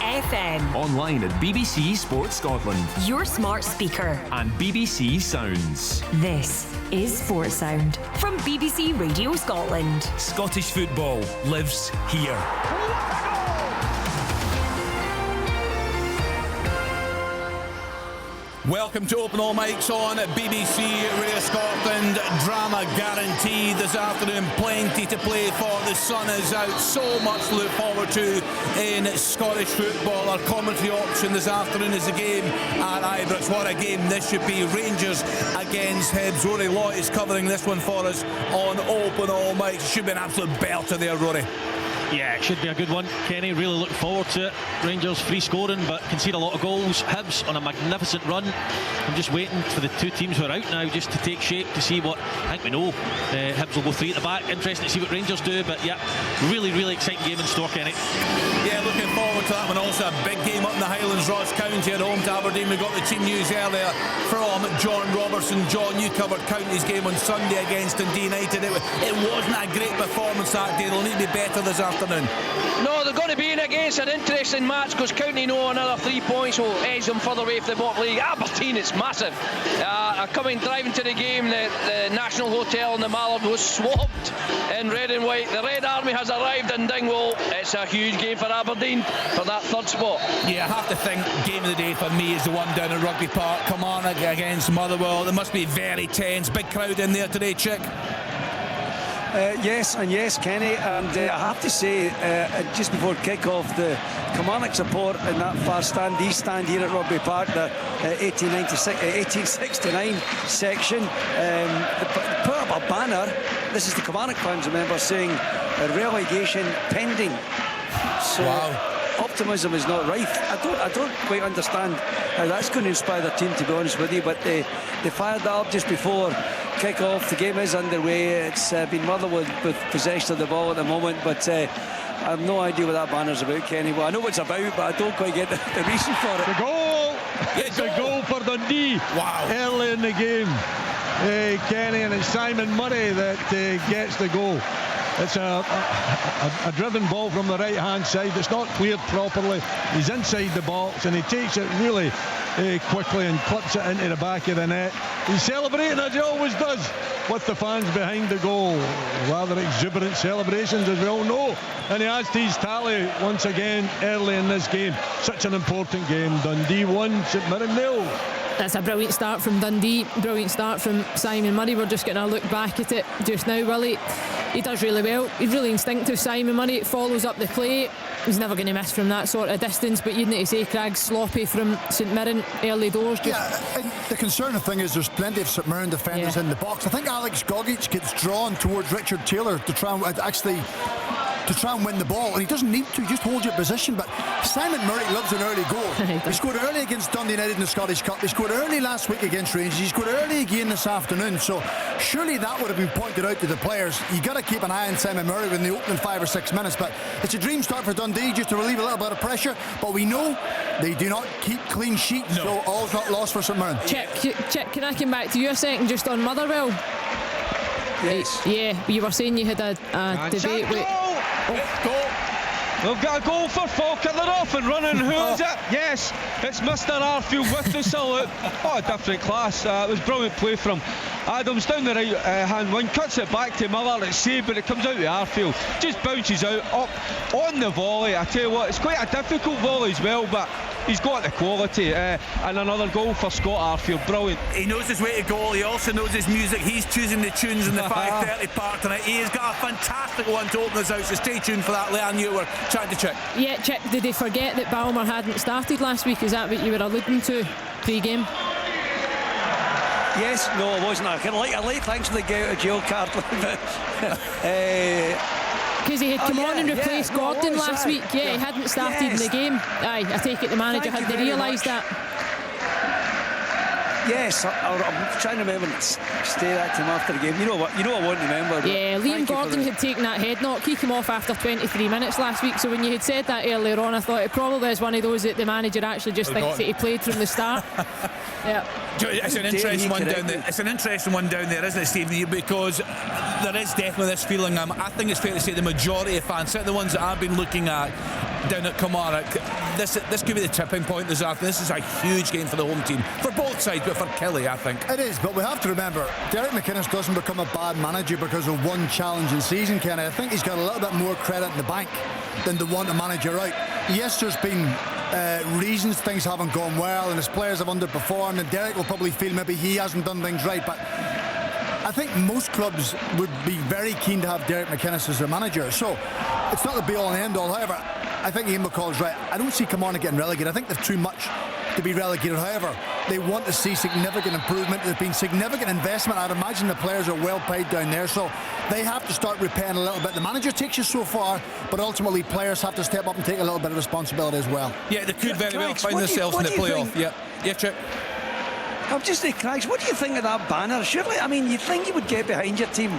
FM. Online at BBC Sports Scotland. Your smart speaker. And BBC Sounds. This is Sports Sound from BBC Radio Scotland. Scottish football lives here. Welcome to Open All Mics on BBC Radio Scotland. Drama guaranteed this afternoon. Plenty to play for. The sun is out. So much to look forward to in Scottish football. Our commentary option this afternoon is the game at Ibrox. What a game this should be. Rangers against Hibs. Rory Lott is covering this one for us on Open All Mics. Should be an absolute belter there, Rory. Yeah, it should be a good one, Kenny. Really look forward to it. Rangers free scoring but concede a lot of goals. Hibs on a magnificent run. I'm just waiting for the two teams who are out now just to take shape to see what. I think we know Hibs will go three at the back. Interesting to see what Rangers do, but yeah, really exciting game in store, Kenny. Yeah, looking forward to that one. Also a big game up in the Highlands, Ross County at home to Aberdeen. We got the team news earlier from John Robertson. John, you covered County's game on Sunday against Dundee United. It wasn't a great performance that day. They'll need to be better this afternoon. No, they're going to be in against an interesting match because County know another 3 points will edge them further away from the bottom league. Aberdeen, it's massive. Coming driving to the game, the National Hotel in the Mallard was swamped in red and white. The Red Army has arrived in Dingwall. It's a huge game for Aberdeen for that third spot. Yeah, I have to think game of the day for me is the one down at Rugby Park. Kilmarnock against Motherwell. It must be very tense. Big crowd in there today, Chick. Yes, Kenny, and I have to say, just before kick-off, the Kilmarnock support in that far stand, east stand here at Rugby Park, the 1869 section, they put up a banner. This is the Kilmarnock fans, remember, saying relegation pending. So wow. Optimism is not rife. I don't quite understand how that's going to inspire the team, to be honest with you, but they fired that up just before kick-off. The game is underway. It's been Motherwell with possession of the ball at the moment, but I have no idea what that banner's about, Kenny. Well, I know what it's about, but I don't quite get the reason for it. The goal! It's a goal for Dundee. Wow. Early in the game, Kenny, and it's Simon Murray that gets the goal. It's a driven ball from the right-hand side. It's not cleared properly. He's inside the box and he takes it really quickly and clips it into the back of the net. He's celebrating as he always does with the fans behind the goal. Rather exuberant celebrations, as we all know. And he adds to his tally once again early in this game. Such an important game. Dundee 1, St Mirren 0. That's a brilliant start from Dundee, brilliant start from Simon Murray. We're just getting a look back at it just now, Willie. He does really well. He's really instinctive, Simon Murray. Follows up the clay. He's never going to miss from that sort of distance, but you need to say Craig's sloppy from St Mirren early doors. Yeah, and the concerning thing is there's plenty of St Mirren defenders in the box. I think Alex Gogic gets drawn towards Richard Taylor to try and win the ball, and he doesn't need to, just hold your position. But Simon Murray loves an early goal. He scored early against Dundee United in the Scottish Cup. He scored early last week against Rangers. He scored early again this afternoon. So surely that would have been pointed out to the players. You got to keep an eye on Simon Murray in the opening 5 or 6 minutes. But it's a dream start for Dundee, just to relieve a little bit of pressure. But we know they do not keep clean sheets, so all's not lost for St Mirren. Chick, can I come back to you a second just on Motherwell? Yes. Yeah, you were saying you had a debate with... Goal. We've got a goal for Falkirk. They're off and running. Who is it? Yes, it's Mr. Arfield with the salute. Oh, a different class. It was brilliant play from Adams down the right hand wing, cuts it back to Miller. It's saved, but it comes out to Arfield. Just bounces out up on the volley. I tell you what, it's quite a difficult volley as well, but he's got the quality. And another goal for Scott Arfield. Brilliant. He knows his way to goal. He also knows his music. He's choosing the tunes in the 5:30 park tonight. He has got a fantastic one to open us out, so stay tuned for that. Leanne, you were chatting to Chick. Yeah, Chick, did they forget that Balmer hadn't started last week? Is that what you were alluding to pre-game? Yes, no, I wasn't. I like thanks for the get out of jail card. Because he had come on and replaced Gordon last week. Yeah, he hadn't started in the game. Aye, I take it the manager had to realise that. Yes, I'm trying to remember and stare at him after the game. You know what? I won't remember. Yeah, Liam Gordon had taken that head knock. He came off after 23 minutes last week. So when you had said that earlier on, I thought it probably is one of those that the manager actually just thinks that he played from the start. Yeah. It's an interesting one down there. It's an interesting one down there, isn't it, Stephen? Because there is definitely this feeling. I think it's fair to say the majority of fans, certainly the ones that I've been looking at down at Kilmarnock, this could be the tipping point this afternoon. This is a huge game for the home team, for both sides, but for Kelly, I think. It is, but we have to remember, Derek McInnes doesn't become a bad manager because of one challenging season, Kenny. I think he's got a little bit more credit in the bank than to want a manager out. Yes, there's been reasons things haven't gone well and his players have underperformed, and Derek will probably feel maybe he hasn't done things right, but I think most clubs would be very keen to have Derek McInnes as their manager. So it's not the be all and end all. However, I think Ian McCall's right. I don't see Kilmarnock getting relegated. I think they're too much to be relegated. However, they want to see significant improvement. There's been significant investment. I'd imagine the players are well paid down there, so they have to start repaying a little bit. The manager takes you so far, but ultimately players have to step up and take a little bit of responsibility as well. Yeah, they could very well find themselves in the playoff. Yeah, Chip. I'm just saying, Craigs, what do you think of that banner? Surely, I mean, you'd think you would get behind your team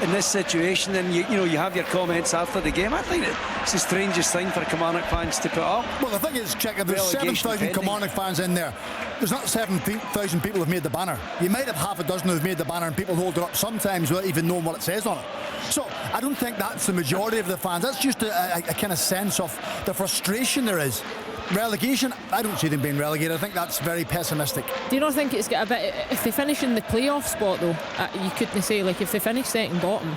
in this situation, and you have your comments after the game. I think it's the strangest thing for Kilmarnock fans to put up. Well, the thing is, check, if there's 7,000 Kilmarnock fans in there, there's not 7,000 people who've made the banner. You might have half a dozen who've made the banner, and people hold it up sometimes without even knowing what it says on it. So I don't think that's the majority of the fans. That's just a kind of sense of the frustration there is. Relegation, I don't see them being relegated. I think that's very pessimistic. Do you not think it's got a bit... If they finish in the playoff spot, though, you couldn't say, like, if they finish second bottom,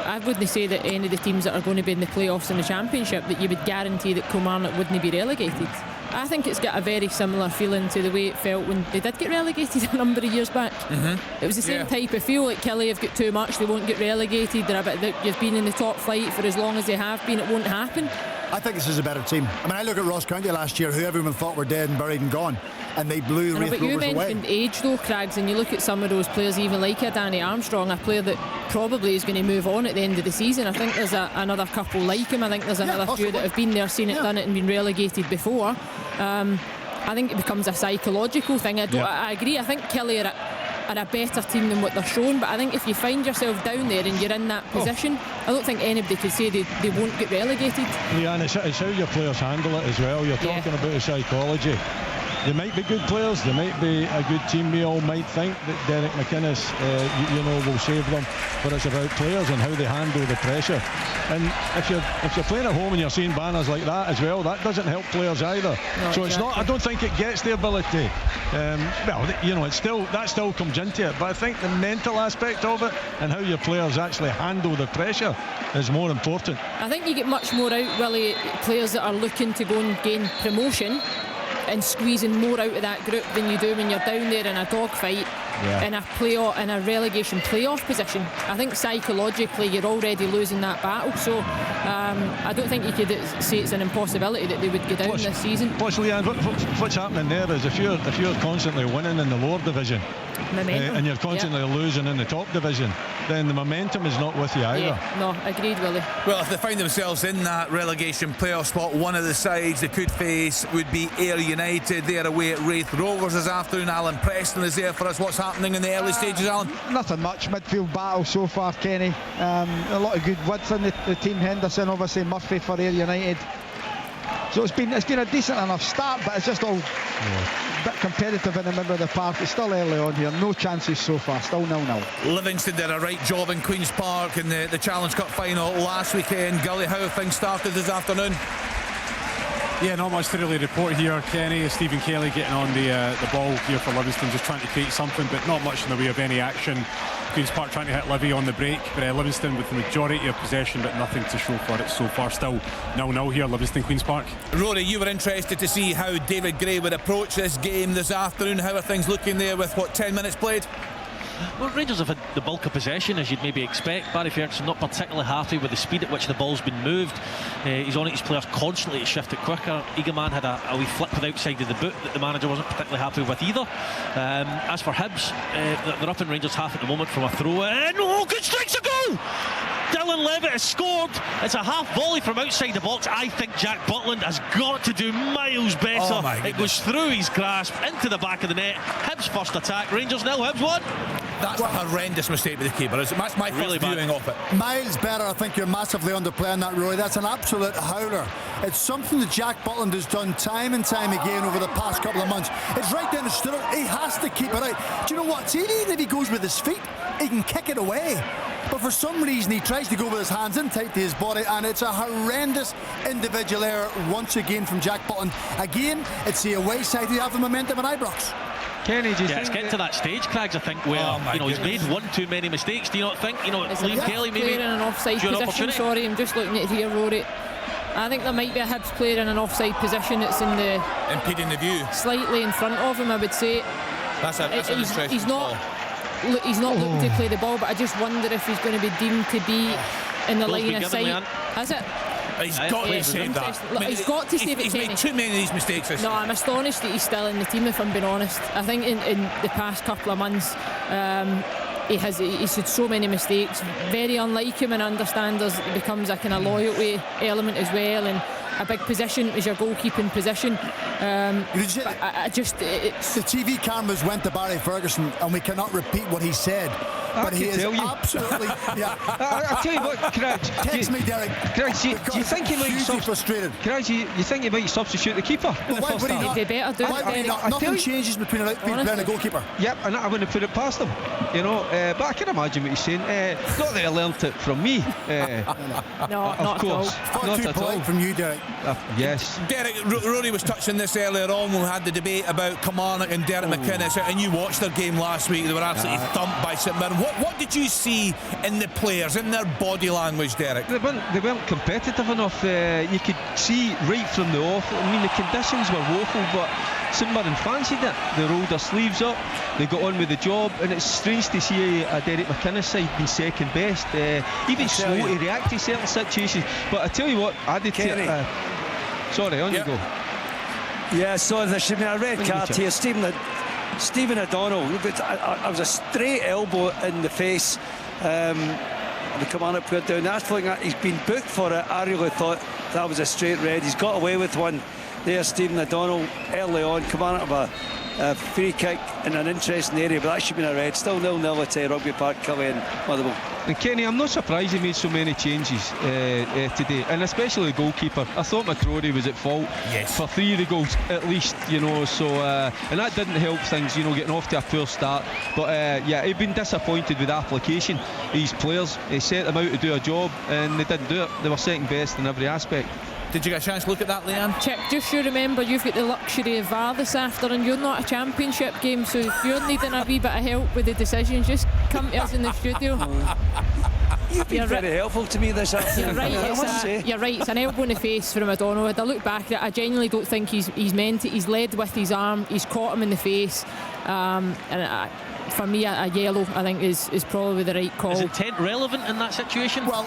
I wouldn't say that any of the teams that are going to be in the playoffs in the Championship that you would guarantee that Kilmarnock wouldn't be relegated. I think it's got a very similar feeling to the way it felt when they did get relegated a number of years back. It was the same type of feel, like Kelly have got too much, they won't get relegated, they're a bit, you've been in the top flight for as long as they have been, it won't happen. I think this is a better team. I mean, I look at Ross County last year, who everyone thought were dead and buried and gone, and they blew Wraith Rovers away. But you mentioned age though, Craigs, and you look at some of those players, even like a Danny Armstrong, a player that probably is going to move on at the end of the season. I think there's another couple like him. I think there's another few that have been there, seen it, done it and been relegated before. I think it becomes a psychological thing. I agree. I think Kelly are a better team than what they're shown, but I think if you find yourself down there and you're in that position, I don't think anybody could say they won't get relegated. Yeah, and it's how your players handle it as well. You're talking about the psychology. They might be good players, they might be a good team. We all might think that Derek McInnes will save them, but it's about players and how they handle the pressure. And if you're playing at home and you're seeing banners like that as well, that doesn't help players either. No, so exactly. It's not, I don't think it gets the ability. That still comes into it, but I think the mental aspect of it and how your players actually handle the pressure is more important. I think you get much more out, Willie, players that are looking to go and gain promotion and squeezing more out of that group than you do when you're down there in a dogfight in a relegation playoff position. I think psychologically you're already losing that battle, so I don't think you could say it's an impossibility that they would go down this season. Plus, Leanne, what's happening there is if you're constantly winning in the lower division and you're constantly losing in the top division, then the momentum is not with you either. Yeah, no, agreed, Willie. Well, if they find themselves in that relegation playoff spot, one of the sides they could face would be Ayr United. They're away at Wraith Rovers this afternoon. Alan Preston is there for us. What's happening in the early stages, Alan? Nothing much. Midfield battle so far, Kenny. A lot of good width in the team. Henderson, obviously Murphy for Ayr United. So it's been a decent enough start, but it's just all a bit competitive in the middle of the park. It's still early on here. No chances so far. Still 0-0. Livingston did a right job in Queen's Park in the Challenge Cup final last weekend. Gully, how have things started this afternoon? Yeah, not much to really report here, Kenny. Stephen Kelly getting on the ball here for Livingston, just trying to create something, but not much in the way of any action. Queen's Park trying to hit Livy on the break, but Livingston with the majority of possession, but nothing to show for it so far. Still 0-0 here, Livingston Queen's Park. Rory, you were interested to see how David Gray would approach this game this afternoon. How are things looking there with 10 minutes played? Well, Rangers have had the bulk of possession, as you'd maybe expect. Barry Ferguson not particularly happy with the speed at which the ball's been moved. He's on his players constantly to shift it quicker. Eagleman had a wee flip with the outside of the boot that the manager wasn't particularly happy with either. As for Hibs, they're up in Rangers half at the moment from a throw in. Oh, good strikes, a goal! Dylan Levitt has scored. It's a half volley from outside the box. I think Jack Butland has got to do miles better. It goes through his grasp into the back of the net. Hibs first attack, Rangers 0, Hibs 1. That's a horrendous mistake with the keeper. That's my really first viewing of it. Miles better. I think you're massively underplaying that, Roy. That's an absolute howler. It's something that Jack Butland has done time and time again over the past couple of months. It's right down the stroke. He has to keep it out. Do you know what? See, even if he goes with his feet, he can kick it away. but for some reason he tries to go with his hands in tight to his body, and it's a horrendous individual error once again from Jack Butland. Again, it's the away side who have the momentum at Ibrox. Kenny, do you think it's getting to that stage, Crags, I think, where he's made one too many mistakes. Do you not think? Liam Kelly maybe in an offside position. Sorry, I'm just looking at it here, Rory. I think there might be a Hibs player in an offside position that's impeding the view, slightly in front of him, I would say. He's not looking to play the ball, but I just wonder if he's going to be deemed to be in the line of sight. Has it? He's got to save that. He's got to save it. He's made too many of these mistakes. No, I'm astonished that he's still in the team, if I'm being honest. I think in the past couple of months he's had so many mistakes. Very unlike him, and I understand it becomes a kind of loyalty element as well, and a big position is your goalkeeping position. The TV cameras went to Barry Ferguson, and we cannot repeat what he said. But he is absolutely. I'll tell you what, Craig. Text me, Derek. Craig, do you think he might frustrated? Craig, you think he might substitute the keeper? Well, why would he not? They better do it. Nothing changes between an outfield player and a goalkeeper. Yep, and I wouldn't put it past him. But I can imagine what he's saying. Not that he learnt it from me. No, of course. Not at all. From you, Derek. Yes. Derek, Rory was touching this earlier on when we had the debate about Kilmarnock and Derek McInnes, and you watched their game last week. They were absolutely thumped by St Mirren. What did you see in the players, in their body language, Derek? They weren't competitive enough. You could see right from the off. I mean, the conditions were woeful, but St Mirren fancied it. They rolled their sleeves up, they got on with the job, and it's strange to see a Derek McInnes side being second best, even slow to react to certain situations. But I tell you what, I did sorry, on you go. Yeah, so there should be a red card here. Stephen O'Donnell, I was a straight elbow in the face. The Kilmarnock player down. He's been booked for it. I really thought that was a straight red. He's got away with one there, Stephen O'Donnell, early on. Kilmarnock have a free kick in an interesting area, but that should be a red. Still 0-0 at Rugby Park, Killie and Motherwell. And Kenny, I'm not surprised he made so many changes today, and especially the goalkeeper. I thought McCrory was at fault for 3 of the goals at least, so and that didn't help things, getting off to a poor start. But he'd been disappointed with the application. These players, he set them out to do a job, and they didn't do it. They were second best in every aspect. Did you get a chance to look at that, Leanne? Chick, just you remember you've got the luxury of VAR this afternoon. You're not a championship game, so if you're needing a wee bit of help with the decisions, just come to us in the studio. You've been very helpful to me this afternoon. You're right, it's an elbow in the face from O'Donnell. If I look back at it, I genuinely don't think he's meant it. He's led with his arm, he's caught him in the face, for me a yellow I think is probably the right call. Is intent relevant in that situation? Well,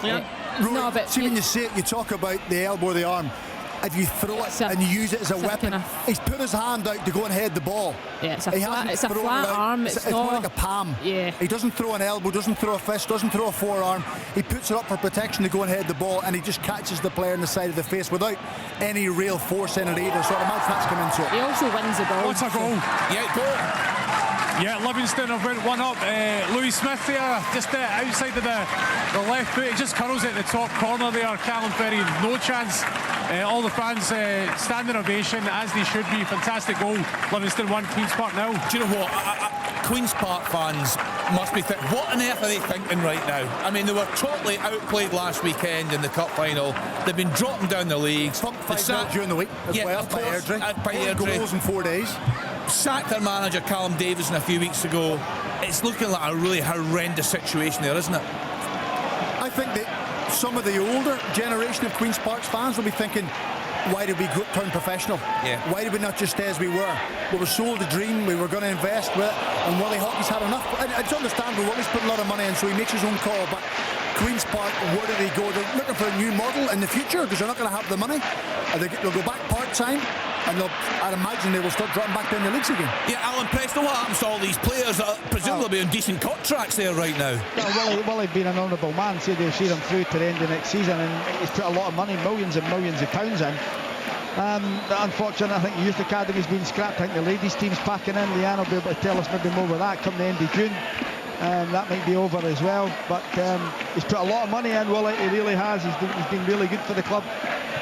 no, but see, when you say it, you talk about the elbow or the arm. If you throw it and you use it as a weapon, he's put his hand out to go and head the ball. Yeah, it's a flat arm. It's more like a palm. Yeah. He doesn't throw an elbow, doesn't throw a fist, doesn't throw a forearm. He puts it up for protection to go and head the ball, and he just catches the player in the side of the face without any real force in it either. So I imagine that's come into it. He also wins the ball. What's a goal? Yeah, goal. Yeah, Livingston have went one up. Louis Smith there, just outside of the left foot. He just curls it at the top corner there. Callum Ferry, no chance. All the fans standing ovation, as they should be. Fantastic goal. Livingston 1, Queen's Park now. Do you know what? Queen's Park fans must be thinking, what on earth are they thinking right now? I mean, they were totally outplayed last weekend in the cup final. They've been dropping down the leagues. They sat during the week as well by Airdrie. Goals in 4 days. Sacked their manager Callum Davison a few weeks ago. It's looking like a really horrendous situation there, isn't it? I think that some of the older generation of Queen's Park's fans will be thinking, why did we turn professional? Yeah. Why did we not just stay as we were? We were sold a dream, we were going to invest with it, and Willie Hockey's had enough. It's understandable, Willie's put a lot of money in, so he makes his own call, but Queen's Park, where do they go? They're looking for a new model in the future because they're not going to have the money. They'll go back part-time, and I'd imagine they will start dropping back down the leagues again. Yeah, Alan Preston, what happens to all these players that are presumably on decent contracts there right now? Well, Willie being an honourable man said they'll see them through to the end of next season, and he's put a lot of money, millions and millions of pounds in. Unfortunately, I think the youth academy's been scrapped. I think the ladies team's packing in. Leanne will be able to tell us maybe more about that come the end of June. That might be over as well, but he's put a lot of money in, Willie. He really has. He's been really good for the club.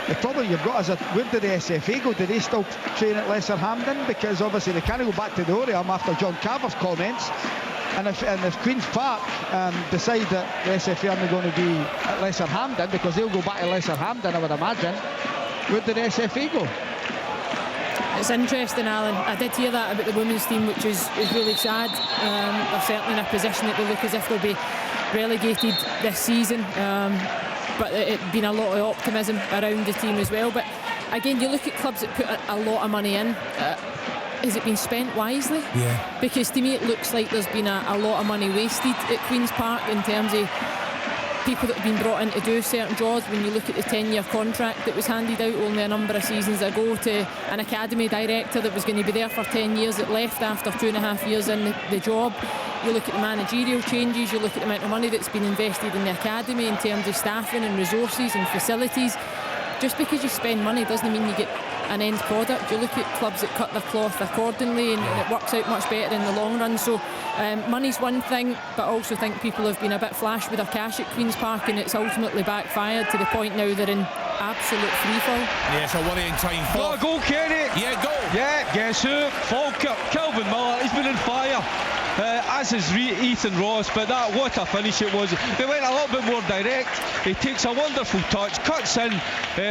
The problem you've got is where did the SFA go? Do they still train at Lesser Hampden? Because obviously they can't go back to the Oriam after John Carver's comments. And if Queen's Park decide that the SFA aren't going to be at Lesser Hampden, because they'll go back to Lesser Hampden, I would imagine, where did the SFA go? It's interesting, Alan. I did hear that about the women's team, which is really sad. They're certainly in a position that they look as if they'll be relegated this season. But it's been a lot of optimism around the team as well. But again, you look at clubs that put a lot of money in. Has it been spent wisely? Yeah. Because to me it looks like there's been a lot of money wasted at Queen's Park in terms of people that have been brought in to do certain jobs. When you look at the 10-year contract that was handed out only a number of seasons ago to an academy director that was going to be there for 10 years that left after 2.5 years in the job. You look at the managerial changes, you look at the amount of money that's been invested in the academy in terms of staffing and resources and facilities. Just because you spend money doesn't mean you get an end product. You look at clubs that cut their cloth accordingly, and it works out much better in the long run. So money's one thing, but I also think people have been a bit flash with their cash at Queen's Park, and it's ultimately backfired to the point now they're in absolute freefall. Yeah, it's a worrying time for... Got a goal, Kenny. Yeah, go. Yeah, guess who? Falkirk, Kelvin Miller, he's been on fire. As is Ethan Ross, but what a finish it was. They went a little bit more direct. He takes a wonderful touch, cuts in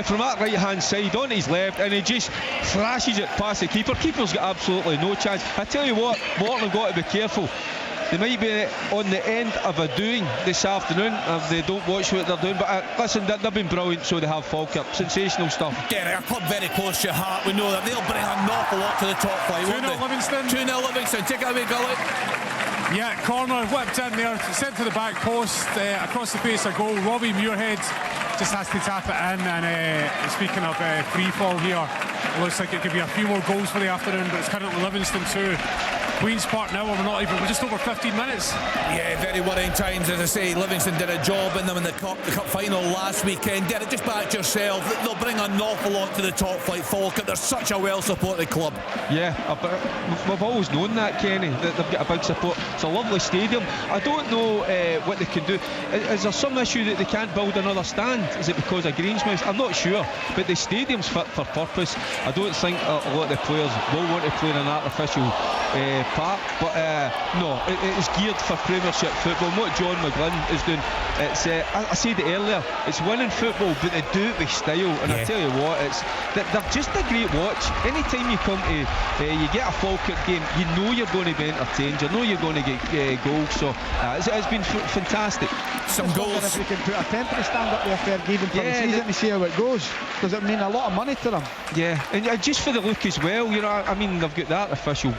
from that right hand side on his left, and he just flashes it past the keeper. Keeper's got absolutely no chance. I tell you what, Morton have got to be careful. They might be on the end of a doing this afternoon if they don't watch what they're doing. But listen, they've been brilliant, so they have Falkirk. Sensational stuff. Yeah, a club very close to your heart. We know that they'll bring an awful lot to the top flight, won't they? 2-0 Livingston. 2-0 Livingston. Take it away, Gully. Yeah, corner whipped in there, sent to the back post, across the face a goal. Robbie Muirhead just has to tap it in. And speaking of free fall here, it looks like it could be a few more goals for the afternoon, but it's currently Livingston 2, Queen's Park now. We're just over 15 minutes. Yeah, very worrying times. As I say, Livingston did a job in them in the cup final last weekend. Get it, just back yourself. They'll bring an awful lot to the top flight. Falkirk, they're such a well-supported club. Yeah, we've always known that, Kenny, that they've got a big support. It's a lovely stadium. I don't know what they can do. Is there some issue that they can't build another stand? Is it because of Greensmith? I'm not sure, but the stadium's fit for purpose. I don't think a lot of the players will want to play in an artificial park, but no, it's geared for Premiership football. And what John McGlynn is doing, it's I said it earlier, it's winning football, but they do it with style. And I tell you what, they're just a great watch. Anytime you come to you get a Falkirk game, you know you're going to be entertained, you know you're going to get goals. So it's been fantastic. Some goals. If we can put a temporary stand up there for even for the season to see how it goes, does it mean a lot of money to them? Yeah, and just for the look as well, you know, I mean, they've got that official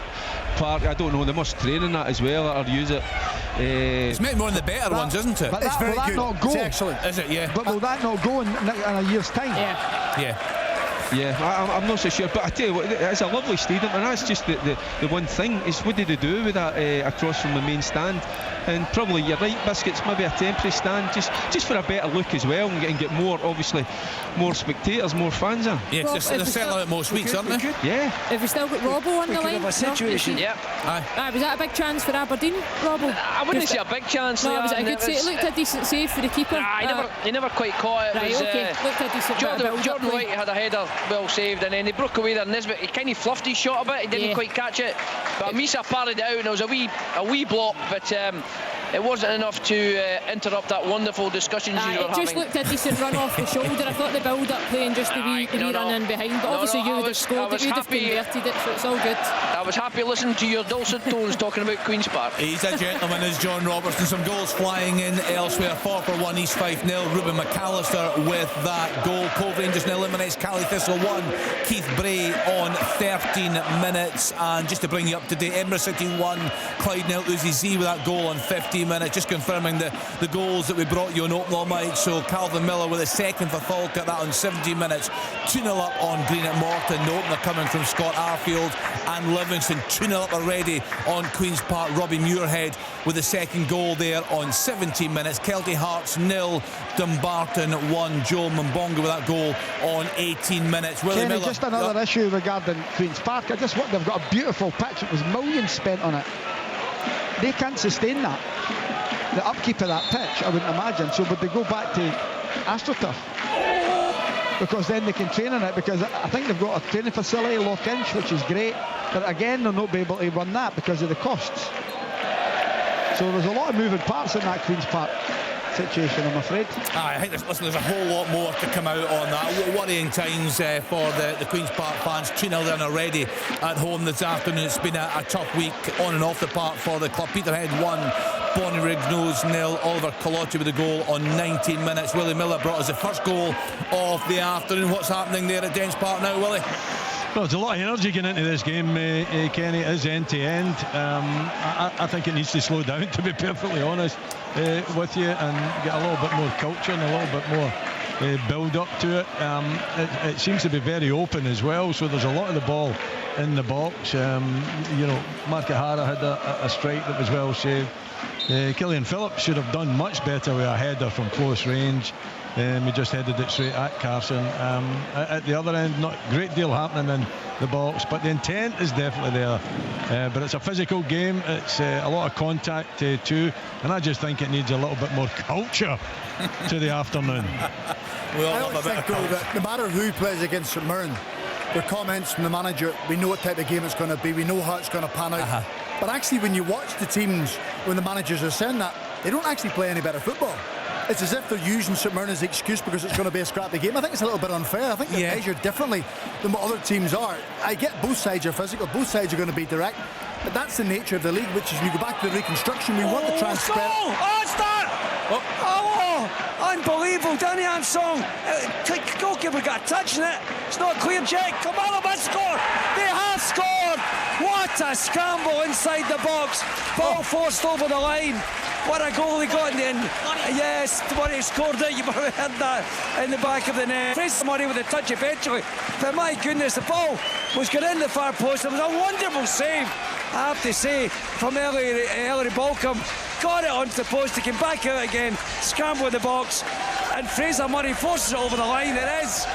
part. I don't know, they must train in that as well or use it. It's meant more in the better ones, isn't it? But it's will that not go? It's excellent. Is it? Yeah. But will that not go in a year's time? Yeah. Yeah, I'm not so sure, but I tell you what, it's a lovely stadium, and that's just the one thing is what did they do with that across from the main stand? And probably you're right, Biscuits, maybe a temporary stand just for a better look as well, and get more, obviously, more spectators, more fans in. Yeah, Rob, they're selling out most weeks, aren't they? Yeah. Have we still got Robbo on the line? Have a situation. Yep. Was that a big chance for Aberdeen, Robbo? I wouldn't say a big chance. No, was it a good save? It looked a decent save for the keeper. He never quite caught it. Right, okay. Looked a decent Jordan White had a header well saved, and then he broke away there. Nisbet, he kind of fluffed his shot a bit. He didn't quite catch it, but Misa parried it out, and it was a wee block, but it wasn't enough to interrupt that wonderful discussion you were having. It just looked a decent run off the shoulder. I thought the build-up playing just the wee run in behind, but obviously you would have scored it, you'd have converted it, so it's all good. I was happy listening to your dulcet tones talking about Queen's Park. He's a gentleman, is John Robertson. Some goals flying in elsewhere. 4-1 East Fife 0. Ruben McAllister with that goal. Cove Rangers eliminates Cali Thistle 1. Keith Bray on 13 minutes. And just to bring you up to date, Edinburgh City 1. Clyde Uzi Z with that goal on 15 minutes. Just confirming the goals that we brought you on open all night. So Calvin Miller with a second for Falkirk, that on 17 minutes. 2-0 up on Green at Morton. The opener coming from Scott Arfield, and Livingston 2-0 up already on Queen's Park. Robbie Muirhead with the second goal there on 17 minutes. Kelty Hearts 0, Dumbarton 1. Joel Mbonga with that goal on 18 minutes. Willie Miller. Just another issue regarding Queen's Park. They've got a beautiful pitch. It was millions spent on it. They can't sustain that. The upkeep of that pitch, I wouldn't imagine. So would they go back to AstroTurf? Because then they can train on it, because I think they've got a training facility, Lock Inch, which is great, but again they'll not be able to run that because of the costs. So there's a lot of moving parts in that Queen's Park situation, I'm afraid. I think there's a whole lot more to come out on that. Worrying times for the Queen's Park fans. 2-0 in already at home this afternoon. It's been a tough week on and off the park for the club. Peterhead 1, Bonnyrigg Nose 0. Oliver Colotti with a goal on 19 minutes. Willie Miller brought us the first goal of the afternoon. What's happening there at Dens Park now, Willie? Well, there's a lot of energy getting into this game, Kenny. It is end to end. I think it needs to slow down, to be perfectly honest with you, and get a little bit more culture and a little bit more build up to it. It seems to be very open as well, so there's a lot of the ball in the box. Mark O'Hara had a strike that was well saved. Killian Phillips should have done much better with a header from close range. He just headed it straight at Carson. At the other end, not a great deal happening in the box, but the intent is definitely there. But it's a physical game. It's a lot of contact too, and I just think it needs a little bit more culture to the afternoon. I always think, though, that no matter who plays against St Mirren, the comments from the manager, we know what type of game it's going to be, we know how it's going to pan out. But actually, when you watch the teams, when the managers are saying that, they don't actually play any better football. It's as if they're using St Mirren as an excuse because it's going to be a scrappy game. I think it's a little bit unfair. I think they're measured differently than what other teams are. I get both sides are physical, both sides are going to be direct, but that's the nature of the league, which is when you go back to the reconstruction, we want the transfer. It's that! Unbelievable, Danny Armstrong. Goalkeeper got a touch in it. It's not a clear check. Kamala must score. They have scored. What a scramble inside the box. Ball forced over the line. What a goal he got in the end. Yes, Murray scored it. You probably heard that in the back of the net. Fraser Murray with a touch eventually. But my goodness, the ball was going in the far post. It was a wonderful save, I have to say, from Ellery Balcombe. Got it onto the post. He came back out again, scrambled the box, and Fraser Murray forces it over the line. It is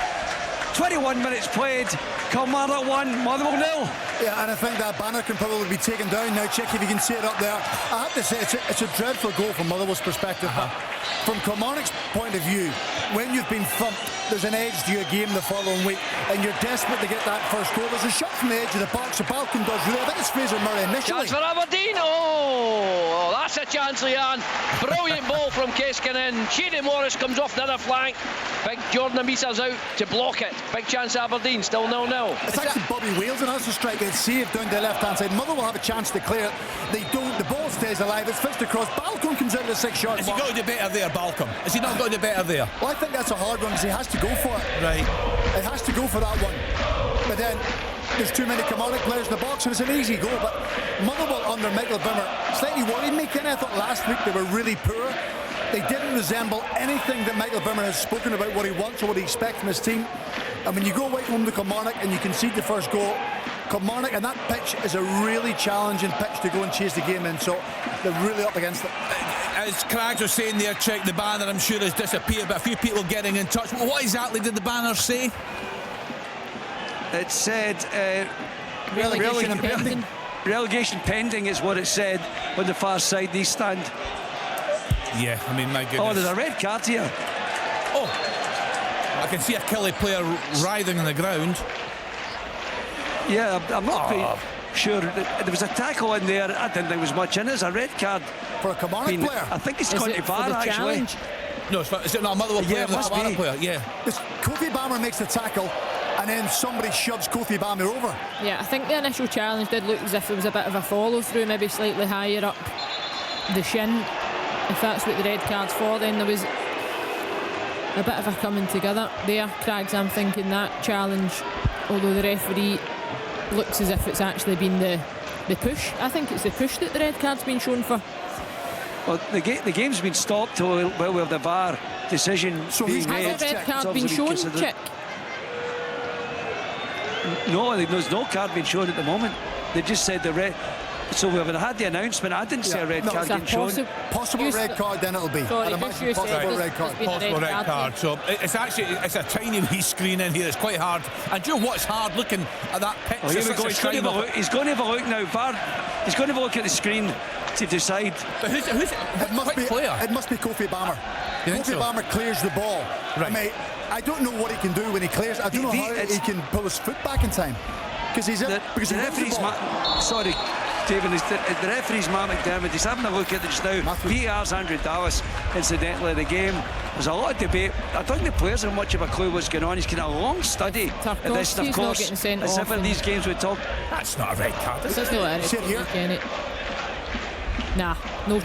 21 minutes played. Kilmarnock 1, Motherwell 0. Yeah, and I think that banner can probably be taken down now. Check if you can see it up there. I have to say, it's a dreadful goal from Motherwell's perspective. But from Kilmarnock's point of view, when you've been thumped, there's an edge to your game the following week, and you're desperate to get that first goal. There's a shot from the edge of the box. The Balcombe does really. I think it's Fraser Murray initially. Chance for Aberdeen. Oh, that's a chance, Leanne. Brilliant ball from Keskinnen. Shady Morris comes off the other flank. Big Jordan Amisa's out to block it. Big chance Aberdeen, still 0-0. It's actually Bobby Wales and has to strike it. Saved down the left hand side. Motherwell have a chance to clear it. They don't. The ball stays alive. It's fished across. Balcombe comes out of the 6-yard. Has he got to do better there, Balcombe? Has he not got to do better there? Well, I think that's a hard one because he has to go for it. Right. It has to go for that one. But then there's too many Kilmarnock players in the box and it's an easy goal. But Motherwell under Michael Bimmer slightly worried me. Kenny, I thought last week they were really poor. They didn't resemble anything that Michael Bimmer has spoken about, what he wants or what he expects from his team. And when you go away from home to Kilmarnock and you concede the first goal, Kilmarnock, and that pitch is a really challenging pitch to go and chase the game in, so they're really up against it. As Crags was saying there, check the banner, I'm sure has disappeared, but a few people getting in touch. What exactly did the banner say? It said relegation pending. Relegation pending is what it said on the far side. They stand. Yeah, I mean, my goodness. Oh, there's a red card here. Oh, I can see a Kelly player writhing on the ground. Yeah, I'm not quite sure. There was a tackle in there. I didn't think there was much in it. It's a red card for a Kilmarnock player. I think it's going to VAR actually. No, is it not a Motherwell player? Yeah, it must be. Player? Yeah. Kofi Bammer makes the tackle, and then somebody shoves Kofi Bammer over. Yeah, I think the initial challenge did look as if it was a bit of a follow through, maybe slightly higher up the shin. If that's what the red card's for, then there was a bit of a coming together there. Crags, I'm thinking that challenge, although the referee looks as if it's actually been the push. I think it's the push that the red card's been shown for. Well, the game's been stopped well with the VAR decision so being made. Has the red card been shown, Chick? No, there's no card being shown at the moment. They just said the red. So we haven't had the announcement. I didn't see a red card getting shown. Possible red card, then it'll be. Sorry, possible red card. Possible red card. So it's a tiny wee screen in here. It's quite hard. And do you know what's hard looking at that pitch? Oh, here we go. He's going to have a look now. He's going to have a look at the screen to decide. But who's it must be player? It must be Kofi Bammer. Kofi Bammer clears the ball. Right. Mate, I don't know what he can do when he clears. I don't know how he can pull his foot back in time because he's in. Because the referee's sorry. Stephen, the referee's Matt McDermott. He's having a look at it just now. VAR's Andrew Dallas, incidentally, the game. There's a lot of debate. I don't think the players have much of a clue what's going on. He's getting a long study at this, and of course, as if in these games we talk. That's not a red card. Sit here. Nah, no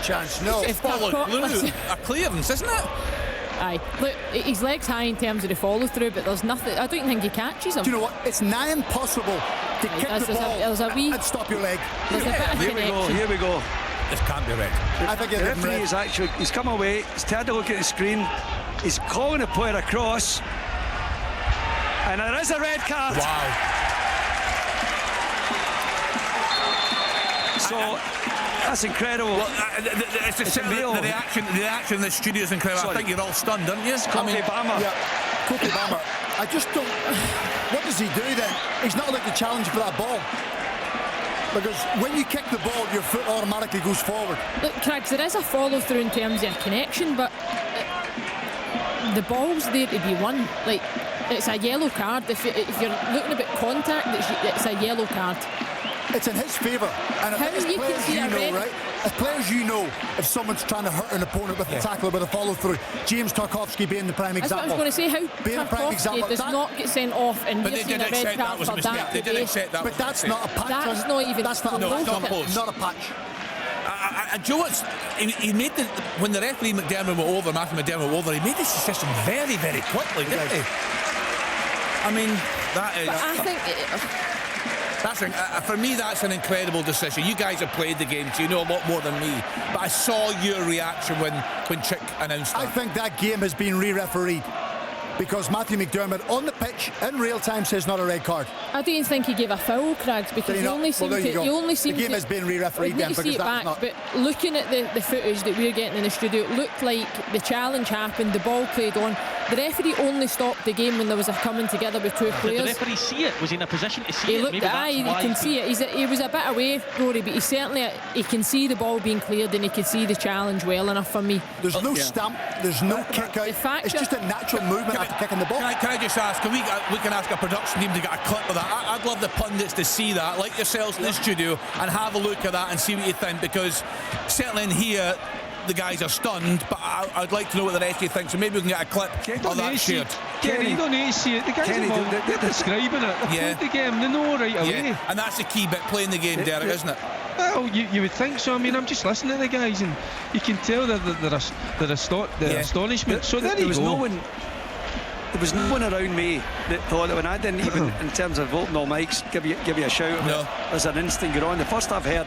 chance. No. It's a clearance, isn't it? Aye, look, his leg's high in terms of the follow through, but there's nothing. I don't think he catches him. Do you know what? It's nigh impossible to kick the ball and stop your leg. Here we go. This can't be red. I think the referee is actually, he's come away, he's turned to look at the screen, he's calling the player across, and there is a red card. Wow. So that's incredible. Well, the reaction in the studio is incredible. Sorry. I think you're all stunned, aren't you? Bama. Yeah, Kofi Bama. I just don't. What does he do then? He's not allowed to challenge for that ball. Because when you kick the ball, your foot automatically goes forward. Look, Craigs, there is a follow through in terms of a connection, but the ball's there to be won. Like, it's a yellow card. If you're looking about contact, it's a yellow card. It's in his favour. And as players, you know, if someone's trying to hurt an opponent with a tackle or with a follow through. James Tarkowski being the prime example. That's what I was going to say. How Tarkowski does not get sent off, and we're seeing a red card for that. They did accept that. But that's not a patch. That's not even. That's not a patch. Joe, he made when the referee Matthew McDermott went over, he made this decision very, very quickly, didn't he? I mean, that is. But I think. For me, that's an incredible decision. You guys have played the game, so you know a lot more than me. But I saw your reaction when Chick announced that. I think that game has been re-refereed because Matthew McDermott on the pitch in real time says not a red card. I don't think he gave a foul, Craigs, because he only seemed the game has been re-refereed then because that's not. But looking at the footage that we're getting in the studio, it looked like the challenge happened, the ball played on. The referee only stopped the game when there was a coming together with two players. Did the referee see it? Was he in a position to see it? He can see it. He was a bit away, Rory, but he can see the ball being cleared and he can see the challenge well enough for me. There's no stamp, there's no kick out. It's just a natural movement after kicking the ball. Can I just ask, we can ask a production team to get a clip of that. I'd love the pundits to see that, like yourselves in the studio, and have a look at that and see what you think, because certainly in here the guys are stunned, but I'd like to know what the rest of you think, so maybe we can get a clip of that shared. Kenny, you don't need to see it. The guys they're describing it. They played the game, they know right away. Yeah, and that's the key bit, playing the game, Derek, isn't it? Well, you would think so. I mean, I'm just listening to the guys, and you can tell their astonishment. So there you go. There was no one around me that thought that when I didn't even, in terms of voting all mics, give you a shout. No. There's an instant you're on. The first I've heard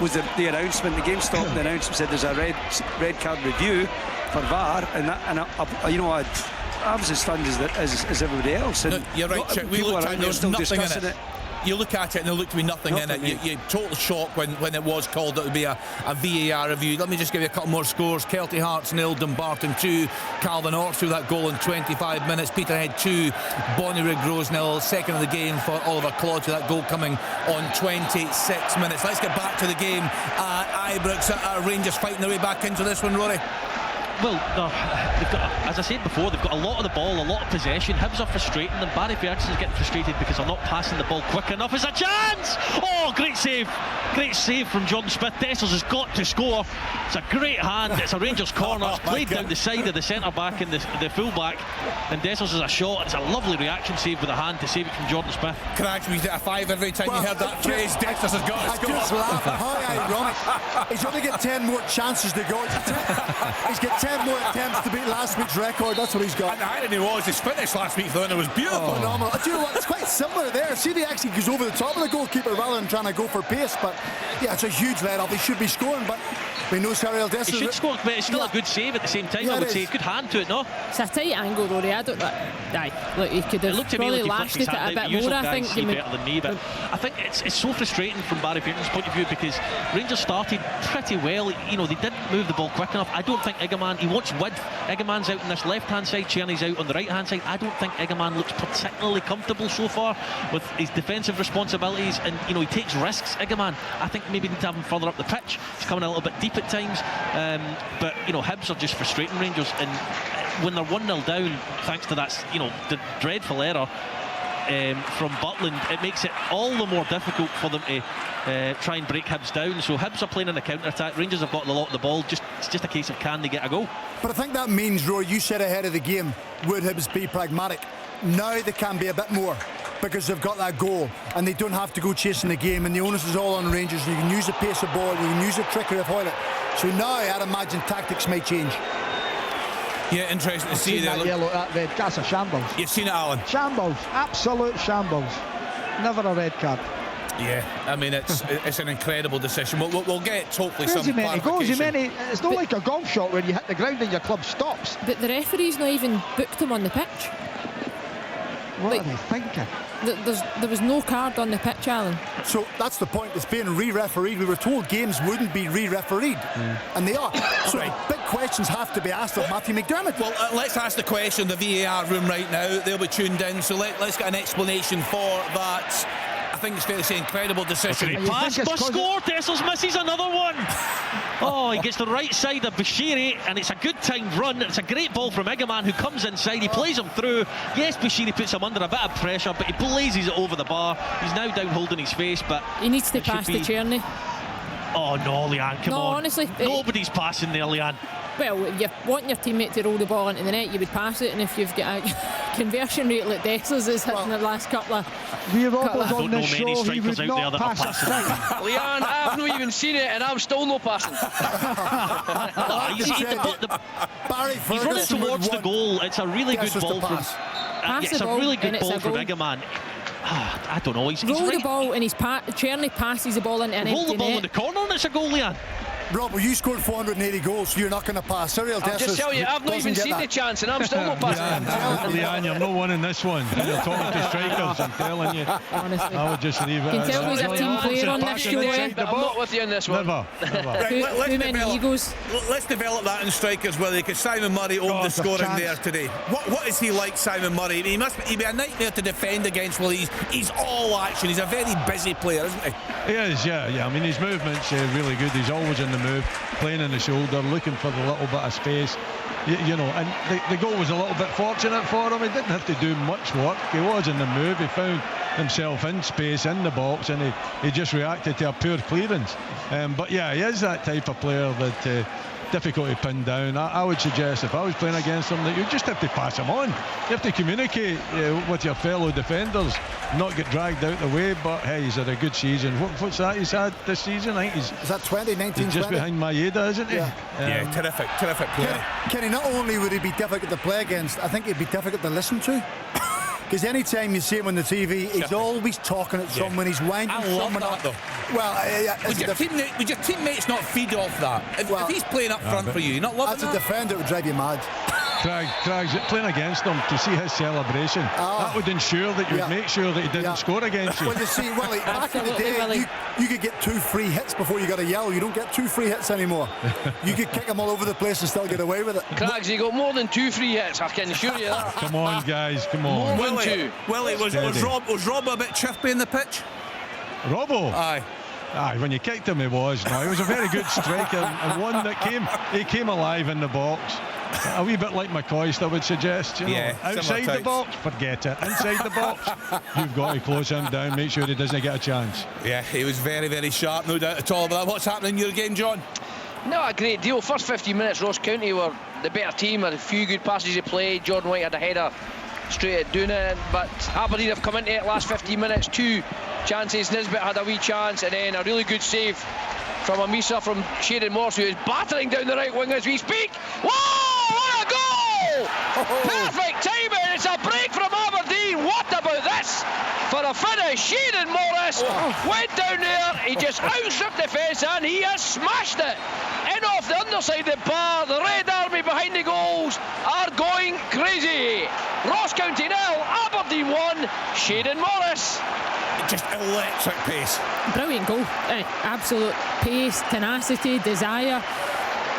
was the announcement. The game stopped. The announcement said there's a red card review for VAR, and I was as stunned as everybody else. And you're right, Chick. We looked at it, there's nothing in it. You look at it and there looked to be nothing in it. You're total shock when it was called that it would be a VAR review. Let me just give you a couple more scores. Kelty Hearts 0, Dumbarton 2. Calvin Orts through that goal in 25 minutes. Peterhead 2, Bonnyrigg Rose 0. Second of the game for Oliver Claude, that goal coming on 26 minutes. Let's get back to the game at Ibrox. Rangers fighting their way back into this one, Rory. Well, they've got, as I said before, they've got a lot of the ball, a lot of possession. Hibs are frustrating them. Barry Ferguson's getting frustrated because they're not passing the ball quick enough. It's a chance! Oh, great save. Great save from Jordan Smith. Dessers has got to score. It's a great hand. It's a Rangers corner. It's played down the side of the centre-back and the full-back. And Dessers has a shot. It's a lovely reaction save with a hand to save it from Jordan Smith. Craigs, we get a 5 every time you heard that phrase. Dessers has got to score. I just laugh at how ironic. He's only got 10 more chances to go. He's got 10 more attempts to beat last week's record. That's what he's got. And the irony was his finish last week, though, and it was beautiful. Phenomenal. Do you know what? It's quite similar there. See, he actually goes over the top of the goalkeeper rather than trying to go for pace. But yeah, it's a huge let-off. He should be scoring, but we know Cyril Dessers. He should score, but it's still a good save at the same time. I would say good hand to it, no? It's a tight angle, Rory. I don't know. Look, he could have probably lashed it a bit more. I think you better than me, but I think it's so frustrating from Barry Ferguson's point of view because Rangers started pretty well. You know, they didn't move the ball quick enough. I don't think Egerman, he wants width. Egerman's out on this left-hand side, Czerny's out on the right-hand side. I don't think Egerman looks particularly comfortable so far with his defensive responsibilities, and you know, he takes risks. Egerman, I think maybe need to have him further up the pitch. He's coming a little bit deep at times, but you know, Hibs are just frustrating Rangers, and when they're 1-0 down thanks to that, you know, the dreadful error, from Butland, it makes it all the more difficult for them to try and break Hibs down. So Hibs are playing in the counter-attack. Rangers have got a lot of the ball. It's just a case of can they get a goal. But I think that means, Roy, you said ahead of the game, would Hibs be pragmatic? Now they can be a bit more, because they've got that goal and they don't have to go chasing the game, and the onus is all on Rangers. You can use the pace of ball, you can use the trickery of Hoylett. So now I'd imagine tactics may change. Yeah, interesting to see that yellow, that red. That's a shambles. You've seen it, Alan? Shambles, absolute shambles. Never a red card. Yeah, I mean it's an incredible decision. We'll get hopefully some clarification. It's not like a golf shot where you hit the ground and your club stops. But the referee's not even booked him on the pitch. What are they thinking? There was no card on the pitch, Alan. So that's the point. It's being re-refereed. We were told games wouldn't be re-refereed, and they are. So big questions have to be asked of Matthew McDermott. Well, let's ask the question. The VAR room right now, they'll be tuned in. So let's get an explanation for that. I think it's fair to say incredible decision. Okay, pass, must score. Dessels misses another one. Oh, he gets the right side of Bashiri, and it's a good timed run. It's a great ball from Egeman, who comes inside. He plays him through. Yes, Bashiri puts him under a bit of pressure, but he blazes it over the bar. He's now down holding his face, but he needs to pass to Tierney. Oh no, Leanne, come on. No, honestly, nobody's passing there, Leanne. Well, if you want your teammate to roll the ball into the net, you would pass it, and if you've got a conversion rate like Dessels is hitting the last couple of... We're always on this show, he would not pass it. Leanne, I've not even seen it, and I'm still not passing. He's running towards the goal. It's a really good ball from... it's a really good ball from Egeman. I don't know. He's roll right. the ball, and Tierney passes the ball into an empty net. Roll the ball in the corner, and it's a goal, Leanne. Rob, well, you scored 480 goals, so you're not going to pass. I'll just tell you, I've not even seen the chance, and I'm still not passing. Leanne, you're not winning this one. You're talking to strikers, I'm telling you. Honestly. I would just leave it. You can tell who's a team player on this show. I'm not with you in this one. Never. Right, too many egos. Let's develop that in strikers, Willie, because Simon Murray owned the scoring there today. What is he like, Simon Murray? He'd be a nightmare to defend against. Well, he's all action. He's a very busy player, isn't he? He is, yeah. I mean, his movement's really good. He's always in the move, playing in the shoulder, looking for the little bit of space. You know, and the goal was a little bit fortunate for him. He didn't have to do much work. He was in the move. He found himself in space in the box, and he just reacted to a poor clearance. But yeah, he is that type of player that difficult to pin down. I would suggest if I was playing against him that you just have to pass him on. You have to communicate with your fellow defenders, not get dragged out the way. But hey, he's had a good season. What's that he's had this season? I think is that 2019? He's just behind Maeda, isn't he? Yeah, terrific player. Kenny, not only would he be difficult to play against, I think he'd be difficult to listen to. Because any time you see him on the TV, he's always talking at someone, he's winding someone up. Though. Well, would your teammates not feed off that? If he's playing up front for you, you're not loving that? As a defender, it would drive you mad. Craig's playing against him to see his celebration. That would ensure that you would make sure that he didn't score against you. Well, you see, Willie, back in the day, you could get 2 free hits before you got a yellow. You don't get 2 free hits anymore. You could kick them all over the place and still get away with it. Craigs, he got more than 2 free hits, I can assure you that. Come on, guys, come on. More than 2. Willie, was Rob a bit chirpy in the pitch? Robbo? Aye, when you kicked him, he was. No, he was a very good striker and one that came alive in the box. A wee bit like McCoist, I would suggest. You know. Outside the box, forget it. Inside the box, you've got to close him down, make sure he doesn't get a chance. Yeah, he was very, very sharp, no doubt at all about that. What's happening in your game, John? Not a great deal. First 15 minutes, Ross County were the better team, had a few good passes he played. Jordan White had a header straight at Duna, but Aberdeen have come into it last 15 minutes. 2 chances, Nisbet had a wee chance, and then a really good save from Amisa from Shayden Morse, who is battering down the right wing as we speak. Whoa! What a goal! Perfect timing. It's a break from Aberdeen. What about this? For a finish, Shayden Morris went down there. He just outstripped the fence and he has smashed it in off the underside of the bar. The Red Army behind the goals are going crazy. Ross County 0, Aberdeen 1. Shayden Morris. Just electric pace. Brilliant goal. Absolute pace, tenacity, desire.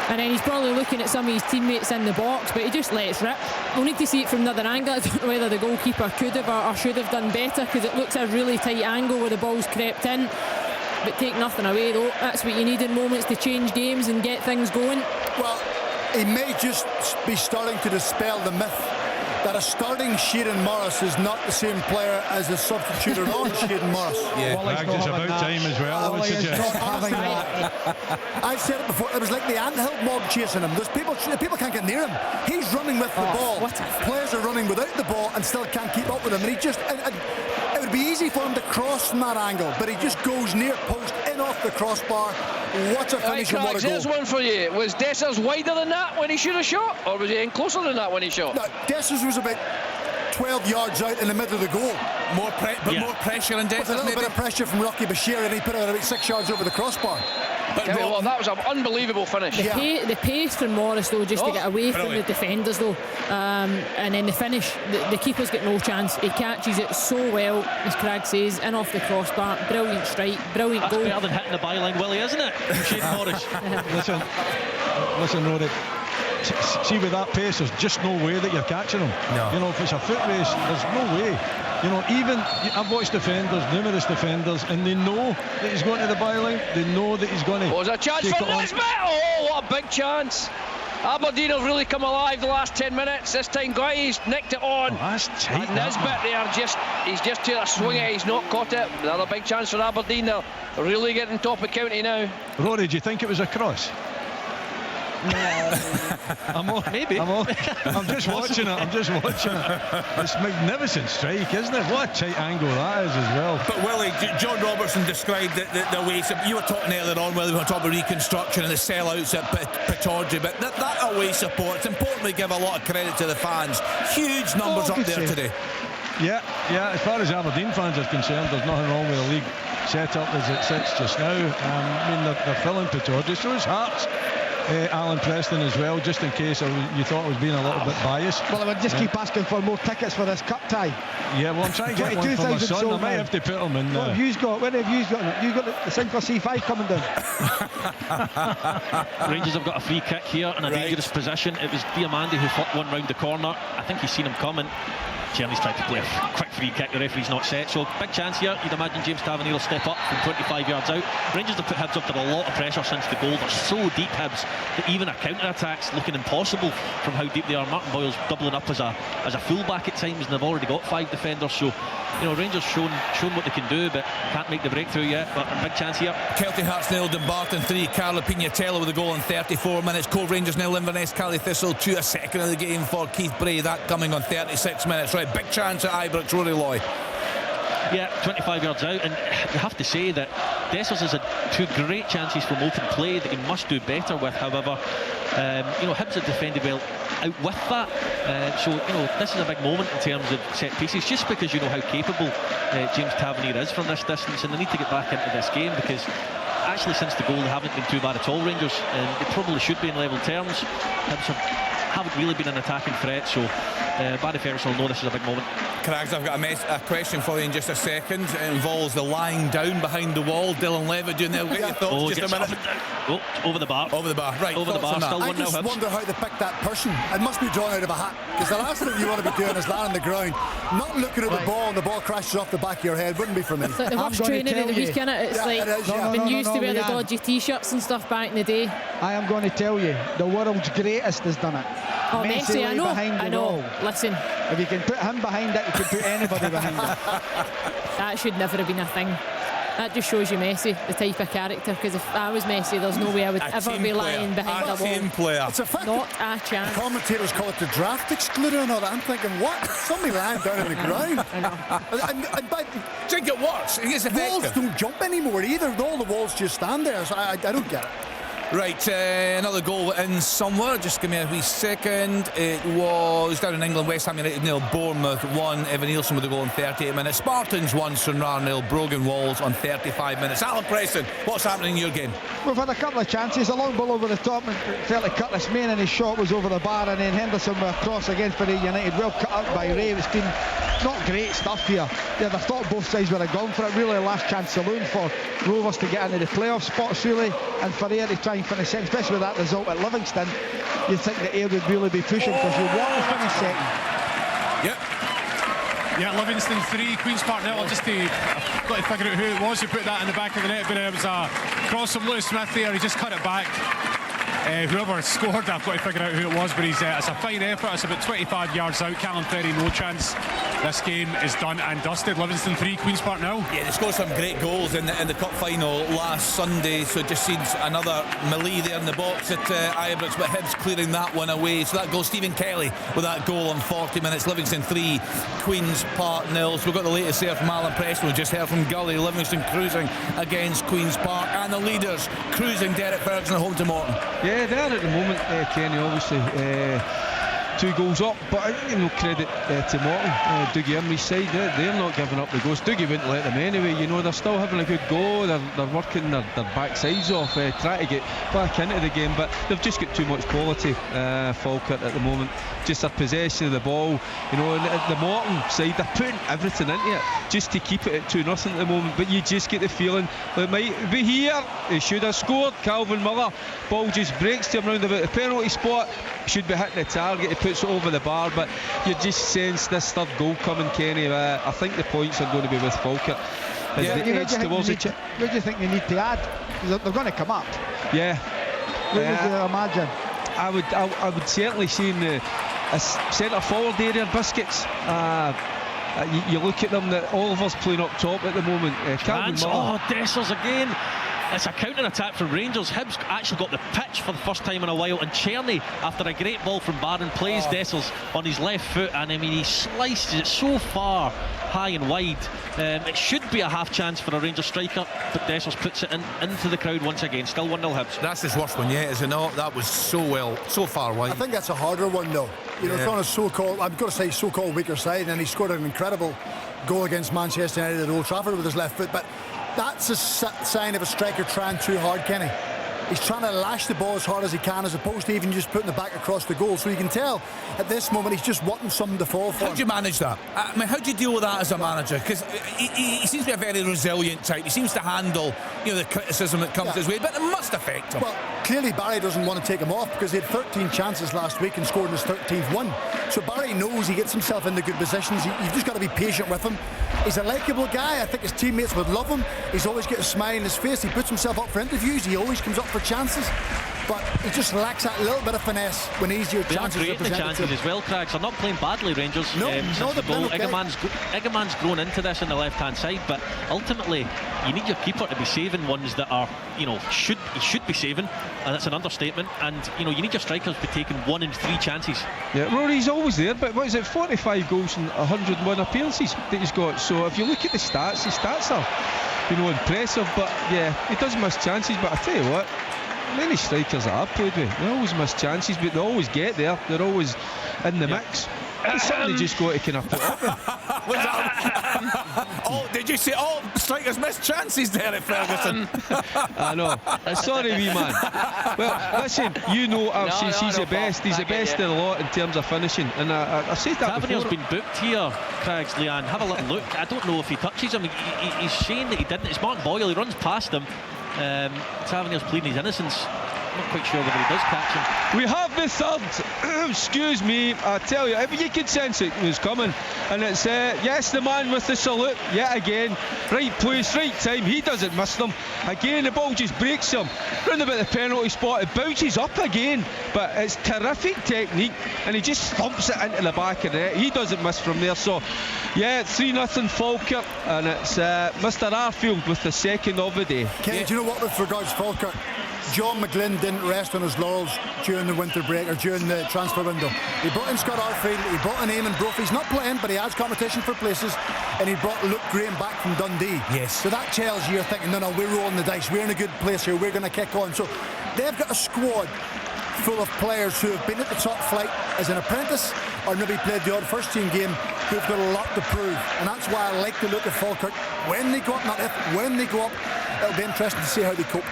And then he's probably looking at some of his teammates in the box, but he just lets rip. We'll need to see it from another angle. I don't know whether the goalkeeper could have or should have done better, because it looks a really tight angle where the ball's crept in. But take nothing away though. That's what you need in moments to change games and get things going. Well, he may just be starting to dispel the myth that a starting Sheeran Morris is not the same player as the substituted on Sheeran Morris. Yeah, it's about time as well, I would suggest. I've said it before, it was like the anthill mob chasing him. There's people can't get near him. He's running with the ball. Players are running without the ball and still can't keep up with him. And he just, it would be easy for him to cross from that angle, but he just goes near post, in off the crossbar. What a finish and what a goal. Here's one for you. Was Dessers wider than that when he should have shot, or was he in closer than that when he shot? No, Dessers was about 12 yards out in the middle of the goal. More pressure and depth. With a little bit of pressure from Rocky Bashir, and he put it about 6 yards over the crossbar. But well, that was an unbelievable finish. The pace from Morris, though, just to get away from the defenders, though, and then the finish, the keeper's got no chance. He catches it so well, as Craig says, in off the crossbar. Brilliant strike, brilliant goal. That's better than hitting the byline, Willie, isn't it? Shane Morris. Listen, Rory. See, with that pace, there's just no way that you're catching him. No. You know, if it's a foot race, there's no way. You know, even I've watched defenders, numerous defenders, and they know that he's going to the byline. They know that he's going to. Oh, there's a chance for Nisbet. Oh, what a big chance! Aberdeen have really come alive the last 10 minutes. This time, Guys nicked it on. Oh, that's tight. And Nisbet there, he's just to a swing it. He's not caught it. Another big chance for Aberdeen. They're really getting top of county now. Rory, do you think it was a cross? No. I'm just watching it. It's a magnificent strike, isn't it? What a tight angle that is as well. But Willie, John Robertson described the way you were talking earlier on, Willie, we were talking about reconstruction and the sellouts at Pittodrie, but that away support, it's important we give a lot of credit to the fans. Huge numbers up there today. Yeah, as far as Aberdeen fans are concerned, there's nothing wrong with the league set up as it sits just now. I mean, they're filling Pittodrie, so is Hearts. Alan Preston as well, just in case you thought I was being a little bit biased. Well, I would just keep asking for more tickets for this cup tie. Yeah, well, I'm trying to get one for my son. I might have to put them in. What have you got? Where have you got? You got the Sinclair C5 coming down. Rangers have got a free kick here in a dangerous position. It was Diamandi who fought one round the corner. I think he's seen him coming. Tierney's tried to play a quick free kick. The referee's not set, so big chance here. You'd imagine James Tavernier will step up from 25 yards out. Rangers have put Hibs up to a lot of pressure since the goal. They're so deep, Hibs, that even a counter-attack's looking impossible from how deep they are. Martin Boyle's doubling up as a full-back at times, and they've already got 5 defenders, so you know, Rangers shown what they can do, but can't make the breakthrough yet. But a big chance here. Kelty Hearts 0, Dumbarton 3, Carlo Pignatello with a goal in 34 minutes. Cove Rangers 0, Inverness Cali Thistle 2, a second of the game for Keith Bray, that coming on 36 minutes. Right, big chance at Ibrox, Rory Loy. Yeah, 25 yards out, and you have to say that Dessers has had 2 great chances from open play that he must do better with. However, you know, Hibs have defended well out with that, so you know, this is a big moment in terms of set pieces, just because you know how capable James Tavernier is from this distance, and they need to get back into this game, because actually since the goal they haven't been too bad at all, Rangers, and they probably should be in level terms. Hibs haven't really been an attacking threat, so Barry Ferguson will know this is a big moment. Craigs, I've got a question for you in just a second. It involves the lying down behind the wall. Dylan Levitt doing that. What your thoughts? Just a minute. Over the bar. Over the bar, right. Over the bar, still 1-0 I just wonder how they picked that person. It must be drawn out of a hat, because the last thing you want to be doing is lying on the ground, not looking at the ball, and the ball crashes off the back of your head. Wouldn't be for me. It's like the worst training of the week, innit? It's been used to wear the dodgy t-shirts and stuff back in the day. I am going to tell you, the world's greatest has done it. Oh, Messi, I know. I know. Listen, if you can put him behind it, you can put anybody behind it. That should never have been a thing. That just shows you Messi, the type of character, because if I was Messi, there's no way I would ever be lying behind a wall. Player. It's a fact. Not a chance. The commentators call it the draft excluder and all that. I'm thinking, what? Somebody lying down on the ground. I know. And I think it works. Walls don't jump anymore either. All the walls just stand there. So I don't get it. Right, another goal in somewhere. Just give me a wee second. It was down in England. West Ham United 0, Bournemouth 1. Evan Nielsen with a goal in 38 minutes. Spartans 1, Stranraer 0, Brogan Walls on 35 minutes. Alan Preston, what's happening in your game? We've had a couple of chances. A long ball over the top, and it felt like Curtis Main, and his shot was over the bar, and then Henderson with a cross again for the United. Well cut up by Ray. It's been not great stuff here. Yeah, I thought both sides would have gone for it. Really a last chance saloon for Rovers to get into the playoff spots, really, and for Ayr to try and finish second, especially with that result at Livingston. You'd think that Ayr would really be pushing, because you want to finish second. Yep. Yeah, Livingston 3, Queen's Park 0. Just got to figure out who it was who put that in the back of the net, but it was a cross from Lewis Smith there. He just cut it back. Whoever scored, I've got to figure out who it was, but it's a fine effort. It's about 25 yards out. Callum Ferry, no chance. This game is done and dusted. Livingston 3, Queen's Park 0. Yeah, they scored some great goals in the cup final last Sunday, so it just seems another melee there in the box at Ibrox, but Hibs clearing that one away. So that goes Stephen Kelly with that goal on 40 minutes. Livingston 3, Queen's Park 0. So we've got the latest there from Alan Preston. We just heard from Gully. Livingston cruising against Queen's Park, and the leaders cruising. Derek Ferguson at home to Morton. Yeah, they're at the moment, Kenny, obviously 2 goals up, but credit to Morton, Dougie Emery's side. They're not giving up the ghost. Dougie wouldn't let them anyway. They're still having a good go. They're working their backsides off, trying to get back into the game, but they've just got too much quality, Falkirk, at the moment. Just their possession of the ball, and the Morton side, they're putting everything into it just to keep it at 2-0 at the moment, but you just get the feeling it might be here. He should have scored. Calvin Miller, ball just breaks to him round about the penalty spot, should be hitting the target, he puts it over the bar, but you just sense this third goal coming, Kenny. I think the points are going to be with Falkirk. What do you think they need to add? Because they're going to come up. Yeah. What would you imagine? I would certainly see in the centre forward area, Biscuits. You look at them, that Oliver's playing up top at the moment. Calvin Miller. Dessers again. It's a counter-attack from Rangers. Hibs actually got the pitch for the first time in a while, and Czerny, after a great ball from Barron, plays Dessers on his left foot, and he slices it so far high and wide. It should be a half chance for a Rangers striker, but Dessers puts it into the crowd once again. Still 1-0 Hibs. That's his worst one yet, is it not? That was so far wide. I think that's a harder one though. It's on a so-called, I've got to say, so-called weaker side, and he scored an incredible goal against Manchester United at Old Trafford with his left foot, but that's a sign of a striker trying too hard, Kenny. He's trying to lash the ball as hard as he can, as opposed to even just putting the back across the goal. So you can tell at this moment he's just wanting something to fall for. How do you manage that? I mean, how do you deal with that as a manager? Because he seems to be a very resilient type. He seems to handle the criticism that comes his way, but it must affect him. Well, clearly Barry doesn't want to take him off, because he had 13 chances last week and scored in his 13th one. So Barry knows he gets himself into good positions. You've just got to be patient with him. He's a likeable guy. I think his teammates would love him. He's always got a smile in his face. He puts himself up for interviews. He always comes up for chances. But he just lacks that little bit of finesse when easier chances are presented. The chances as well, Craigs. They're not playing badly, Rangers. Since the goal. Egerman's grown into this on the left-hand side, but ultimately you need your keeper to be saving ones that are, he should be saving, and that's an understatement. And you need your strikers to be taking 1 in 3 chances. Yeah, Rory's always there, but what is it? 45 goals and 101 appearances that he's got. So if you look at the stats are, impressive. But yeah, he does miss chances. But I tell you what, many strikers that I've played with, they always miss chances, but they always get there. They're always in the mix. It's something they just got to kind of put up with. Did you say all strikers miss chances, Derek Ferguson? I know. Sorry, wee man. Well, listen, he's the best. He's the best of the lot in terms of finishing. And I said that Tavernier's before. been booked here, Craigs, Leanne. Have a little look. I don't know if he touches him. He's saying that he didn't. It's Martin Boyle. He runs past him. Tavernier's pleading his innocence. I'm not quite sure whether he does catch him. We have the third. Excuse me, I tell you, you could sense it was coming. And it's, yes, the man with the salute, yet again. Right place, right time, he doesn't miss them. Again, the ball just breaks him. Round about the penalty spot, it bounces up again. But it's terrific technique, and he just thumps it into the back of the net. He doesn't miss from there. So, yeah, 3-0 Falkirk, and it's Mr. Arfield with the second of the day. Kenny, do you know what, with regards to Falkirk? John McGlynn didn't rest on his laurels during the winter break or during the transfer window. He brought in Scott Arfield, he brought in Eamon Brophy. He's not playing, but he has competition for places, and he brought Luke Graham back from Dundee. Yes. So that tells you, you're thinking, no, we're rolling the dice. We're in a good place here. We're going to kick on. So they've got a squad full of players who have been at the top flight as an apprentice or maybe played the odd first team game, who've got a lot to prove. And that's why I like the look of Falkirk. When they go up, not if, when they go up, it'll be interesting to see how they cope.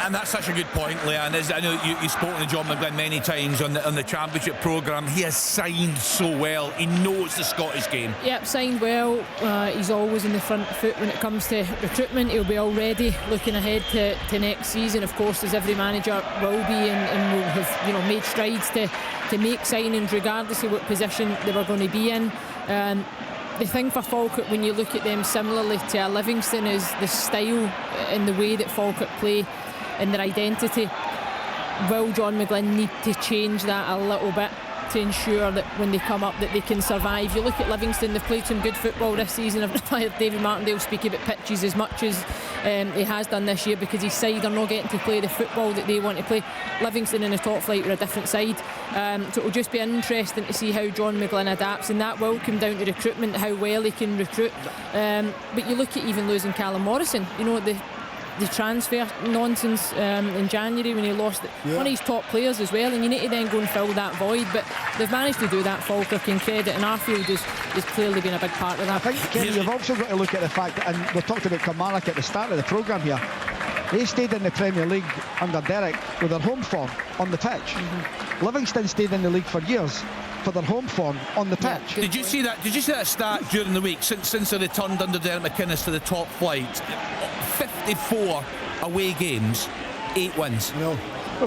And that's such a good point, Leanne. I know you've spoken to John McGlynn many times on the championship programme. He has signed so well. He knows the Scottish game. Yep, signed well. He's always in the front foot when it comes to recruitment. He'll be already looking ahead to next season, of course, as every manager will be, and will have made strides to make signings regardless of what position they were going to be in. The thing for Falkirk, when you look at them similarly to a Livingston, is the style and the way that Falkirk play and their identity. will John McGlynn need to change that a little bit to ensure that when they come up that they can survive? You look at Livingston, they've played some good football this season. I've never heard David Martindale speak about pitches as much as he has done this year, because his side are not getting to play the football that they want to play. Livingston in the top flight are a different side, so it'll just be interesting to see how John McGlynn adapts, and that will come down to recruitment, how well he can recruit. But you look at even losing Callum Morrison, you know, the transfer nonsense in January when he lost one of his top players as well, and you need to then go and fill that void. But they've managed to do that, Falkirk, and credit, and Arfield has clearly been a big part of that. I think, Kenny, you've also got to look at the fact that, and we talked about Kilmarnock at the start of the programme here, they stayed in the Premier League under Derek with their home form on the pitch. Livingston stayed in the league for years for their home form on the pitch. Did you see that stat during the week since they returned under Derek McInnes to the top flight? 54 away games, 8 wins. Well,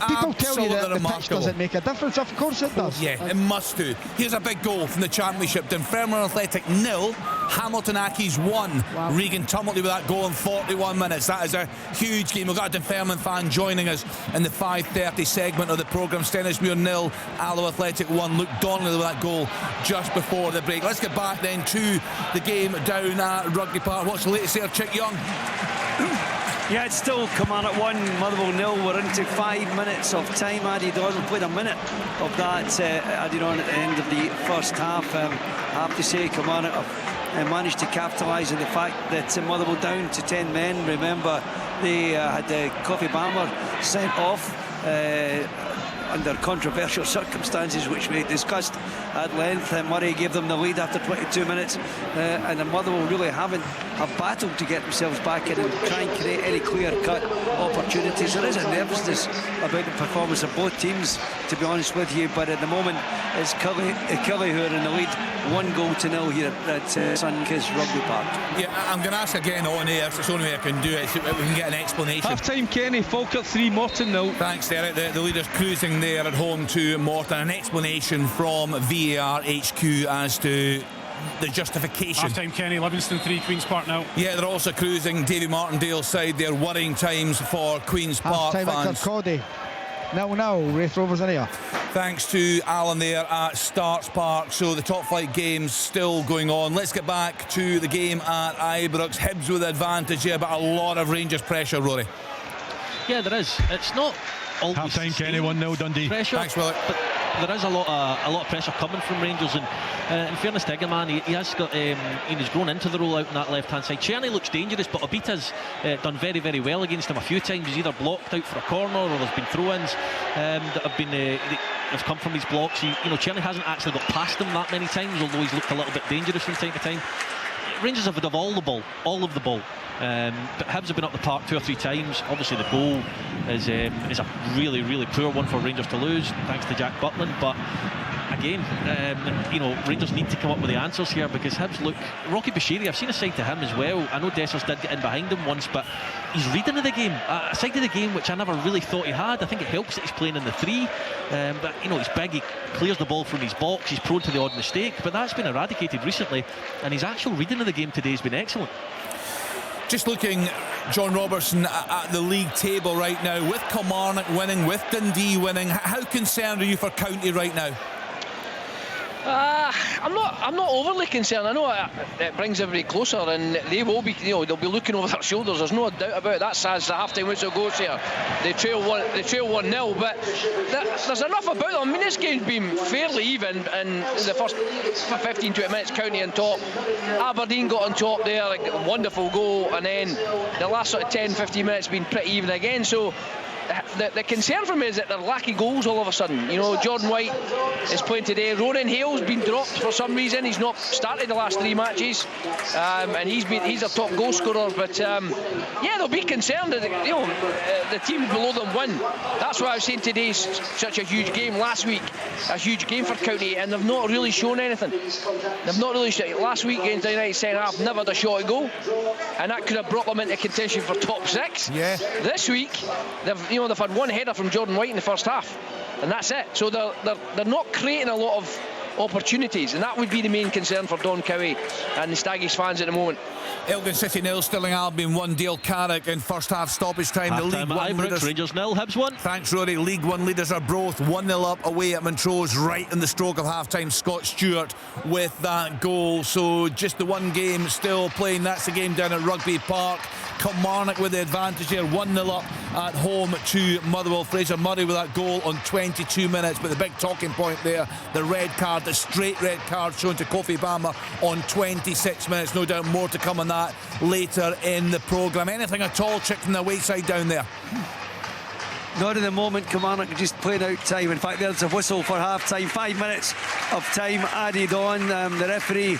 people tell you that the pitch doesn't make a difference. Of course it does. Yeah, it must do. Here's a big goal from the Championship. Dunfermline Athletic 0, Hamilton Accies 1. Wow. Regan Tumblety with that goal in 41 minutes. That is a huge game. We've got a Dunfermline fan joining us in the 5:30 segment of the programme. Stennismuir 0, Alloa Athletic 1. Luke Donnelly with that goal just before the break. Let's get back then to the game down at Rugby Park. What's the latest there, Chick Young? Yeah, it's still Kilmarnock 1, Motherwell 0. We're into 5 minutes of time. Addy Dawson played a minute of that added on at the end of the first half. I have to say Kilmarnock have managed to capitalise on the fact that Motherwell down to 10 men. Remember, they had Coffey Bammer sent off under controversial circumstances, which we discussed at length. Murray gave them the lead after 22 minutes, and the Motherwell really haven't battled to get themselves back in and try and create any clear-cut opportunities. There is a nervousness about the performance of both teams, to be honest with you, but at the moment it's Kelly who are in the lead, 1-0 here at Sunkiss Rugby Park. Yeah, I'm going to ask again on air, it's the only way I can do it, so we can get an explanation. Half-time, Kenny, Falkirk 3, Morton 0. Thanks, Derek. The leader's cruising there at home to Morton. An explanation from VAR HQ as to the justification. Half-time, Kenny, Livingston 3, Queen's Park 0. Yeah, they're also cruising Davy Martindale's side. They're worrying times for Queen's Park fans. Half-time at Kirkcaldy. 0-0, Wraith Rovers in here. Thanks to Alan there at Starts Park. So the top flight game's still going on. Let's get back to the game at Ibrox. Hibs with the advantage here, but a lot of Rangers pressure, Rory. Yeah, there is. It's not always half-time, Kenny, 1-0 Dundee. Pressure. Thanks, Willock. But there is a lot of pressure coming from Rangers, and in fairness to Egerman, he has got he's grown into the role out on that left-hand side. Czerny looks dangerous, but Obita's done very, very well against him a few times. He's either blocked out for a corner or there's been throw-ins that have been have come from these blocks. Czerny hasn't actually got past him that many times, although he's looked a little bit dangerous from time to time. Rangers have all the ball. But Hibs have been up the park 2 or 3 times. Obviously the goal is a really, really poor one for Rangers to lose, thanks to Jack Butland. But again, Rangers need to come up with the answers here, because Hibs look... Rocky Bashiri, I've seen a side to him as well. I know Dessers did get in behind him once, but he's reading of the game, a side of the game which I never really thought he had. I think it helps that he's playing in the 3, but he's big, he clears the ball from his box, he's prone to the odd mistake, but that's been eradicated recently, and his actual reading of the game today has been excellent. Just looking, John Robertson, at the league table right now, with Kilmarnock winning, with Dundee winning, how concerned are you for County right now? I'm not overly concerned. I know it brings everybody closer, and they will be, they'll be looking over their shoulders. There's no doubt about it. That's as the half-time whistle goes here. They trail 1-0, but there's enough about them. I mean, this game's been fairly even in the first 15-20 minutes. County on top, Aberdeen got on top there, like a wonderful goal, and then the last sort of 10-15 minutes been pretty even again. So the concern for me is that they're lacking goals all of a sudden. Jordan White is playing today. Ronan Hale's been dropped for some reason. He's not started the last 3 matches, and he's a top goal scorer. But they'll be concerned that the team below them win. That's why I was saying today's such a huge game. Last week, a huge game for County, and they've not really shown anything. They've not really shown. Last week against United second half, never had a shot at goal, and that could have brought them into contention for top 6. Yeah. This week, they've had one header from Jordan White in the first half, and that's it. So they're not creating a lot of opportunities, and that would be the main concern for Don Cowie and the Staggies fans at the moment. Elgin City 0, Stirling Albion 1, Dale Carrick in first half stoppage time. Half the time League at One Ibrox, leaders, Rangers 0, Hibs 1. Thanks, Rory. League One leaders are both 1-0 up away at Montrose right in the stroke of half time. Scott Stewart with that goal. So just the one game still playing. That's the game down at Rugby Park. Kilmarnock with the advantage here, 1-0 up at home to Motherwell. Fraser Murray with that goal on 22 minutes. But the big talking point there, the red card, the straight red card shown to Kofi Bama on 26 minutes. No doubt more to come on that later in the programme. Anything at all, Chick, from the wayside down there? Not in the moment. Kilmarnock just playing out time. In fact, there's a whistle for half time. 5 minutes of time added on. The referee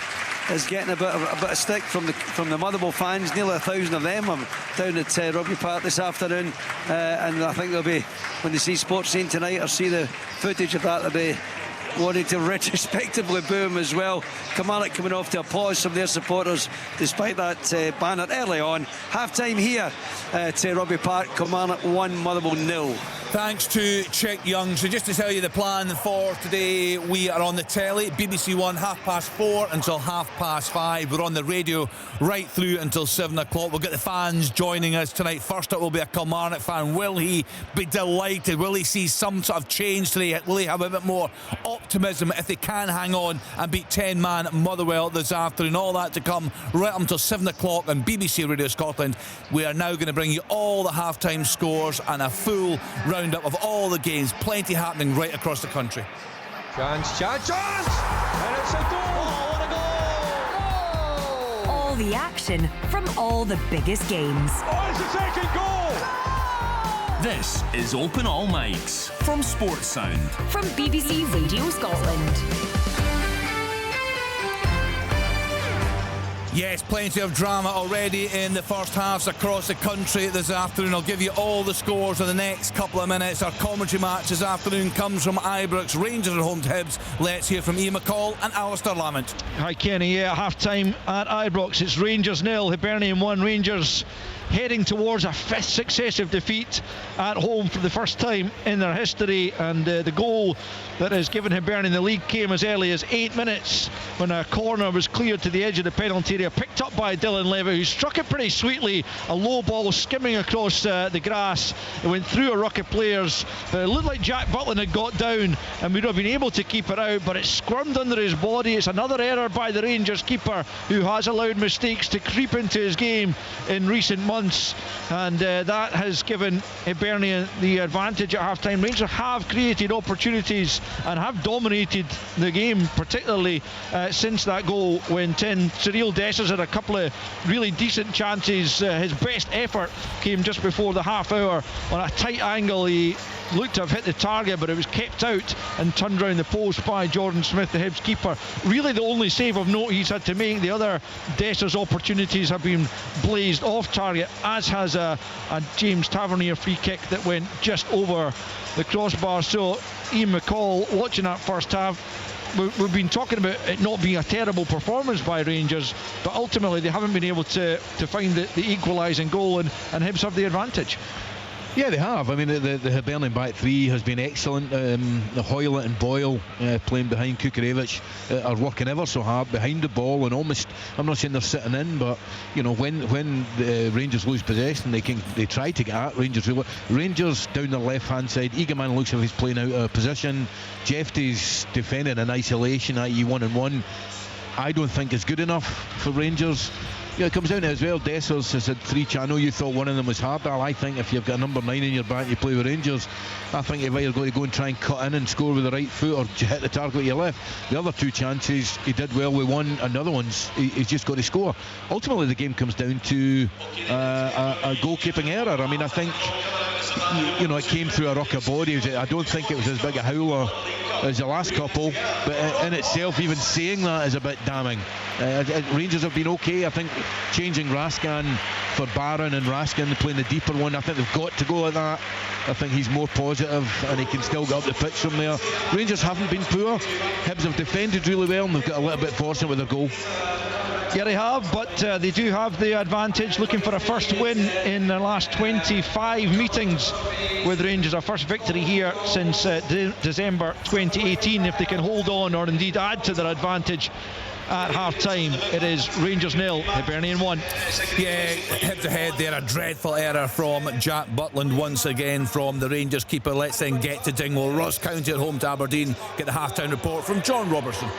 is getting a bit of stick from the Motherwell fans. Nearly 1,000 of them are down at Rugby Park this afternoon, and I think they'll be, when they see Sports Scene tonight or see the footage of that, they'll be wanting to retrospectively boo him as well. Kilmarnock coming off to applause from their supporters despite that banner early on. Half time here to Rugby Park. Kilmarnock 1, Motherwell 0. Thanks to Chick Young. So just to tell you the plan for today, we are on the telly, BBC One 4:30 until 5:30. We're on the radio right through until 7 o'clock. We'll get the fans joining us tonight. First up will be a Kilmarnock fan. Will he be delighted? Will he see some sort of change today? Will he have a bit more optimism if they can hang on and beat 10-man Motherwell this afternoon? All that to come right up until 7 o'clock on BBC Radio Scotland. We are now going to bring you all the half-time scores and a full roundup of all the games. Plenty happening right across the country. Chance! And it's a goal! What a goal! All the action from all the biggest games. Oh, it's the second goal! This is Open All Mics from Sports Sound. From BBC Radio Scotland. Yes, plenty of drama already in the first halves across the country this afternoon. I'll give you all the scores in the next couple of minutes. Our commentary match this afternoon comes from Ibrox. Rangers are home to Hibs. Let's hear from Ian McCall and Alistair Lamont. Hi Kenny, half time at Ibrox. It's Rangers 0, Hibernian 1. Rangers heading towards a 5th successive defeat at home for the first time in their history, and the goal that has given Hibernian the lead came as early as 8 minutes when a corner was cleared to the edge of the penalty area, picked up by Dylan Levitt, who struck it pretty sweetly. A low ball skimming across the grass. It went through a ruck of players. It looked like Jack Butland had got down and would have been able to keep it out, but it squirmed under his body. It's another error by the Rangers keeper, who has allowed mistakes to creep into his game in recent months, and that has given Hibernian the advantage at half time. Rangers have created opportunities and have dominated the game, particularly since that goal when Cyril Dessers had a couple of really decent chances. His best effort came just before the half hour on a tight angle. He looked to have hit the target, but it was kept out and turned round the post by Jordan Smith, the Hibs keeper. Really the only save of note he's had to make. The other Dessers opportunities have been blazed off target, as has a James Tavernier free kick that went just over the crossbar. So Ian McCall, watching that first half, we've been talking about it not being a terrible performance by Rangers, but ultimately they haven't been able to find the equalising goal, and Hibs have the advantage. Yeah, they have. I mean, the Hibernian back three has been excellent. The Hoylett and Boyle playing behind Kukarevich are working ever so hard behind the ball, and almost, I'm not saying they're sitting in, but you know, when the Rangers lose possession, they try to get at Rangers. Rangers down the left hand side, Eagleman looks as if he's playing out of position. Jefty's defending in isolation, i.e. 1-on-1. I don't think it's good enough for Rangers. Yeah, it comes down to it as well. Dessers has had 3 chances. I know you thought one of them was hard. I think if you've got a number 9 in your back and you play with Rangers, I think you've either got to go and try and cut in and score with the right foot or hit the target with your left. The other 2 chances, he did well with one. Another one's he's just got to score. Ultimately, the game comes down to a goalkeeping error. I mean, I think, you know, it came through a ruck of bodies. I don't think it was as big a howler as the last couple, but in itself, even saying that is a bit damning. Rangers have been okay. I think changing Raskin for Barron and Raskin playing the deeper one, I think they've got to go like that. I think he's more positive and he can still get up the pitch from there. Rangers haven't been poor. Hibs have defended really well and they've got a little bit fortunate with their goal. Yeah, they have, but they do have the advantage, looking for a first win in the last 25 meetings with Rangers, a first victory here since December 2018. If they can hold on or indeed add to their advantage at half-time, it is Rangers 0, Hibernian 1. Yeah, head-to-head there, a dreadful error from Jack Butland once again from the Rangers keeper. Let's then get to Dingwall. Ross County at home to Aberdeen. Get the half-time report from John Robertson.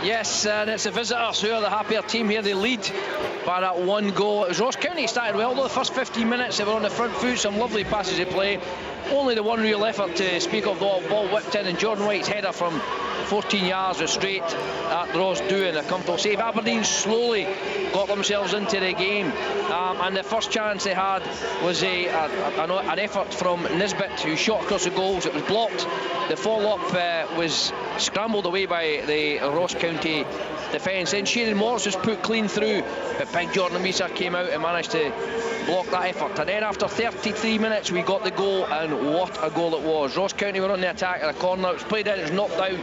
Yes, and it's the visitors who are the happier team here. They lead by that one goal. It was Ross County started well though. The first 15 minutes they were on the front foot, some lovely passes of play. Only the one real effort to speak of, the ball whipped in, and Jordan White's header from 14 yards was straight at Ross doing a comfortable save. Aberdeen slowly got themselves into the game, and the first chance they had was an effort from Nisbet, who shot across the goals. It was blocked. The follow-up was scrambled away by the Ross County defence. Then Shane Morris was put clean through, but big Jordan Misa came out and managed to block that effort. And then after 33 minutes we got the goal, and what a goal it was. Ross County were on the attack at a corner. It was played in, it was knocked down.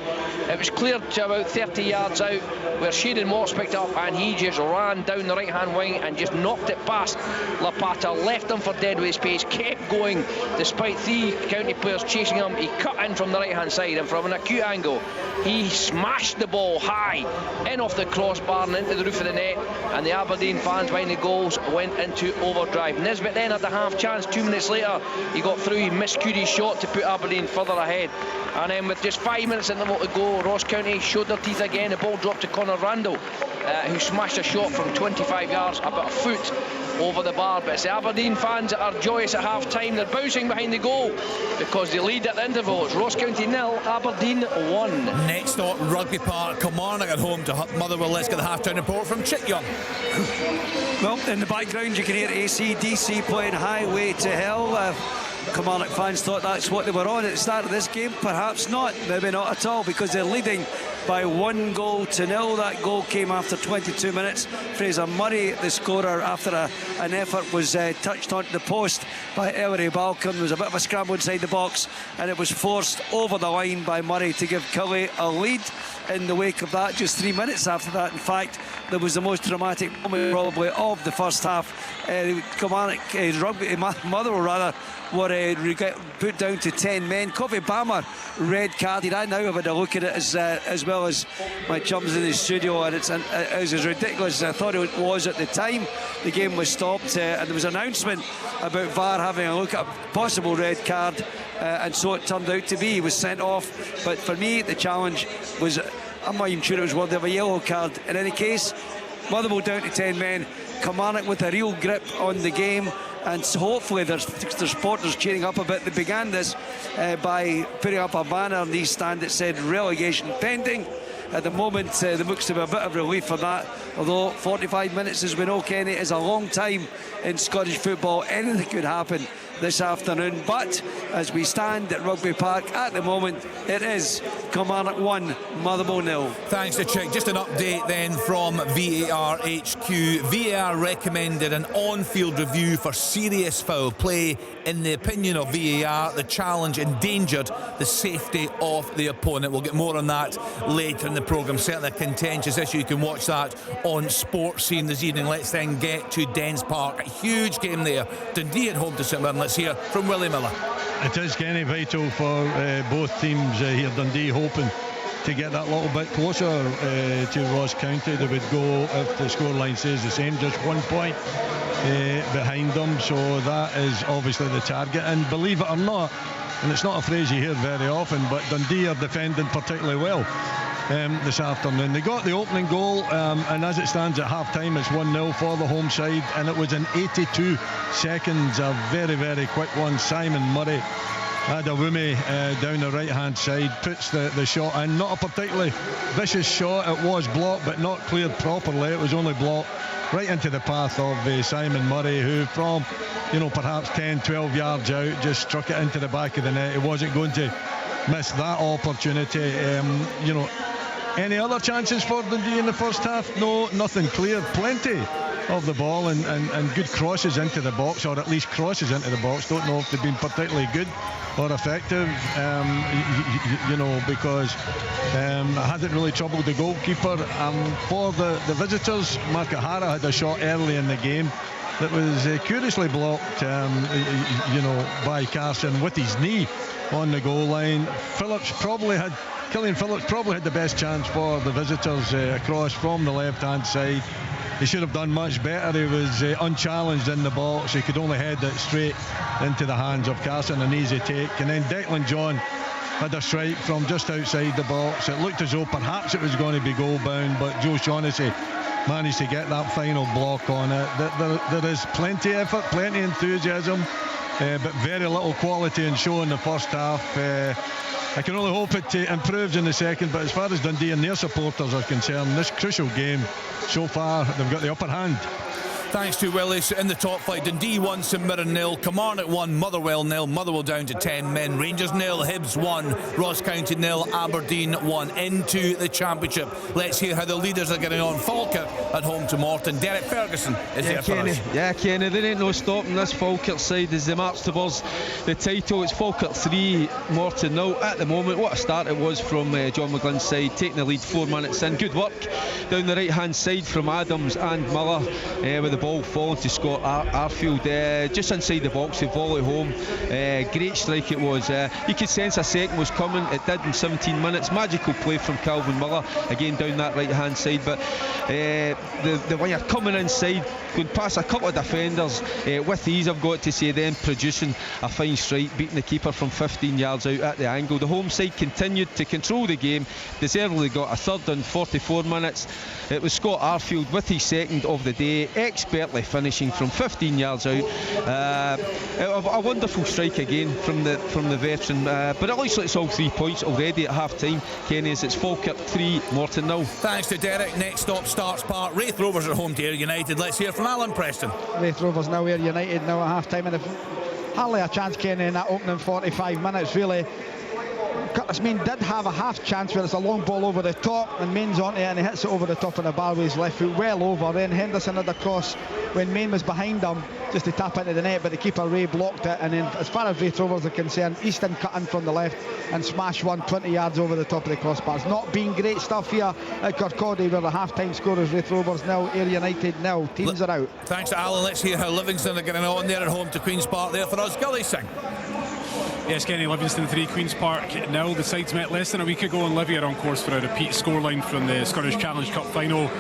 It was cleared to about 30 yards out, where Shane Morris picked up, and he just ran down the right hand wing and just knocked it past Lapata, left him for dead with space, kept going despite 3 county players chasing him. He cut in from the right hand side, and from an acute angle he smashed the ball high in off the crossbar and into the roof of the net, and the Aberdeen fans behind the goals went into overdrive. Nisbet then had the half chance. 2 minutes later he got through, he missed Curie's shot to put Aberdeen further ahead, and then with just 5 minutes in the to go, Ross County showed their teeth again. The ball dropped to Conor Randall, who smashed a shot from 25 yards, about a foot over the bar. But it's the Aberdeen fans that are joyous at half time. They're bouncing behind the goal because they lead at the interval. It's Ross County 0, Aberdeen 1. Next stop, Rugby Park, Kilmarnock at home to Motherwell. Let's get the half-time report from Chick Young. Well, in the background you can hear AC/DC playing Highway to Hell. Kilmarnock fans thought that's what they were on at the start of this game. Perhaps not, maybe not at all, because they're leading by 1-0. That goal came after 22 minutes. Fraser Murray, the scorer, after an effort was touched onto the post by Ellery Balcom. There was a bit of a scramble inside the box, and it was forced over the line by Murray to give Killie a lead. In the wake of that, just 3 minutes after that, in fact, there was the most dramatic moment probably of the first half. Kilmarnock Motherwell rather were put down to 10 men. Coffee Bammer red carded. I now have had a look at it as well as my chums in the studio, and it's as ridiculous as I thought it was at the time. The game was stopped, and there was an announcement about VAR having a look at a possible red card, and so it turned out to be. He was sent off, but for me the challenge was, I'm not even sure it was worthy of a yellow card. In any case, Motherwell down to 10 men. Kilmarnock with a real grip on the game, and hopefully there's supporters cheering up a bit. They began this by putting up a banner on the East Stand that said relegation pending. At the moment there looks to be a bit of relief for that, although 45 minutes, as we know, Kenny, is a long time in Scottish football. Anything could happen this afternoon, but as we stand at Rugby Park at the moment, it is Kilmarnock 1, Motherwell 0. Thanks to Chick. Just an update then from VAR HQ. VAR recommended an on-field review for serious foul play. In the opinion of VAR, the challenge endangered the safety of the opponent. We'll get more on that later in the programme. Certainly a contentious issue. You can watch that on Sports Scene this evening. Let's then get to Dens Park. A huge game there. Dundee at home to St Mirren. Let's hear from Willie Miller. It is, Kenny, vital for both teams here. Dundee hoping to get that little bit closer to Ross County. They would go, if the scoreline says the same, just 1 point behind them. So that is obviously the target. And believe it or not, and it's not a phrase you hear very often, but Dundee are defending particularly well this afternoon. They got the opening goal, and as it stands at half-time, it's 1-0 for the home side, and it was in 82 seconds, a very, very quick one. Simon Murray had a woomy down the right-hand side, puts the shot in. Not a particularly vicious shot. It was blocked, but not cleared properly. It was only blocked right into the path of Simon Murray, who from, perhaps 10-12 yards out, just struck it into the back of the net. He wasn't going to miss that opportunity. Any other chances for Dundee in the first half? No, nothing clear. Plenty of the ball and good crosses into the box, or at least crosses into the box. Don't know if they've been particularly good or effective, because it hasn't really troubled the goalkeeper. For the visitors, Mark O'Hara had a shot early in the game that was curiously blocked, by Carson with his knee on the goal line. Killian Phillips probably had the best chance for the visitors across from the left-hand side. He should have done much better. He was unchallenged in the box. He could only head it straight into the hands of Carson, an easy take. And then Declan John had a strike from just outside the box. It looked as though perhaps it was going to be goal bound, but Joe Shaughnessy managed to get that final block on it. There is plenty of effort, plenty of enthusiasm, but very little quality in show in the first half. I can only hope it improves in the second, but as far as Dundee and their supporters are concerned, this crucial game, so far they've got the upper hand. Thanks to Willis in the top flight. Dundee 1, St Mirren 0, Kilmarnock 1, Motherwell 0, Motherwell down to 10 men, Rangers 0, Hibs 1, Ross County 0, Aberdeen 1. Into the Championship, let's hear how the leaders are getting on. Falkirk at home to Morton. Derek Ferguson is there for us. Yeah, Kenny, there ain't no stopping this Falkirk side as they march towards the title. It's Falkirk 3, Morton 0 at the moment. What a start it was from John McGlynn's side, taking the lead 4 minutes in. Good work down the right hand side from Adams and Miller with the ball falling to Scott Arfield just inside the box. They volley home. Great strike it was. You could sense a second was coming. It did in 17 minutes. Magical play from Calvin Miller again down that right hand side, but the winger coming inside, going past a couple of defenders with ease, I've got to say, then producing a fine strike, beating the keeper from 15 yards out at the angle. The home side continued to control the game, deservedly got a third in 44 minutes. It was Scott Arfield with his second of the day, expertly finishing from 15 yards out. A wonderful strike again from the veteran, but at least it's all 3 points already at half time. Kenny, as it's Falkirk 3, Morton 0. Thanks to Derek. Next stop, Starts Park. Wraith Rovers at home to Ayr United. Let's hear from Alan Preston. Wraith Rovers now Ayr United now at half time, and hardly a chance, Kenny, in that opening 45 minutes really. Curtis Main did have a half chance where it's a long ball over the top and Main's on it and he hits it over the top of the bar with his left foot, well over. Then Henderson had a cross when Main was behind him just to tap into the net, but the keeper Ray blocked it. And then as far as Wraith Rovers are concerned, Easton cut in from the left and smashed one 20 yards over the top of the crossbar. It's not been great stuff here at Kirkcaldy, where the half-time score is Wraith Rovers 0, Ayr United 0. Teams are out. Thanks to Alan. Let's hear how Livingston are getting on there at home to Queen's Park. There for us, Gully Singh. Yes, Kenny, Livingston 3, Queen's Park 0. The sides met less than a week ago, and Livy are on course for a repeat scoreline from the Scottish Challenge Cup final.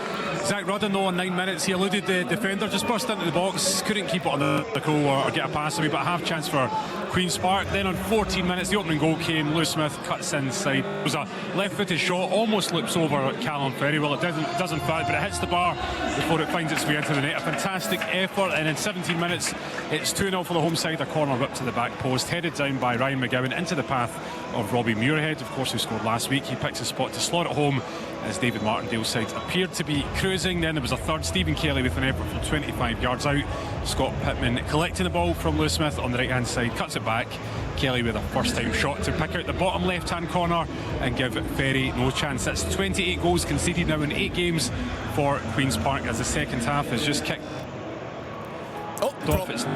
Zach Rudden, though, on 9 minutes, he eluded the defender, just burst into the box, couldn't keep it on the goal or get a pass away, but a half chance for Queen's Park. Then on 14 minutes, the opening goal came. Lewis Smith cuts inside. It was a left-footed shot, almost loops over Callum very well. It doesn't fall, but it hits the bar before it finds its way into the net. A fantastic effort, and in 17 minutes, it's 2-0 for the home side. A corner ripped to the back post, headed down by Ryan McGowan into the path of Robbie Muirhead, of course, who scored last week. He picks a spot to slot it home as David Martindale's side appeared to be cruising. Then there was a third, Stephen Kelly with an effort from 25 yards out. Scott Pittman collecting the ball from Lewis Smith on the right hand side, cuts it back. Kelly with a first time shot to pick out the bottom left hand corner and give Ferry no chance. That's 28 goals conceded now in 8 games for Queen's Park as the second half has just kicked off its...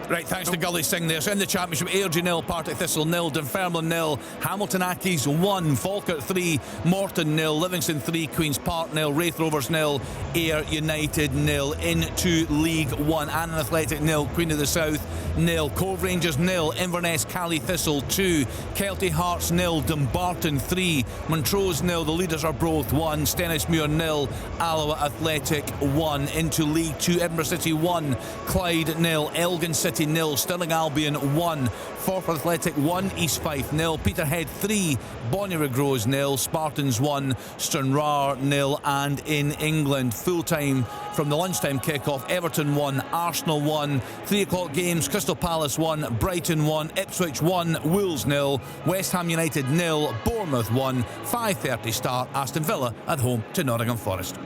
Right, thanks to Gully Singh there. So in the Championship, Airdrie 0, Partick Thistle 0, Dunfermline 0, Hamilton Accies 1, Falkirk 3, Morton 0, Livingston 3, Queen's Park 0, Wraith Rovers 0, Ayr United 0. Into League 1, Annan Athletic 0, Queen of the South 0, Cove Rangers 0, Inverness Cally Thistle 2, Kelty Hearts 0, Dumbarton 3, Montrose 0, the leaders are Broth 1, Stennismuir 0, Alloa Athletic 1. Into League 2, Edinburgh City 1, Clyde 0, Elgin City 0, Stirling Albion 1, Forfar Athletic 1, East Fife 0, Peterhead 3, Bonnyrigg Rose 0, Spartans 1, Stranraer 0. And in England, full time from the lunchtime kick-off, Everton 1, Arsenal 1, 3 o'clock games, Crystal Palace 1, Brighton 1, Ipswich 1, Wolves 0, West Ham United 0, Bournemouth 1, 5:30 start, Aston Villa at home to Nottingham Forest.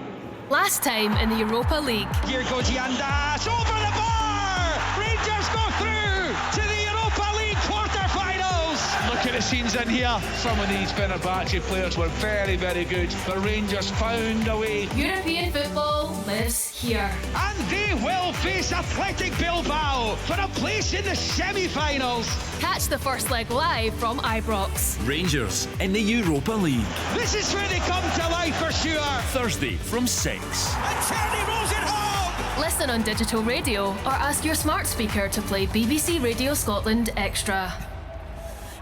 Last time in the Europa League. Here goes Yandas over the bar! Rangers go through to the Europa League quarter-finals! Look at the scenes in here. Some of these Fenerbahce players were very, very good, but Rangers found a way. European football lives here. And they will face Athletic Bilbao for a place in the semi-finals. Catch the first leg live from Ibrox. Rangers in the Europa League. This is where they come to life for sure. Thursday from 6. And Charlie rolls it home. Listen on digital radio or ask your smart speaker to play BBC Radio Scotland Extra.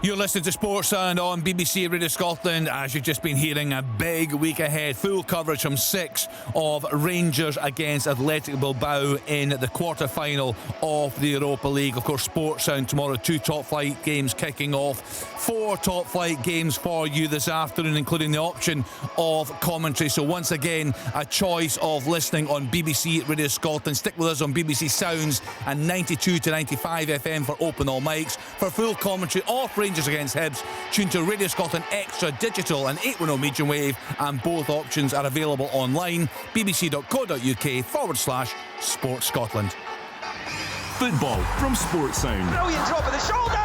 You're listening to Sports Sound on BBC Radio Scotland. As you've just been hearing, a big week ahead. Full coverage from 6 of Rangers against Athletic Bilbao in the quarter-final of the Europa League. Of course, Sports Sound tomorrow, 2 top-flight games kicking off. 4 top-flight games for you this afternoon, including the option of commentary. So once again, a choice of listening on BBC Radio Scotland. Stick with us on BBC Sounds and 92 to 95 FM for Open All Mics. For full commentary of Rangers against Hibs, tune to Radio Scotland Extra Digital and 810 medium wave, and both options are available online, bbc.co.uk/Sports Scotland. Football from Sports Sound. Brilliant drop of the shoulder.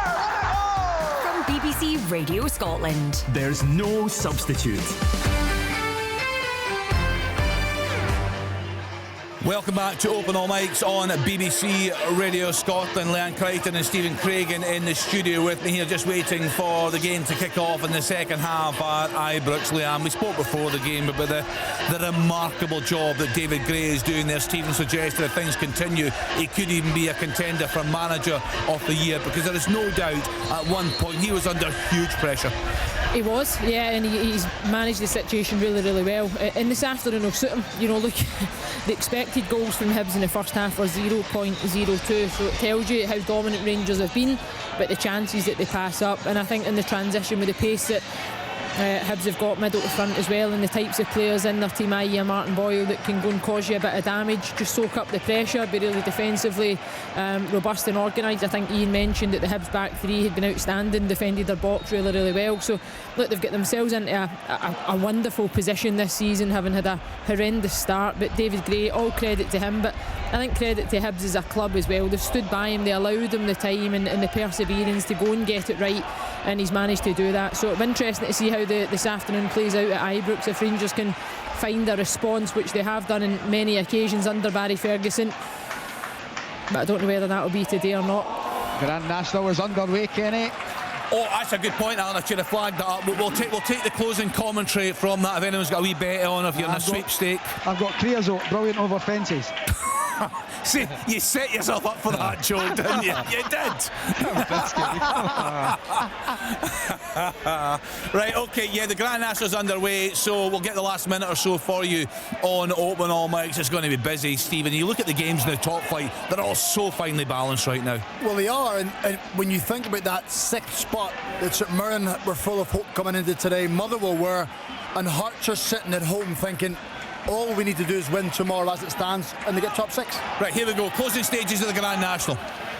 From BBC Radio Scotland. There's no substitute. Welcome back to Open All Mics on BBC Radio Scotland. Leanne Crichton and Stephen Craigan in the studio with me here, just waiting for the game to kick off in the second half at Ibrox. Leanne, we spoke before the game about the remarkable job that David Gray is doing there. Stephen suggested if things continue, he could even be a contender for Manager of the Year, because there is no doubt at one point he was under huge pressure. He was, yeah, and he's managed the situation really, really well. And this afternoon will suit him. You know, look, the expected goals from Hibs in the first half are 0.02, so it tells you how dominant Rangers have been, but the chances that they pass up. And I think in the transition with the pace that Hibs have got middle to front as well, and the types of players in their team, i.e. Martin Boyle, that can go and cause you a bit of damage, just soak up the pressure, be really defensively robust and organised. I think Ian mentioned that the Hibs back three had been outstanding, defended their box really, really well. So look, they've got themselves into a wonderful position this season, having had a horrendous start. But David Gray, all credit to him, but I think credit to Hibs as a club as well. They've stood by him, they allowed him the time and the perseverance to go and get it right, and he's managed to do that. So it'll be interesting to see how this afternoon plays out at Ibrox, if Rangers can find a response, which they have done in many occasions under Barry Ferguson, but I don't know whether that will be today or not. Grand National is underway, Kenny. Oh, that's a good point, Alan. I should have flagged that up. We'll take the closing commentary from that if anyone's got a wee bet on, if you're in a sweepstake. I've got creosote, brilliant over fences. See, you set yourself up for that joke, didn't you? You did. Right, okay, yeah, the Grand National's underway, so we'll get the last minute or so for you on Open All Mics. It's going to be busy, Stephen. You look at the games in the top flight, they're all so finely balanced right now. Well, they are, and when you think about that sixth spot that St Mirren were full of hope coming into today, Motherwell were, and Hearts are sitting at home thinking, all we need to do is win tomorrow as it stands, and they get top six. Right, here we go. Closing stages of the Grand National.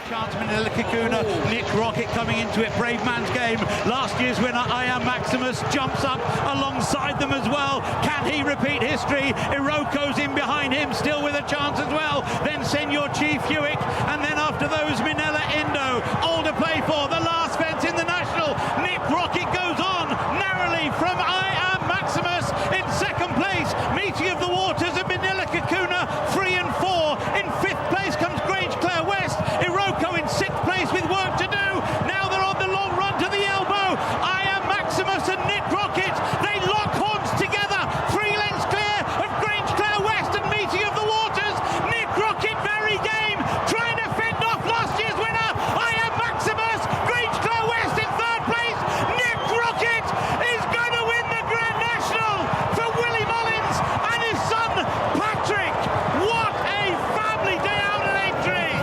Chance Manila Kakuna, Nick Rocket coming into it, brave man's game. Last year's winner, I Am Maximus, jumps up alongside them as well. Can he repeat history? Iroko's in behind him, still with a chance as well. Then Senor Chief Hewitt, and then after those, Minella Indo. All to play for, the last fence in the National. Nick Rocket goes on, narrowly from I Am Maximus in second place. Meeting of the Waters and Manila Kakuna, 3 and 4. In fifth place comes Grange Clare West. Iroko in sixth place with work to do. Now they're on the long run to the elbow. I Am Maximus and Nick Rocket, they lock horns together. 3 lengths clear of Grange Clare West and Meeting of the Waters. Nick Rocket very game, trying to fend off last year's winner. I Am Maximus, Grange Clare West in third place. Nick Rocket is going to win the Grand National for Willie Mullins and his son Patrick. What a family day out at Aintree.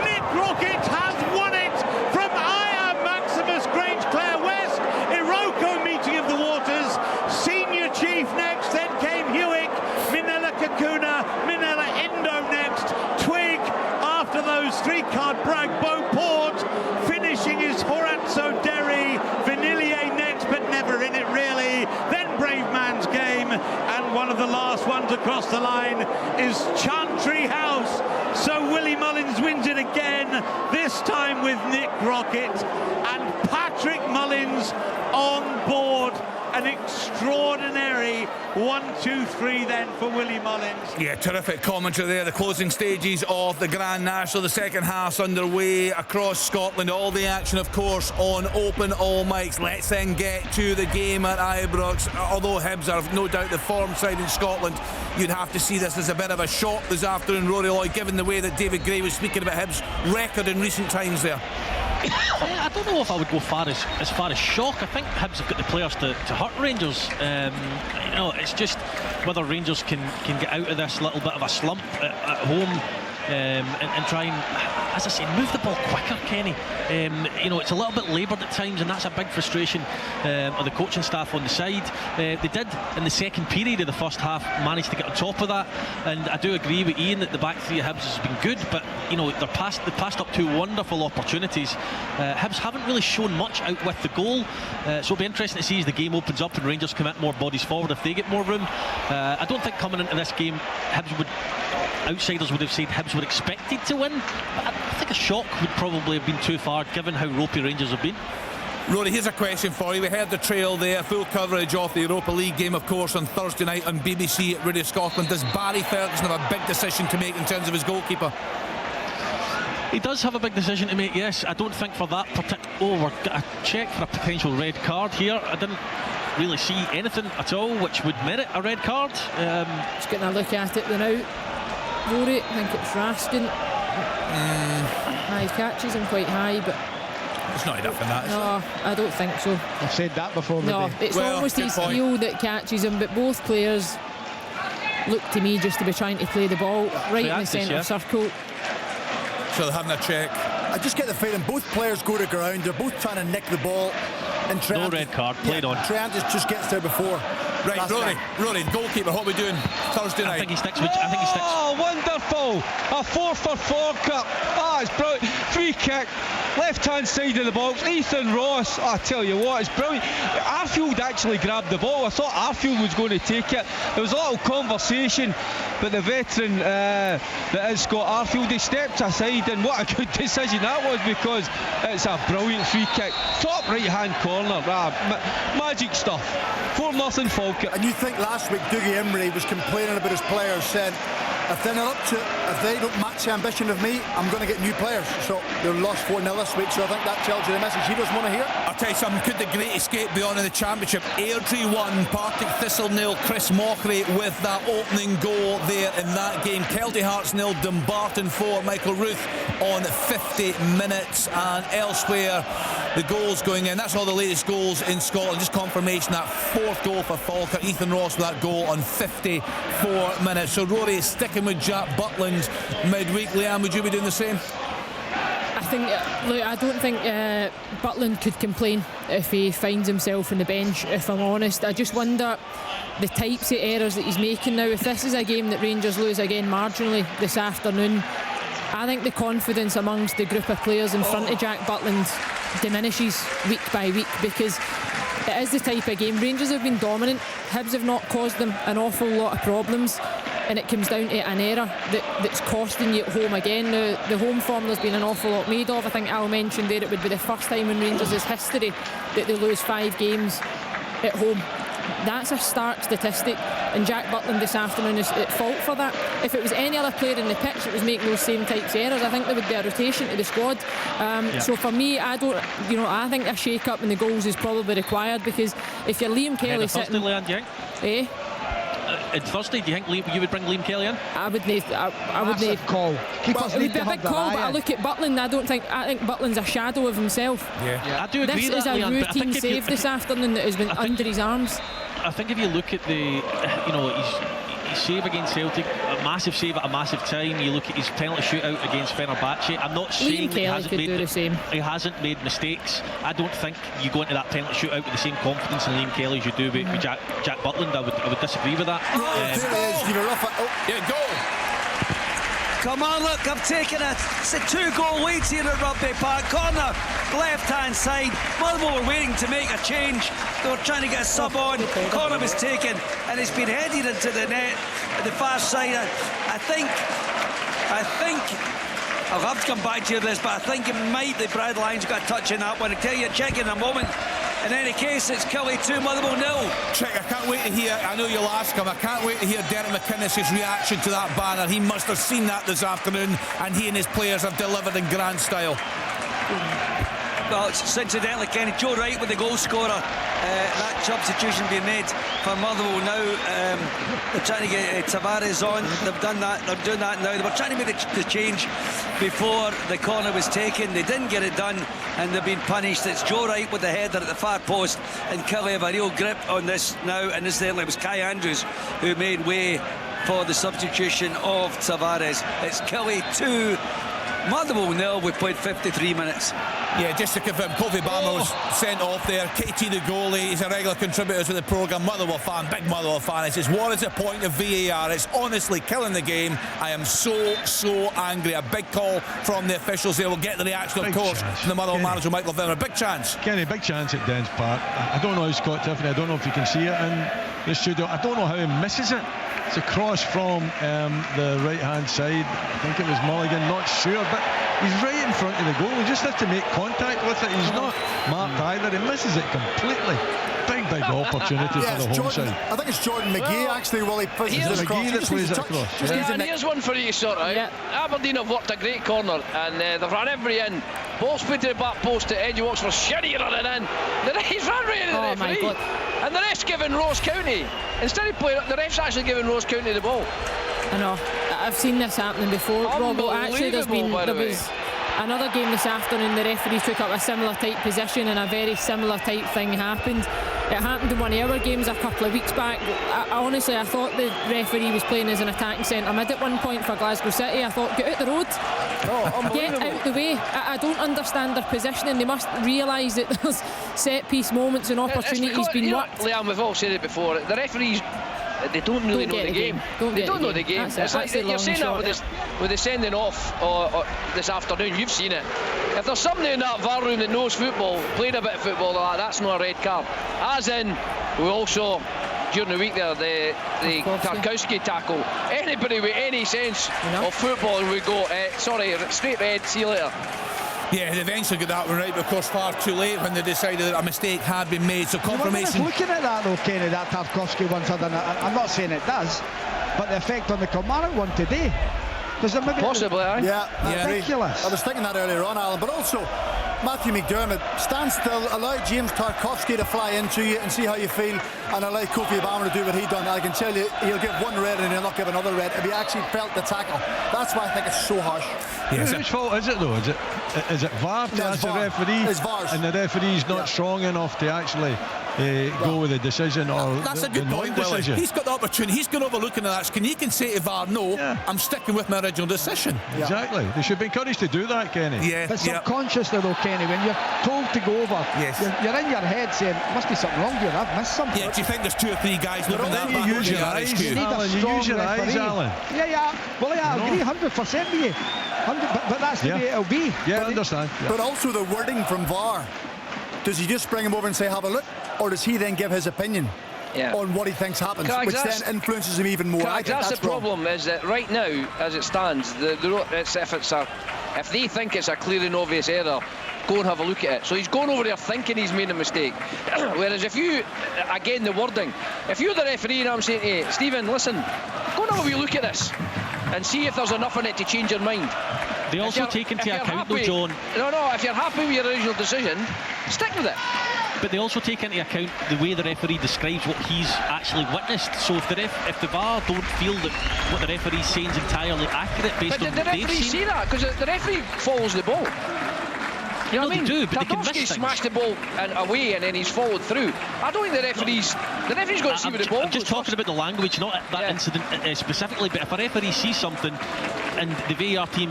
Nick Rocket has won it from I Am Maximus, Grange Clare West. Iroko, Meeting of the Waters. Senior Chief next, then came Hewitt. Minella Kakuna, Minella Indo next. Twig after those 3-card Bragg Beauport. Finishing is Horatio Derry. Vanillier next, but never in it really. Then Brave Man's Game, and one of the last ones across the line is Chantry House. So Willie Mullins wins it again, this time with Nick Rocket, and Patrick Mullins on board An extraordinary 1-2-3 then for Willie Mullins. Yeah, terrific commentary there. The closing stages of the Grand National, the second half's underway across Scotland. All the action, of course, on Open All Mics. Let's then get to the game at Ibrox. Although Hibs are no doubt the form side in Scotland, you'd have to see this as a bit of a shock this afternoon, Rory Lloyd, given the way that David Gray was speaking about Hibs' record in recent times there. I don't know if I would go as far as shock. I think Hibs have got the players to hurt Rangers. It's just whether Rangers can get out of this little bit of a slump at home and try and, as I say, move the ball quicker, Kenny. It's a little bit laboured at times, and that's a big frustration of the coaching staff on the side. They did, in the second period of the first half, manage to get on top of that, and I do agree with Ian that the back three of Hibs has been good, but they passed up two wonderful opportunities. Hibs haven't really shown much out with the goal, so it'll be interesting to see as the game opens up and Rangers commit more bodies forward if they get more room. I don't think coming into this game outsiders would have said Hibs were expected to win, but I think a shock would probably have been too far given how ropey Rangers have been. Rory, here's a question for you. We heard the trail there, full coverage of the Europa League game, of course, on Thursday night on BBC Radio Scotland. Does Barry Ferguson have a big decision to make in terms of his goalkeeper? He does have a big decision to make, yes. I don't think for that particular... we've got a check for a potential red card here. I didn't really see anything at all which would merit a red card. Just getting a look at it now, Rory. I think it's Raskin. He catches him quite high, but it's not enough in that. No, I don't think so. I've said that before. No, it's almost his heel that catches him, but both players look to me just to be trying to play the ball right in the centre circle. So they're having a check. I just get the feeling both players go to ground. They're both trying to nick the ball. And Trent, no red card, played on. Trent just gets there before. Right, Rory, the goalkeeper, what are we doing Thursday night? I think he sticks. Oh, wonderful! A 4-for-4 cup. It's brilliant. Free kick, left-hand side of the box. Ethan Ross, I tell you what, it's brilliant. Arfield actually grabbed the ball. I thought Arfield was going to take it. There was a little conversation, but the veteran that is Scott Arfield, he stepped aside, and what a good decision that was, because it's a brilliant free kick. Top right-hand corner. Magic stuff. 4-0 Falkirk. And you think last week Dougie Imrie was complaining about his players, saying if they're not up to it, if they don't match the ambition of me, I'm going to get new players. So they're lost 4-0 this week, so I think that tells you the message he doesn't want to hear. I'll tell you something, could the great escape be on in the Championship? Airdrie 1, Partick Thistle 0, Chris Mockery with that opening goal there in that game. Kelty Hearts 0, Dumbarton 4, Michael Ruth on 50 minutes, and elsewhere the goals going in. That's all the latest goals in Scotland, just confirmation that fourth goal for Falkirk. Ethan Ross with that goal on 54 minutes. So Rory is sticking with Jack Butland midweek. Leanne, would you be doing the same? I don't think Butland could complain if he finds himself on the bench, if I'm honest. I just wonder the types of errors that he's making now. If this is a game that Rangers lose again marginally this afternoon, I think the confidence amongst the group of players in front of Jack Butland diminishes week by week, because it is the type of game. Rangers have been dominant. Hibs have not caused them an awful lot of problems, and it comes down to an error that's costing you at home again. Now, the home form there's been an awful lot made of. I think Al mentioned there it would be the first time in Rangers' history that they lose 5 games at home. That's a stark statistic, and Jack Butland this afternoon is at fault for that. If it was any other player in the pitch that was making those same types of errors, I think there would be a rotation to the squad. So for me, I think a shake-up in the goals is probably required, because if you're Liam Kelly sitting... Leanne, do you think? On Thursday, do you think you would bring Liam Kelly in? I would need call. It would be a big call, but I look at Butland. I think Butland's a shadow of himself. I do agree. This is a routine save this afternoon that has been under his arms. I think if you look at his save against Celtic, a massive save at a massive time. You look at his penalty shootout against Fenerbahce. I'm not saying he hasn't made mistakes. I don't think you go into that penalty shootout with the same confidence in Liam Kelly as you do with Jack Butland. I would disagree with that. Go! Come on, look, I've taken it's a 2-goal lead here at Rugby Park. Corner, left-hand side. Motherwell were waiting to make a change. They were trying to get a sub on. Corner was taken, and it's been headed into the net at the far side. I think I'll have to come back to you this, but I think it might. The Brad Lyons got a touch in that one. I'll tell you, check in a moment. In any case, it's Kelly 2, Motherwell 0. Chick, I can't wait to hear, I know you'll ask him, I can't wait to hear Derek McInnes' reaction to that banner. He must have seen that this afternoon, and he and his players have delivered in grand style. Well, it's incidentally, Kenny, Joe Wright with the goal scorer. That substitution being made for Motherwell now. They're trying to get Tavares on. They've done that. They're doing that now. They were trying to make the change before the corner was taken. They didn't get it done, and they've been punished. It's Joe Wright with the header at the far post, and Kelly have a real grip on this now. And incidentally, it was Kai Andrews who made way for the substitution of Tavares. It's Kelly 2, Motherwell 0. We've played 53 minutes. Yeah, just to confirm, Kofi Bama was sent off there. KT the goalie, he's a regular contributor to the programme. Motherwell fan, big Motherwell fan. He says, what is the point of VAR? It's honestly killing the game. I am so angry. A big call from the officials there. We'll get the reaction, of course, from the Motherwell manager, Michael Venner. Big chance. Kenny, big chance at Dens Park. I don't know how Scott Tiffany, I don't know if you can see it in the studio. I don't know how he misses it. It's a cross from the right-hand side. I think it was Mulligan, not sure, but he's right in front of the goal. He just has to make contact with it. He's not marked either. He misses it completely. Big opportunity for the home side. I think it's Jordan McGee actually. Well, he plays it McGee that plays it across. And here's one for you to sort out. Aberdeen have worked a great corner, and they've run every in. Ball's put to the back post to Eddie Watts for Sherry running in. He's run right into the referee. And the ref's giving Ross County. Instead of playing, the ref's actually giving Ross County the ball. I know. I've seen this happening before, Robbo. Actually, there was another game this afternoon. The referee took up a similar type position, and a very similar type thing happened. It happened in one of our games a couple of weeks back. Honestly, I thought the referee was playing as an attacking centre mid at one point for Glasgow City. I thought, get out the road. Get out the way. I don't understand their positioning. They must realise that there's set piece moments and opportunities being worked. Liam, we've all said it before. The referees, they don't really know the game. They don't know the game. It's like you're saying that with the sending off this afternoon. You've seen it. If there's somebody in that VAR room that knows football, played a bit of football, that's not a red card. As in, we also during the week there, the Tarkowski tackle. Anybody with any sense of football would go, sorry, straight red, see you later. Yeah, they eventually got that one right, but of course far too late when they decided that a mistake had been made. So confirmation. Looking at that though, Kenny, that Tarkowski one, I'm not saying it does, but the effect on the Kilmarnock one today. Does it maybe possibly? Yeah, ridiculous. I was thinking that earlier on, Alan, but also Matthew McDermott, stand still, allow James Tarkowski to fly into you and see how you feel, and allow Kofi Bama to do what he done. I can tell you, he'll give one red and he'll not give another red if he actually felt the tackle. That's why I think it's so harsh. Whose fault is it though? Is it VAR to ask the referee? It's VAR's. And the referee's not strong enough to actually go with the decision, or that's a good point, Willie. He's got the opportunity. He's going to overlook in that. He can say to VAR, no, I'm sticking with my original decision. Exactly. They should be encouraged to do that, Kenny. Yeah. But subconsciously though, Kenny, when you're told to go over, you're in your head saying, must be something wrong here, I've missed something. Yeah, do you think there's 2 or 3 guys looking at that? You use your eyes, Alan. You use your eyes, Alan. Yeah. Well, I agree 100% with you. But that's the way it'll be. Yeah, I understand. But also the wording from VAR. Does he just bring him over and say, have a look? Or does he then give his opinion on what he thinks happens, which then influences him even more? That's the problem, is that right now, as it stands, if they think it's a clear and obvious error, go and have a look at it. So he's going over there thinking he's made a mistake. Whereas if you, again, the wording, if you're the referee and I'm saying to you, Stephen, listen, go and have a wee look at this and see if there's enough in it to change your mind. They also take into account, though, John. No, if you're happy with your original decision, stick with it. But they also take into account the way the referee describes what he's actually witnessed. So if the VAR don't feel that what the referee's saying is entirely accurate based on what they've seen... But did the referee see that? Because the referee follows the ball. You know what I mean? They do, but they can miss things. Smashed the ball away and then he's followed through. I don't think the referee's got to see where the ball goes. I'm just talking about the language, not that incident specifically. But if a referee sees something and the VAR team,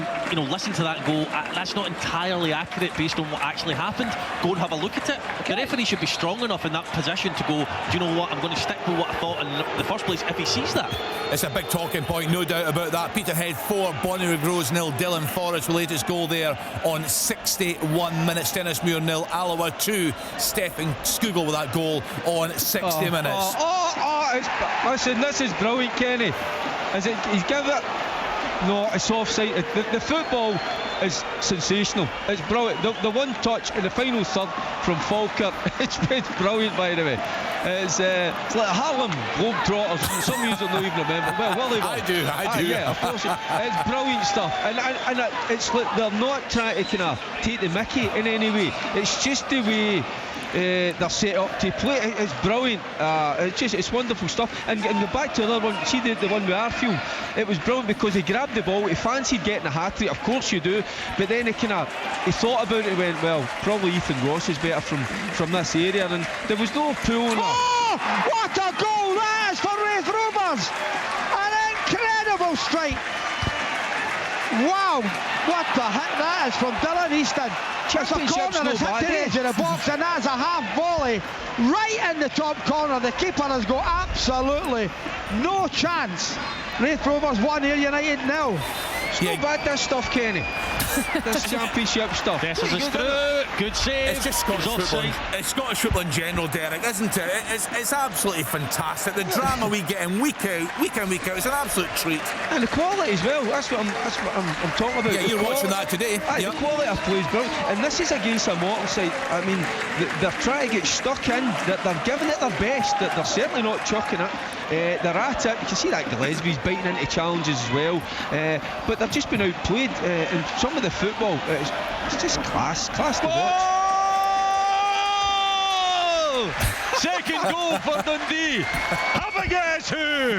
listen to that and go, that's not entirely accurate based on what actually happened, go and have a look at it. The referee should be strong enough in that position to go, do you know what, I'm going to stick with what I thought in the first place if he sees that. It's a big talking point, no doubt about that. Peterhead 4, Bonnyrigg Rose 0, Dylan Forrest's latest goal there on 61 minutes. Dennismuir 0, Alloa 2. Stephen Skugel with that goal on 60 minutes. Listen, this is brilliant, Kenny. He's given it. No, it's offside. The football is sensational. It's brilliant. The one touch in the final third from Falkirk, it's brilliant, by the way. It's like Harlem Globetrotters. Some of you don't even remember. Well, Willie will. I do. Yeah, of course. It's brilliant stuff, and it's like they're not trying to kind of take the mickey in any way. It's just the way they're set up to play. It's brilliant. It's wonderful stuff. And go back to another one. See the one with Arfield. It was brilliant because he grabbed the ball. He fancied getting a hat-trick. Of course you do. But then he thought about it and went, well, probably Ethan Ross is better from this area. And there was no pull. Oh, what a goal that is for Raith Rovers! An incredible strike. Wow, what the heck that is from Dylan Easton. It's a corner that's hit the edge of the box, and that's a half volley right in the top corner. The keeper has got absolutely no chance. Raith Rovers 1, Ayr United 0. It's not bad, this stuff, Kenny. This championship stuff. Dessers is through. Good save. It's just Scottish football. It's Scottish football in general, Derek, isn't it? It's absolutely fantastic. The drama we get in week in, week out, it's an absolute treat. And the quality as well. That's what I'm talking about. Yeah, you're watching that today. The quality of play is brilliant. And this is against a Morton side. I mean, they're trying to get stuck in. They're giving it their best. They're certainly not chucking it. They're at it. You can see that Gillespie's biting into challenges as well. But they've just been outplayed. And some of the football, it's just class to watch. Second goal for Dundee. Have a guess who?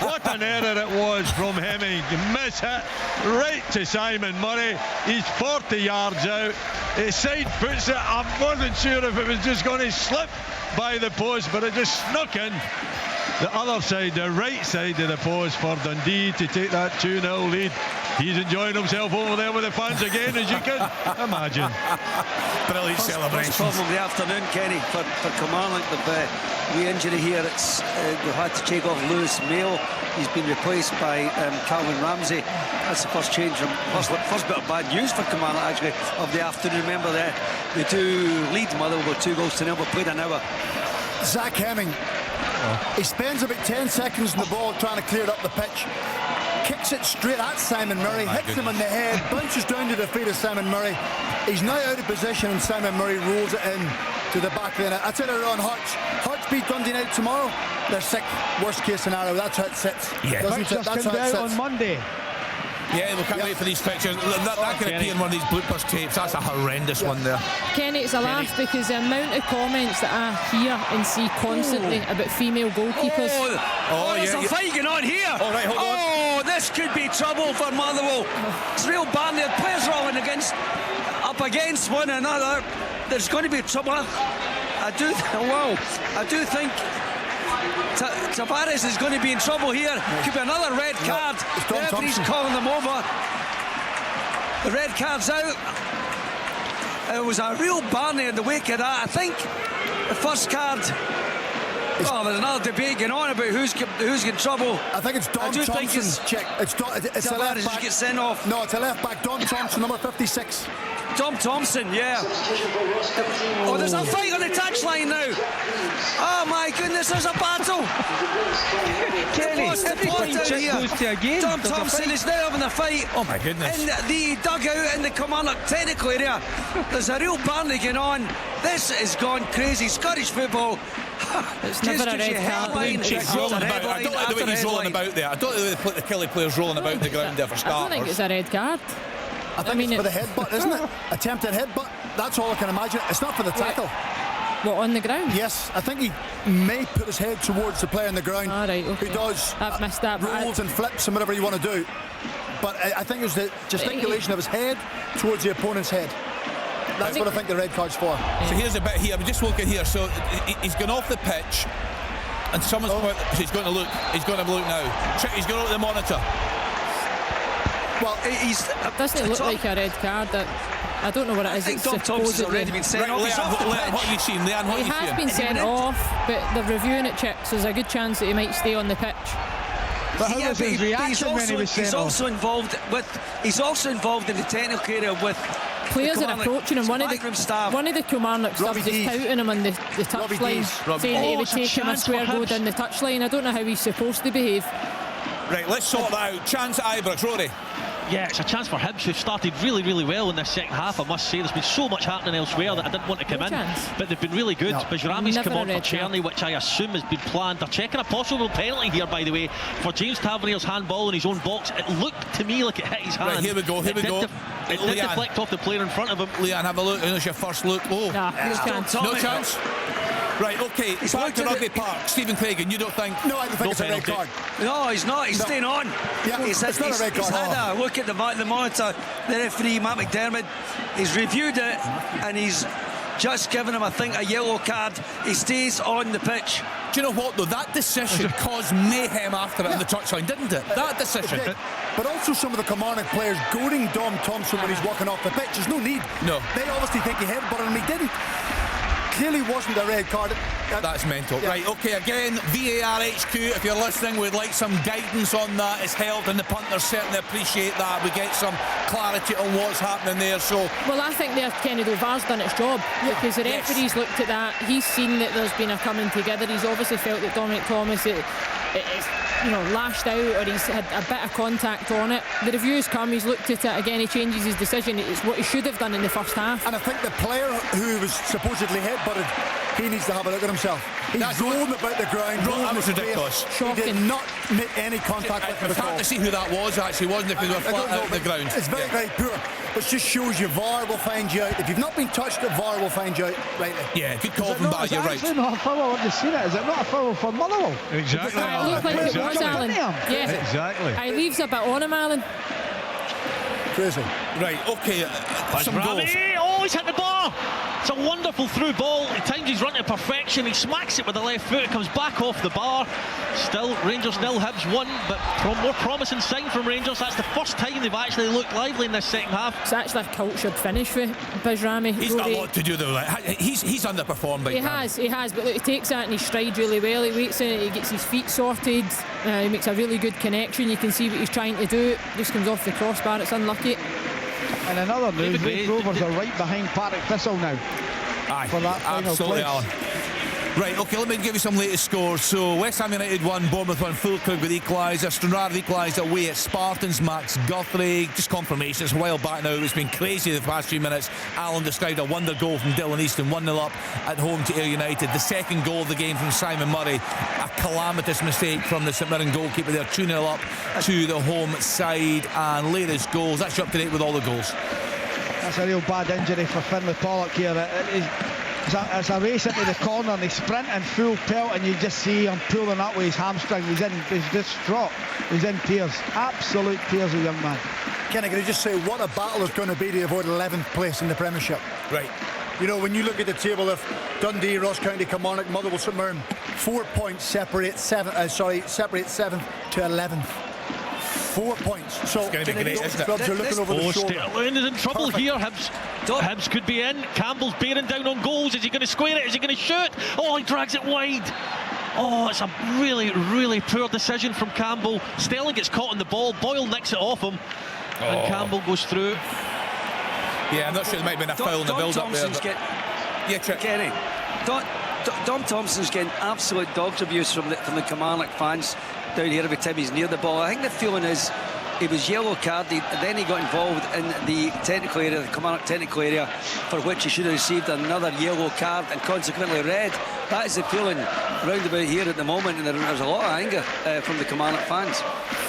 What an error it was from Hemming. Miss hit right to Simon Murray. He's 40 yards out. His side puts it. I wasn't sure if it was just going to slip by the post, but it just snuck in. The other side, the right side of the post for Dundee to take that 2-0 lead. He's enjoying himself over there with the fans again, as you can imagine. Brilliant celebration. First problem of the afternoon, Kenny, for Kilmarnock. The injury here, they've had to take off Lewis Mayo. He's been replaced by Calvin Ramsey. That's the first change, first bit of bad news for Kilmarnock, actually, of the afternoon. Remember they do lead Motherwell 2-0, but played an hour. Zach Hemming. He spends about 10 seconds on the ball trying to clear it up the pitch. Kicks it straight at Simon Murray, hits him on the head, bounces down to the feet of Simon Murray. He's now out of position and Simon Murray rolls it in to the back of the net. That's it around Hutch. Hutch beat Dundee United tomorrow. They're sick. Worst case scenario. That's how it sits. Yeah. Doesn't it? That's how it sits. On Monday. Yeah, we can't wait for these pictures. That could be in one of these bloopers tapes. That's a horrendous one there. Kenny, it's a laugh because the amount of comments that I hear and see constantly about female goalkeepers. There's a fight going on here. All right, hold on. This could be trouble for Motherwell. It's real bad. The players rolling up against one another. There's going to be trouble. I do think Tavares is going to be in trouble here. Could be another red card. The referee's calling them over. The red card's out. It was a real Barney in the wake of that. I think the first card. There's another debate going on about who's in trouble. I think it's Dom Thompson. It's a left back. Get sent off. No, it's a left back. Dom Thompson, number 56. Dom Thompson, yeah. There's a fight on the touchline now. Oh my goodness, there's a battle. Dom Thompson is now having a fight. Oh my goodness. In the dugout in the Kilmarnock technical area. There's a real Barney going on. This has gone crazy. Scottish football. It's never a red card. I don't like the way he's rolling about there. I don't like the Kelly players rolling about the ground there for starters. I don't think it's a red card. I think it's for the headbutt, isn't it? Attempted headbutt. That's all I can imagine. It's not for the tackle. What, on the ground? Yes, I think he may put his head towards the player on the ground. All right, okay. Who does I've missed that, rolls and flips and whatever you want to do. But I think it was the gesticulation of his head towards the opponent's head. That's what I think the red card's for. So here's a bit here. I'm just looking here. So he's gone off the pitch, and someone's he's going to look. He's going to have a look now. Check. He's going to look at the monitor. Well, it doesn't look like a red card. I don't know what it is. I think Dom Thompson's already been sent off. Leanne, what have you seen? Leanne, what he has been sent off, but they're reviewing it, Chick, so there's a good chance that he might stay on the pitch. But how was his reaction when he was sent off? He's also involved in the technical area with players are approaching him. One of the Kilmarnock staff is touting him on the touchline, saying that he would take him a square go down the touchline. I don't know how he's supposed to behave. Right, let's sort that out. Chance at Ibrox, Rory. Yeah, it's a chance for Hibs, who've started really, really well in this second half, I must say. There's been so much happening elsewhere that I didn't want to come in, but they've been really good. Bajrami's come on for Czerny, which I assume has been planned. They're checking a possible penalty here, by the way, for James Tavernier's handball in his own box. It looked to me like it hit his hand. Right, here we go. It did deflect off the player in front of him. Leanne, have a look. There's your first look. Oh, no chance. Right, okay, back to Rugby Park. Stephen Craigan, you don't think? No, I don't think it's a red card. No, he's not. He's staying on. Yeah, it's not a red card. He's had a look at the monitor. The referee, Matt McDermott, he's reviewed it and he's just given him, I think, a yellow card. He stays on the pitch. Do you know what, though? That decision caused mayhem after it on the touchline, didn't it? That decision. But also some of the Kilmarnock players goading Dom Thompson when he's walking off the pitch. There's no need. No. They obviously think he headbutted him. He didn't. Clearly wasn't a red card. That's mental. Yeah. Right, okay, again, VAR HQ, if you're listening, we'd like some guidance on that. It's held and the punters certainly appreciate that. We get some clarity on what's happening there. So, well, I think there, Kenny, the VAR's done its job, because the referee's looked at that. He's seen that there's been a coming together. He's obviously felt that Dominic Thomas is lashed out, or he's had a bit of contact on it. The review's come, he's looked at it again, he changes his decision. It's what he should have done in the first half. And I think the player who was supposedly headbutted, he needs to have a look at himself. He's rolling about the ground. That was ridiculous. Shocking. He did not make any contact with him at all. It's hard to see who that was, actually, wasn't it, if he was flat out of the ground. It's very, very poor. It just shows you VAR will find you out. If you've not been touched, VAR will find you out rightly. Yeah, good call from Barry, you're right. It's not a foul, I've just seen it. Is it not a foul for Motherwell? Exactly. It looked like it was, Alan. Yeah. Exactly. He leaves a bit on him, Alan. Crazy. Right, okay. Some goals. Oh, he's hit the bar. It's a wonderful through ball. At times he's run to perfection. He smacks it with the left foot. It comes back off the bar. Still, Rangers nil, Hibs 1, but more promising sign from Rangers. That's the first time they've actually looked lively in this second half. It's actually a cultured finish for Bajrami. He's got a lot to do though. He's underperformed. He has, but look, he takes that in his stride really well. He waits in it, he gets his feet sorted. He makes a really good connection. You can see what he's trying to do. Just comes off the crossbar. It's unlucky. And another news, Raith Rovers are right behind Partick Thistle now. Aye, for that final absolutely, place. Alan. Right, okay, let me give you some latest scores. So West Ham United 1, Bournemouth 1, Fulkrug with equaliser. Stranraer equalised away at Spartans. Max Guthrie, just confirmation, it's a while back now. It's been crazy the past few minutes. Alan described a wonder goal from Dylan Easton, 1-0 up at home to Ayr United. The second goal of the game from Simon Murray, a calamitous mistake from the St Mirren goalkeeper there, 2-0 up to the home side. And latest goals, that's you up to date with all the goals. That's a real bad injury for Finlay Pollock here. It's a race into the corner and he's sprinting full pelt, and you just see him pulling up with his hamstring. He's distraught. He's in tears. Absolute tears, a young man. Kenny, can I just say what a battle it's going to be to avoid 11th place in the Premiership? Right. You know, when you look at the table of Dundee, Ross County, Kilmarnock, Motherwell, St Mirren, 4 points separate 7th to 11th. 4 points. So it's going to be great, isn't it? Clubs are looking over the shoulder. Sterling is in trouble here. Hibs could be in. Campbell's bearing down on goals. Is he going to square it? Is he going to shoot? Oh, he drags it wide. Oh, it's a really, really poor decision from Campbell. Sterling gets caught on the ball. Boyle nicks it off him. And Campbell goes through. Yeah, I'm not sure there might have been a foul in the build-up there. Yeah, Kenny. Dom Thompson's getting absolute dog's abuse from the Kilmarnock fans down here every time he's near the ball. I think the feeling is he was yellow carded, then he got involved in the technical area, the Kilmarnock technical area, for which he should have received another yellow card and consequently red. That is the feeling round about here at the moment, and there's a lot of anger from the Kilmarnock fans.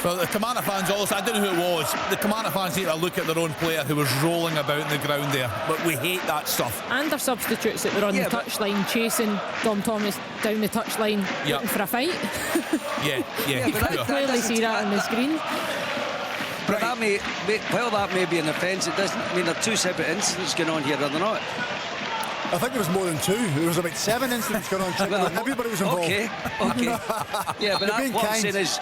Well, the Kilmarnock fans also, I don't know who it was, the Kilmarnock fans need to look at their own player who was rolling about in the ground there, but we hate that stuff. And their substitutes that were on the touchline chasing Dom Thomas down the touchline looking for a fight. Yeah. You can clearly see that on the screen. But while that may be an offence, it doesn't. I mean, there are two separate incidents going on here, are there not? I think there was more than two. There was about 7 incidents going on. Everybody was involved. Okay. Yeah, but what I'm saying is,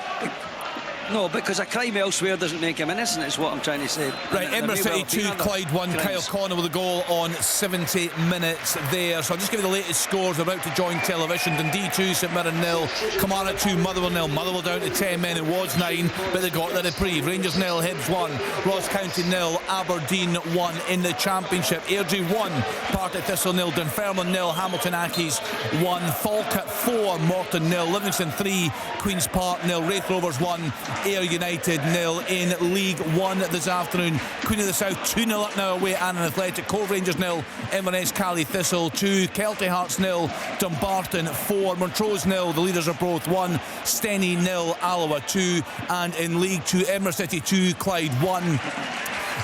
no, because a crime elsewhere doesn't make him innocent, is what I'm trying to say. Right, Edinburgh City 2, Clyde 1, Kyle Connor with a goal on 70 minutes there. So I'll just give you the latest scores. They're about to join television. Dundee 2, St Mirren 0, Kilmarnock 2, Motherwell 0. Motherwell down to 10 men. It was 9, but they got the reprieve. Rangers 0, Hibs 1, Ross County 0, Aberdeen 1 in the Championship. Airdrie 1, Partick Thistle 0, Dunfermline 0, Hamilton Accies 1, Falkirk 4, Morton 0, Livingston 3, Queen's Park 0, Raith Rovers 1, Ayr United 0 in League One this afternoon. Queen of the South 2-0 up now away at Annan Athletic. Cove Rangers 0, Inverness Cally Thistle 2, Kelty Hearts 0, Dumbarton 4, Montrose 0. The leaders are both 1, Steny 0, Alloa 2, and in League 2, Edinburgh City 2, Clyde 1.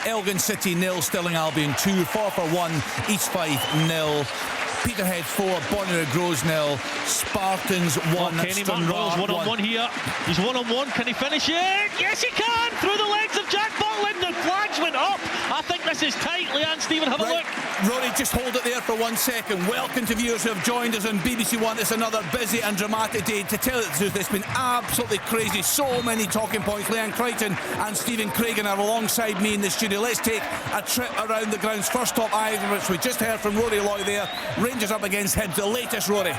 Elgin City 0, Stirling Albion 2, Forfar 1, East Fife 0, Peterhead 4, Bonnyrigg Groves 0, Spartans 1. Kenny Martin Boyle's one-on-one here. He's one-on-one. Can he finish it? Yes, he can! Through the legs of Jack Butland. The flags went up. I think this is tight. Leanne, Stephen, have a look. Rory, just hold it there for 1 second. Welcome to viewers who have joined us on BBC One. It's another busy and dramatic day. To tell you the truth, it's been absolutely crazy. So many talking points. Leanne Crichton and Stephen Craigan are alongside me in the studio. Let's take a trip around the grounds. First up, Ibrox. We just heard from Rory Loy there. Rangers up against Hibs. The latest, Rory.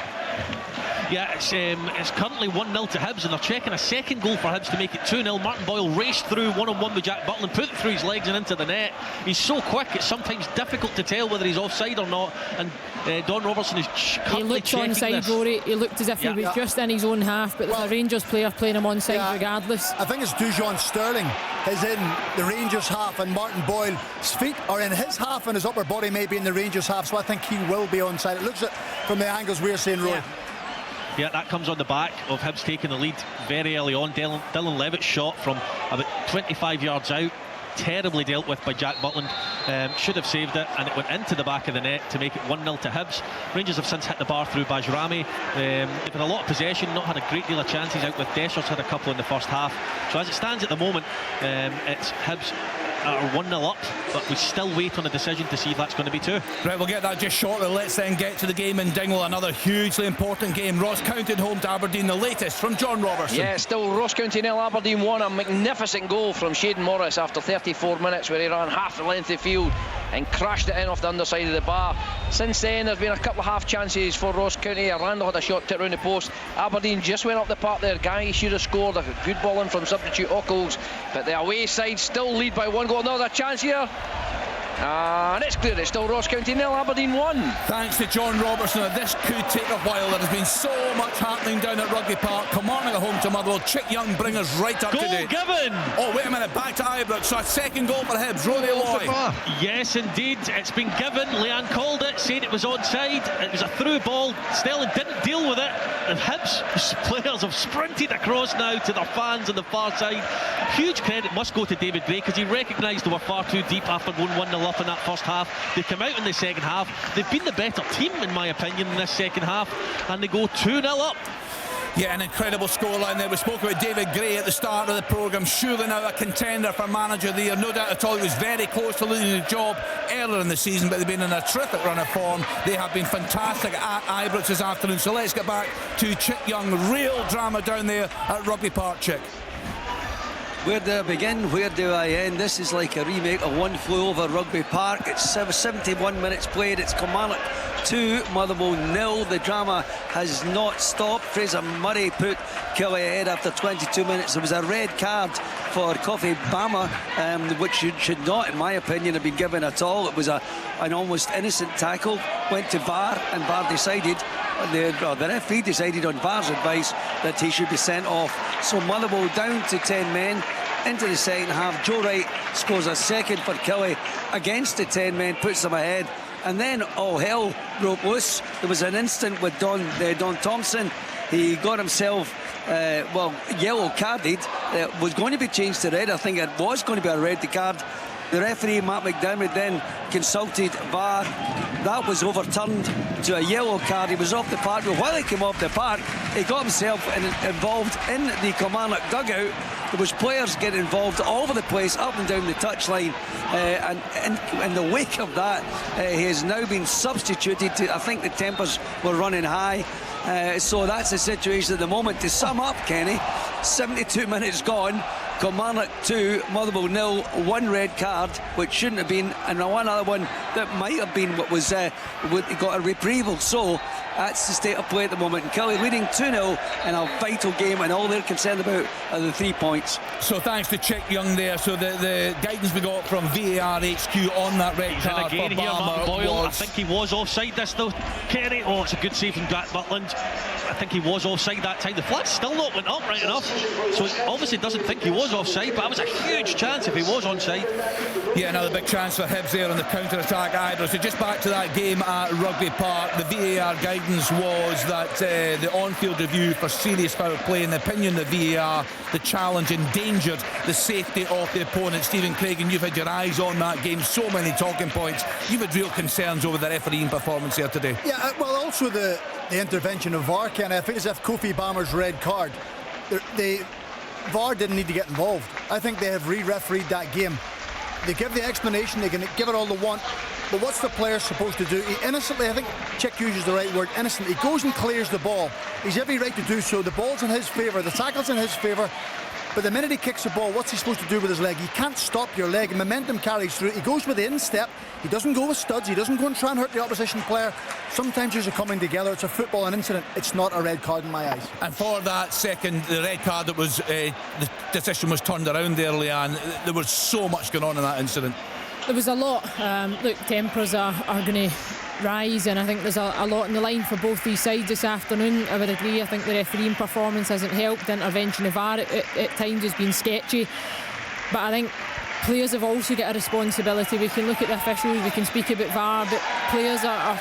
Yeah, it's currently 1-0 to Hibs, and they're checking a second goal for Hibs to make it 2-0. Martin Boyle raced through one-on-one with Jack Butland, put it through his legs and into the net. He's so quick, it's sometimes difficult to tell whether he's offside or not, and Don Robertson is currently checking onside, this. Rory. He looked as if he was just in his own half, but there's a Rangers player playing him onside regardless. I think it's Dujon Sterling is in the Rangers half, and Martin Boyle's feet are in his half and his upper body may be in the Rangers half, so I think he will be onside. It looks at from the angles we're seeing, Rory. Yeah, that comes on the back of Hibs taking the lead very early on. Dylan Levitt's shot from about 25 yards out, terribly dealt with by Jack Butland. Should have saved it, and it went into the back of the net to make it 1-0 to Hibs. Rangers have since hit the bar through Bajrami. They've had a lot of possession, not had a great deal of chances out with Deschers, had a couple in the first half. So as it stands at the moment, it's Hibs are 1-0 up, but we still wait on a decision to see if that's going to be 2. Right, we'll get that just shortly. Let's then get to the game in Dingwall, another hugely important game. Ross County home to Aberdeen. The latest from John Robertson. Yeah, still Ross County 0, Aberdeen 1. A magnificent goal from Shaden Morris after 34 minutes, where he ran half the length of the field and crashed it in off the underside of the bar. Since then, there's been a couple of half chances for Ross County. Randall had a shot to around the post. Aberdeen just went up the park there. Guy should have scored a good ball in from substitute Ockles, but the away side still lead by 1 goal. Another chance here, and it's clear it's still Ross County 0, Aberdeen 1. Thanks to John Robertson. This could take a while. There has been so much happening down at Rugby Park. Kilmarnock at home to Motherwell. Chick Young bring us right up to date. Goal given! Oh, wait a minute, back to Ibrox. So a second goal for Hibs. Rory Loy. Yes, indeed, it's been given. Leanne called it, said it was onside. It was a through ball. Sterling didn't deal with it, and Hibs players have sprinted across now to their fans on the far side. Huge credit must go to David Gray, because he recognised they were far too deep after going 1-0 up in that first half. They come out in the second half. They've been the better team, in my opinion, in this second half, and they go 2-0 up. Yeah, an incredible scoreline there. We spoke about David Gray at the start of the programme. Surely now a contender for manager of the year. No doubt at all, he was very close to losing the job earlier in the season, but they've been in a terrific run of form. They have been fantastic at Ibrox this afternoon. So let's get back to Chick Young. Real drama down there at Rugby Park, Chick. Where do I begin? Where do I end? This is like a remake of One Flew Over Rugby Park. It's 71 minutes played. It's Kilmarnock 2, Motherwell 0. The drama has not stopped. Fraser Murray put Kelly ahead after 22 minutes. There was a red card for Coffey Bama, which should not, in my opinion, have been given at all. It was an almost innocent tackle. Went to VAR, and VAR decided, the referee decided on VAR's advice that he should be sent off. So Motherwell down to 10 men into the second half. Joe Wright scores a second for Kelly against the 10 men, puts them ahead, and then all hell broke loose. There was an instant with Don Thompson. He got himself yellow carded. It was going to be changed to red. I think it was going to be a red card. The referee, Matt McDermott, then consulted VAR. That was overturned to a yellow card. He was off the park. But while he came off the park, he got himself involved in the Kilmarnock dugout. There was players getting involved all over the place, up and down the touchline. And in the wake of that, he has now been substituted. I think the tempers were running high. So that's the situation at the moment. To sum up, Kenny, 72 minutes gone. Kilmarnock 2, Motherwell 0, 1 red card, which shouldn't have been, and one other one that might have been what was what got a reprieve. So that's the state of play at the moment. And Kelly leading 2-0 in a vital game, and all they're concerned about are the 3 points. So thanks to Chick Young there. So the guidance we got from VAR HQ on that red card again for here, Barmer Boyle. was... I think he was offside this though, Kenny. Oh, it's a good save from Jack Butland. I think he was offside that time. The flag's still not went up right enough, so he obviously doesn't think he was offside, but that was a huge chance if he was onside. Yeah, another big chance for Hibs there on the counter-attack either. So just back to that game at Rugby Park, the VAR guidance was that the on-field review for serious foul play, in the opinion of the VAR, the challenge endangered the safety of the opponent. Stephen Craig, and you've had your eyes on that game, so many talking points. You've had real concerns over the refereeing performance here today. Yeah, well, also the intervention of VAR, Ken. I think as if Kofi Bammer's red card, the VAR didn't need to get involved. I think they have re-refereed that game. They give the explanation, they can give it all they want, but what's the player supposed to do? He innocently, I think Chick uses the right word, innocently, goes and clears the ball. He's every right to do so. The ball's in his favour, the tackle's in his favour. But the minute he kicks the ball, what's he supposed to do with his leg? He can't stop your leg, and momentum carries through. He goes with the instep. He doesn't go with studs. He doesn't go and try and hurt the opposition player. Sometimes there's a coming together. It's a football incident. It's not a red card in my eyes. And for that second, the red card that was the decision was turned around there, Leanne. There was so much going on in that incident. There was a lot. Look, tempers are going to rise, and I think there's a lot on the line for both these sides this afternoon. I would agree. I think the refereeing performance hasn't helped. The intervention of VAR at times has been sketchy, but I think players have also got a responsibility. We can look at the officials, we can speak about VAR, but players are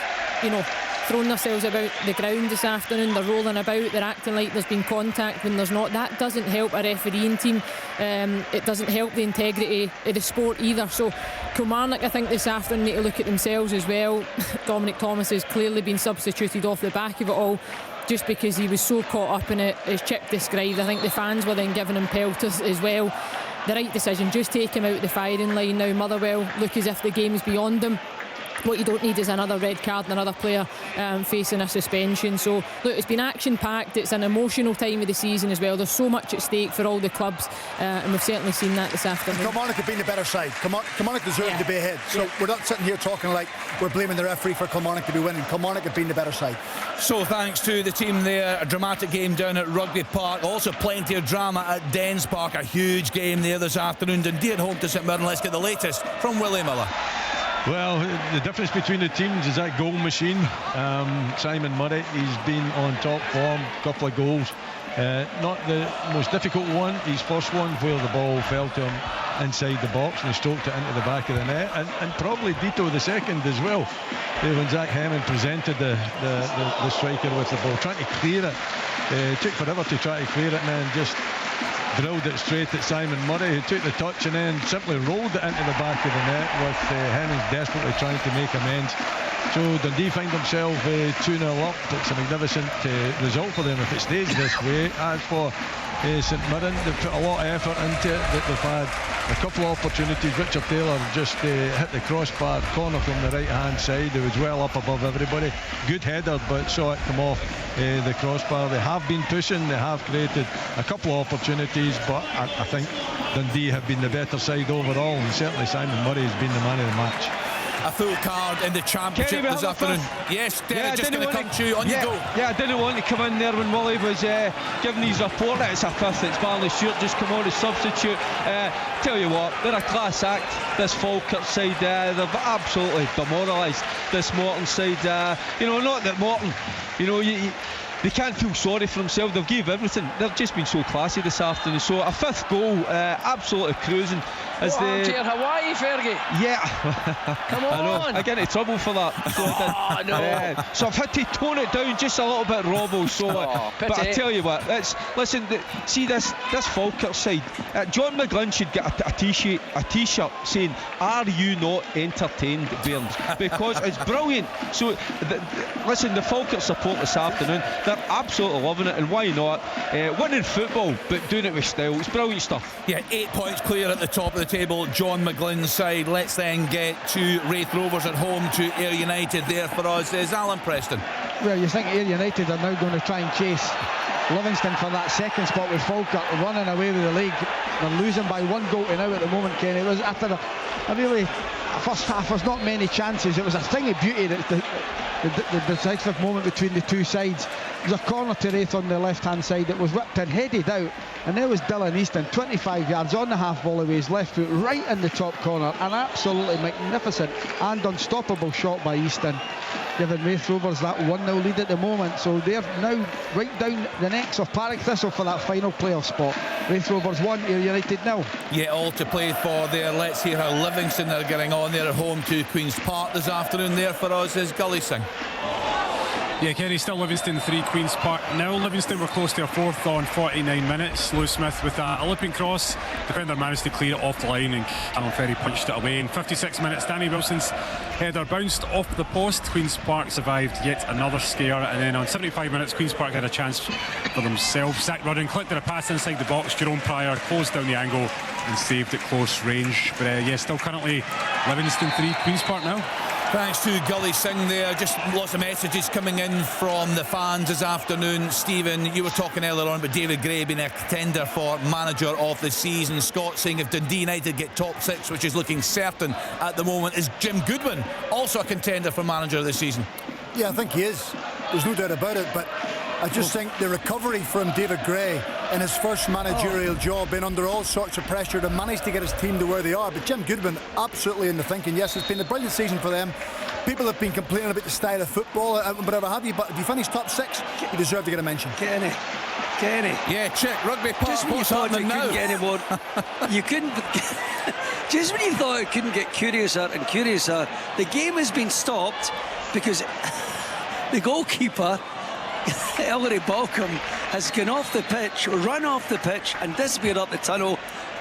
throwing themselves about the ground this afternoon. They're rolling about, they're acting like there's been contact when there's not. That doesn't help a refereeing team. It doesn't help the integrity of the sport either. So Kilmarnock, I think this afternoon, need to look at themselves as well. Dominic Thomas has clearly been substituted off the back of it all, just because he was so caught up in it, as Chip described. I think the fans were then giving him pelters as well. The right decision, just take him out the firing line now. Motherwell look as if the game's beyond them. What you don't need is another red card and another player facing a suspension. So look, it's been action packed. It's an emotional time of the season as well. There's so much at stake for all the clubs, and we've certainly seen that this afternoon. Kilmarnock have been the better side. Kilmarnock deserve to be ahead. So we're not sitting here talking like we're blaming the referee for Kilmarnock to be winning. Kilmarnock have been the better side. So thanks to the team there, a dramatic game down at Rugby Park. Also plenty of drama at Dens Park. A huge game there this afternoon. Dundee at home to St Mirren. Let's get the latest from Willie Miller. Well, the difference between the teams is that goal machine. Simon Murray, he's been on top form, couple of goals. Not the most difficult one, his first one, where the ball fell to him inside the box and he stroked it into the back of the net, and probably ditto the second as well. When Zach Hammond presented the striker with the ball, trying to clear it. It took forever to try to clear it, and then just drilled it straight at Simon Murray, who took the touch and then simply rolled it into the back of the net, with Hemmings desperately trying to make amends. So Dundee find themselves 2-0 up. It's a magnificent result for them if it stays this way. As for St Mirren, they've put a lot of effort into it. They've had a couple of opportunities. Richard Taylor just hit the crossbar corner from the right hand side. It was well up above everybody. Good header, but saw it come off the crossbar. They have been pushing, they have created a couple of opportunities, but I think Dundee have been the better side overall, and certainly Simon Murray has been the man of the match. A full card in the championship this afternoon. Yes, Derek, just going to come to you. On you go. Yeah, I didn't want to come in there when Willie was giving his report. It's a fifth. It's Barney Stewart just come on as substitute. Tell you what, they're a class act, this Falkirk side. They've absolutely demoralised this Morton side. Not that Morton, they can't feel sorry for themselves. They've gave everything. They've just been so classy this afternoon. So a fifth goal, absolutely cruising. Armchair Hawaii, Fergie. Yeah. Come on. I know. I get into trouble for that. So, no. So I've had to tone it down just a little bit, Robbo. So, but I tell you what, listen. See this Falkirk side. John McGlynn should get a T-shirt saying, "Are you not entertained, Bairns?" Because it's brilliant. So listen, the Falkirk support this afternoon, they're absolutely loving it, and why not? Winning football, but doing it with style. It's brilliant stuff. Yeah, 8 points clear at the top of the table, John McGlynn's side. Let's then get to Wraith Rovers at home to Ayr United. There for us is Alan Preston. Well, you think Ayr United are now going to try and chase Livingston for that second spot with Falkirk running away with the league. They're losing by 1 goal to now at the moment, Kenny. It was after a really first half was not many chances. It was a thing of beauty. That the decisive moment between the two sides. There's a corner to Raith on the left-hand side that was whipped and headed out, and there was Dylan Easton, 25 yards on the half volley with his left foot right in the top corner. An absolutely magnificent and unstoppable shot by Easton, giving Raith Rovers that 1-0 lead at the moment. So they're now right down the necks of Partick Thistle for that final playoff spot. Raith Rovers 1, Ayr United 0. Yeah, all to play for there. Let's hear how Livingston are getting on there at home to Queen's Park this afternoon. There for us is Gully Singh. Yeah, Kenny, still Livingston 3, Queen's Park now. Livingston were close to a fourth on 49 minutes. Lewis Smith with a looping cross. Defender managed to clear it off the line and Alan Ferry punched it away. In 56 minutes, Danny Wilson's header bounced off the post. Queen's Park survived yet another scare, and then on 75 minutes, Queen's Park had a chance for themselves. Zach Rudden collected a pass inside the box. Jerome Pryor closed down the angle and saved at close range. But yeah, still currently Livingston 3, Queen's Park now. Thanks to Gully Singh there. Just lots of messages coming in from the fans this afternoon. Stephen, you were talking earlier on about David Gray being a contender for manager of the season. Scott saying if Dundee United get top 6, which is looking certain at the moment, is Jim Goodwin also a contender for manager of the season? Yeah, I think he is. There's no doubt about it, but I just think the recovery from David Gray in his first managerial job, being under all sorts of pressure to manage to get his team to where they are. But Jim Goodwin, absolutely in the thinking. Yes, it's been a brilliant season for them. People have been complaining about the style of football, whatever have you, but if you finish top 6, you deserve to get a mention. Kenny. Yeah, check. Rugby Park. Just when you thought you couldn't get any more, you couldn't. Just when you thought it couldn't get curiouser and curiouser, the game has been stopped because the goalkeeper, Ellery Balcom, has gone off the pitch, run off the pitch and disappeared up the tunnel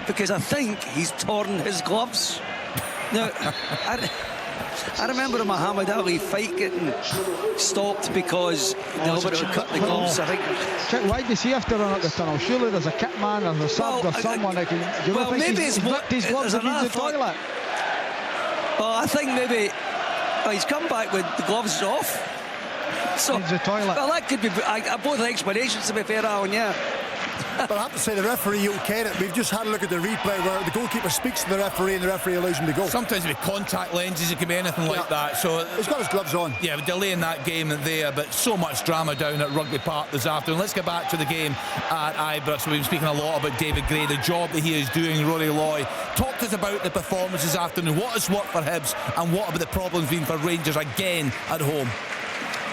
because I think he's torn his gloves. Now, I remember a Muhammad Ali fight getting stopped because deliberately cut the gloves. I think. Check, why does he have to run up the tunnel? Surely there's a kit man or a sub or someone that can. Do you think maybe he's ripped his gloves and used the toilet? Well, I think maybe he's come back with the gloves off. So, the toilet. Well, that could be both explanations, to be fair, Alan, yeah. But I have to say, the referee okayed it. We've just had a look at the replay where the goalkeeper speaks to the referee and the referee allows him to go. Sometimes with contact lenses, it can be anything like that. So he's got his gloves on. Yeah, we're delaying that game there, but so much drama down at Rugby Park this afternoon. Let's get back to the game at Ibrox. We've been speaking a lot about David Gray, the job that he is doing. Rory Loy, talk to us about the performance this afternoon. What has worked for Hibs and what have the problems been for Rangers again at home?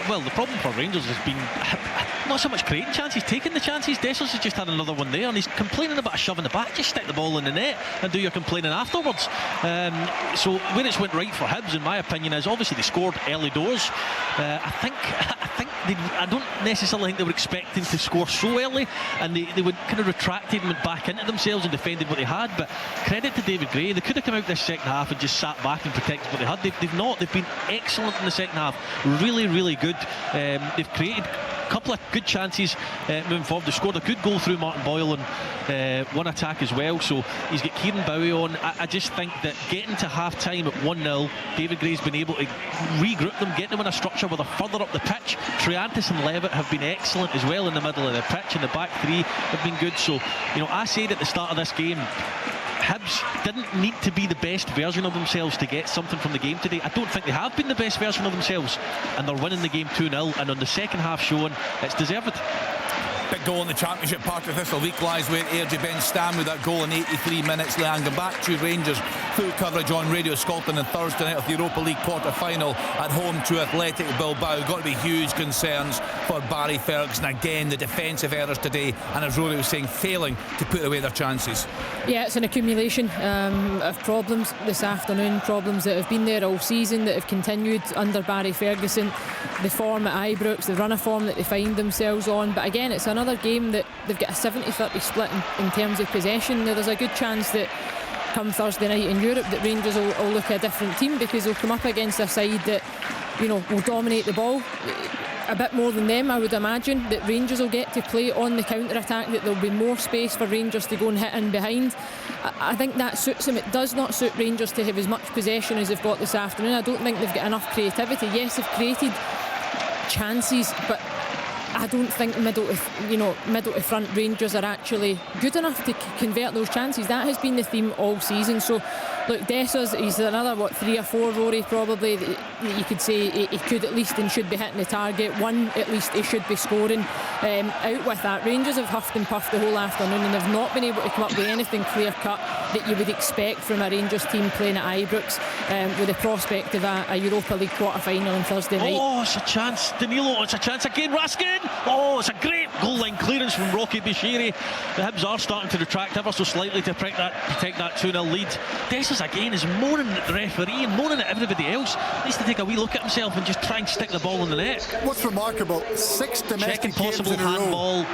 Well, the problem for Rangers has been not so much creating chances, taking the chances. Dessers has just had another one there and he's complaining about a shove in the back. Just stick the ball in the net and do your complaining afterwards. So where it's went right for Hibs, in my opinion, is obviously they scored early doors. I don't necessarily think they were expecting to score so early, and they would kind of retracted and went back into themselves and defended what they had. But credit to David Gray, they could have come out this second half and just sat back and protected what they had. They've not. They've been excellent in the second half, really good. They've created a couple of good chances moving forward. They scored a good goal through Martin Boyle on one attack as well, so he's got Kieran Bowie on. I just think that getting to half time at 1-0, David Gray's been able to regroup them, get them in a structure where they're further up the pitch. Triantis and Levitt have been excellent as well in the middle of the pitch, and the back three have been good. So, you know, I said at the start of this game, Hibs didn't need to be the best version of themselves to get something from the game today. I don't think they have been the best version of themselves, and they're winning the game 2-0, and on the second half showing, it's deserved. Big goal in the Championship. Partick Thistle equalised with Airgy Ben Stam with that goal in 83 minutes. Leangan back to Rangers. Full coverage on Radio Scotland on Thursday night of the Europa League quarter-final at home to Athletic Bilbao. Got to be huge concerns for Barry Ferguson. Again, the defensive errors today, and as Rory was saying, failing to put away their chances. Yeah, it's an accumulation of problems this afternoon, problems that have been there all season, that have continued under Barry Ferguson. The form at Ibrox, the run of form that they find themselves on. But again, it's another game that they've got a 70-30 split in terms of possession. Now, there's a good chance that come Thursday night in Europe that Rangers will look a different team, because they'll come up against a side that, you know, will dominate the ball a bit more than them. I would imagine that Rangers will get to play on the counter-attack, that there'll be more space for Rangers to go and hit in behind. I think that suits them. It does not suit Rangers to have as much possession as they've got this afternoon. I don't think they've got enough creativity. Yes, they've created chances, but I don't think middle to front Rangers are actually good enough to convert those chances. That has been the theme all season. So look, Dessers, he's another 3 or 4, Rory, probably that you could say he could at least and should be hitting the target. One at least he should be scoring. Out with that, Rangers have huffed and puffed the whole afternoon and they've not been able to come up with anything clear cut that you would expect from a Rangers team playing at Ibrox, with the prospect of a Europa League quarter-final on Thursday night. Oh, it's a chance, Danilo, it's a chance again, Raskin. Oh, it's a great goal line clearance from Rocky Bashiri. The Hibs are starting to retract ever so slightly to protect that 2-0 lead. Dessers again is moaning at the referee and moaning at everybody else. He needs to take a wee look at himself and just try and stick the ball in the net. What's remarkable, 6 domestic games in a handball, row.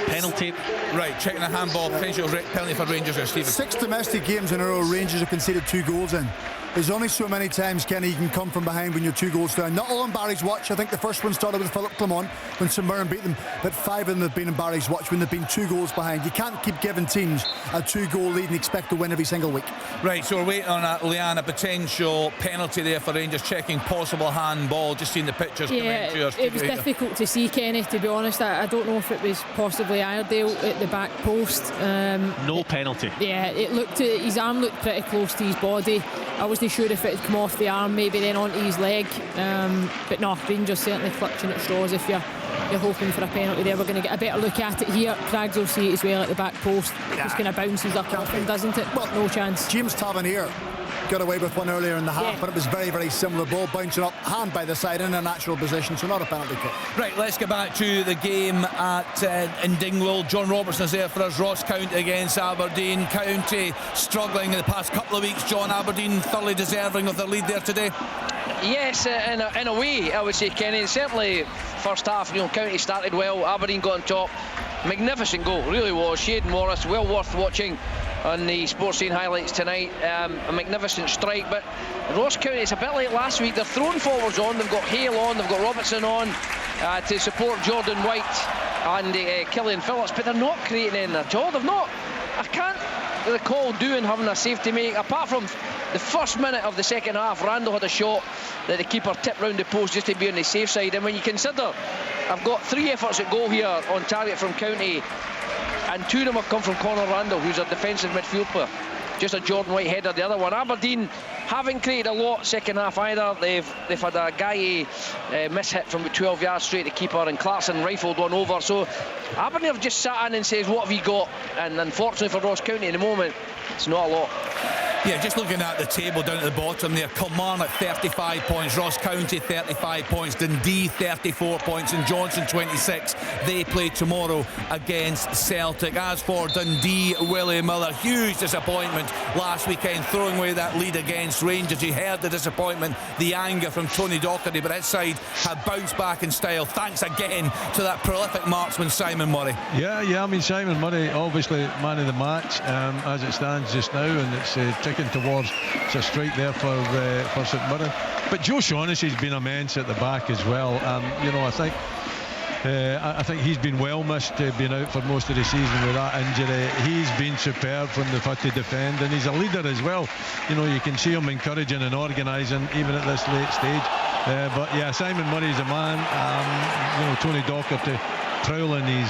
Penalty. Right, checking a handball, potential penalty for Rangers there, Stephen. 6 domestic games in a row, Rangers have conceded 2 goals in. There's only so many times, Kenny, you can come from behind when you're 2 goals down. Not all on Barry's watch. I think the first one started with Philip Clement when St Mirren beat them, but 5 of them have been in Barry's watch when they've been 2 goals behind. You can't keep giving teams a 2-goal lead and expect to win every single week. Right, so we're waiting on a Leanne, a potential penalty there for Rangers, checking possible handball. Just seeing the pictures. Yeah, it was difficult to see, Kenny, to be honest. I don't know if it was possibly Iredale at the back post. No penalty. Yeah, his arm looked pretty close to his body. I wasn't sure if it had come off the arm, maybe then onto his leg. But no, Rangers certainly clutching at straws if you're hoping for a penalty there. We're going to get a better look at it here. Craigs will see it as well at the back post. It just kind of bounces up off him, doesn't it? Well, no chance. James Tavernier got away with one earlier in the half, but it was very, very similar. Ball bouncing up, hand by the side in a natural position, so not a penalty kick. Right, let's get back to the game in Dingwall. John Robertson is there for us. Ross County against Aberdeen. County struggling in the past couple of weeks. John, Aberdeen thoroughly deserving of their lead there today. Yes, in a way, I would say, Kenny. Certainly, first half, County started well. Aberdeen got on top. Magnificent goal, really was. Shaden Morris, well worth watching on the Sports Scene highlights tonight. A magnificent strike, but Ross County, it's a bit like last week. They're throwing forwards on. They've got Hale on, they've got Robertson on to support Jordan White and Killian Phillips, but they're not creating anything at all. I can't recall doing having a save to make, apart from the first minute of the second half. Randall had a shot that the keeper tipped round the post just to be on the safe side. And when you consider, I've got 3 efforts at goal here on target from County, and 2 of them have come from Conor Randall, who's a defensive midfield player. Just a Jordan White header, the other one. Aberdeen haven't created a lot second half either. They've had a guy miss-hit from 12 yards straight to keeper, and Clarkson rifled one over. So Aberdeen have just sat in and says, what have you got? And unfortunately for Ross County at the moment, it's not a lot. Yeah, just looking at the table down at the bottom there, Kilmarnock 35 points, Ross County 35 points, Dundee 34 points and Johnson 26. They play tomorrow against Celtic. As for Dundee, Willie Miller, huge disappointment last weekend, throwing away that lead against Rangers. You heard the disappointment, the anger from Tony Docherty, but his side have bounced back in style thanks again to that prolific marksman Simon Murray. Yeah, I mean, Simon Murray obviously man of the match as it stands just now, and it's ticking towards a strike there for St Mirren. But Joe Shaughnessy's been immense at the back as well. I think he's been well missed, being out for most of the season with that injury. He's been superb from the foot to defend, and he's a leader as well. You can see him encouraging and organising even at this late stage. But yeah, Simon Murray's a man. Tony Docherty prowling his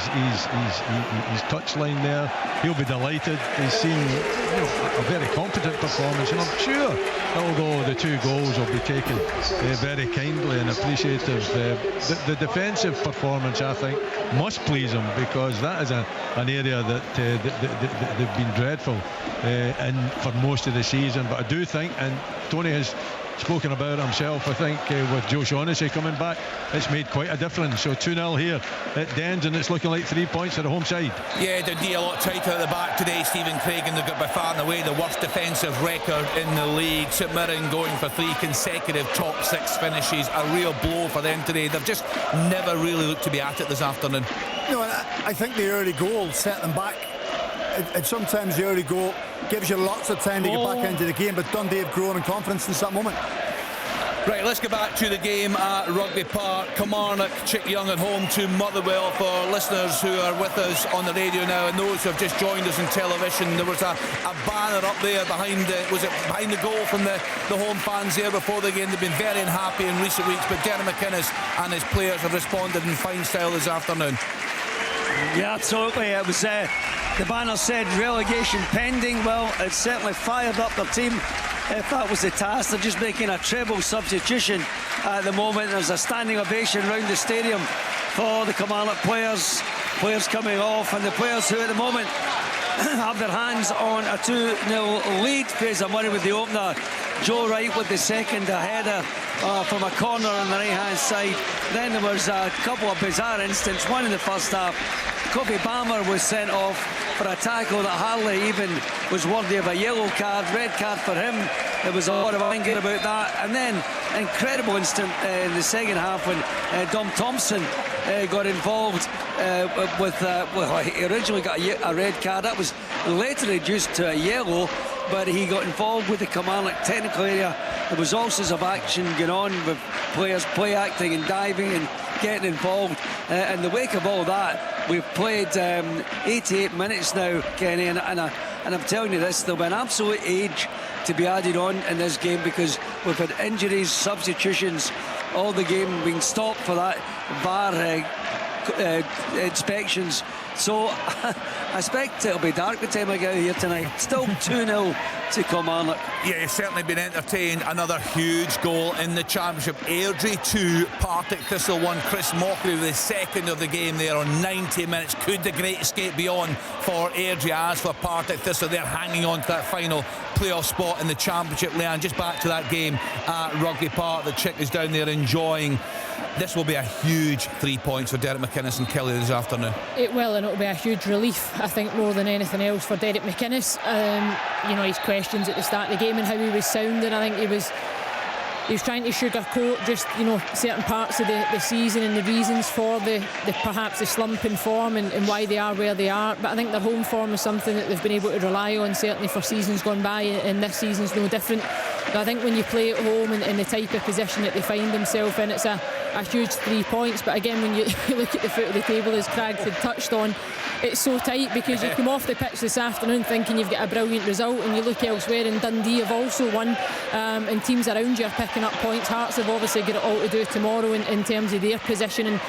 touchline there. He'll be delighted. He's seen a very competent performance, and I'm sure, although the 2 goals will be taken very kindly and appreciative, the defensive performance, I think, must please him, because that is an area that they've been dreadful in for most of the season. But I do think, and Tony has spoken about himself, I think, with Joe Shaughnessy coming back, it's made quite a difference. So 2-0 here at Dens, and it's looking like 3 points at the home side. Yeah, Dundee a lot tighter at the back today, Stephen Craig, and they've got by far and away the worst defensive record in the league. St Mirren going for 3 consecutive top 6 finishes, a real blow for them today. They've just never really looked to be at it this afternoon. I think the early goal set them back. And sometimes the early goal gives you lots of time to get back into the game, but Dundee have grown in confidence since that moment. Right, let's get back to the game at Rugby Park. Kilmarnock, Chick-Young at home to Motherwell. For listeners who are with us on the radio now and those who have just joined us on television, there was a banner up there behind the goal from the home fans there before the game. They've been very unhappy in recent weeks, but Derek McInnes and his players have responded in fine style this afternoon. Yeah, absolutely. It was the banner said relegation pending. Well, it certainly fired up their team. If that was the task, they're just making a treble substitution at the moment. There's a standing ovation around the stadium for the Kilmarnock players coming off, and the players who at the moment have their hands on a 2-0 lead. Fraser Murray with the opener, Joe Wright with the second, a header from a corner on the right hand side. Then there was a couple of bizarre incidents, one in the first half. Kofi Balmer was sent off for a tackle that hardly even was worthy of a yellow card, red card for him. There was a lot of anger about that, and then incredible instant in the second half when Dom Thompson got involved well, he originally got a red card that was later reduced to a yellow, but he got involved with the Kilmarnock technical area. There was all sorts of action going on with players play acting and diving and getting involved. In the wake of all that, we've played 88 minutes now, Kenny, and I'm telling you this, there'll be an absolute age to be added on in this game, because we've had injuries, substitutions, all the game being stopped for that VAR inspections. So I expect it'll be dark by the time I get out here tonight. Still 2-0 to Kilmarnock. Yeah, it's certainly been entertained. Another huge goal in the championship. Airdrie 2, Partick Thistle 1. Chris Mockery with the second of the game there on 90 minutes. Could the great escape be on for Airdrie? As for Partick Thistle, they're hanging on to that final playoff spot in the championship. Leanne, just back to that game at Rugby Park. The Chick is down there enjoying. This will be a huge 3 points for Derek McInnes and Kelly this afternoon. It will, and it'll be a huge relief, I think, more than anything else for Derek McInnes. You know, his questions at the start of the game and how he was sounding, I think he was trying to sugarcoat just, you know, certain parts of the season and the reasons for the perhaps the slump in form and why they are where they are. But I think their home form is something that they've been able to rely on, certainly for seasons gone by, and this season's no different. But I think when you play at home and the type of position that they find themselves in, it's a huge 3 points. But again, when you look at the foot of the table, as Craig had touched on, it's so tight, because you come off the pitch this afternoon thinking you've got a brilliant result, and you look elsewhere, and Dundee have also won, and teams around you are picking up points. Hearts have obviously got it all to do tomorrow in terms of their position and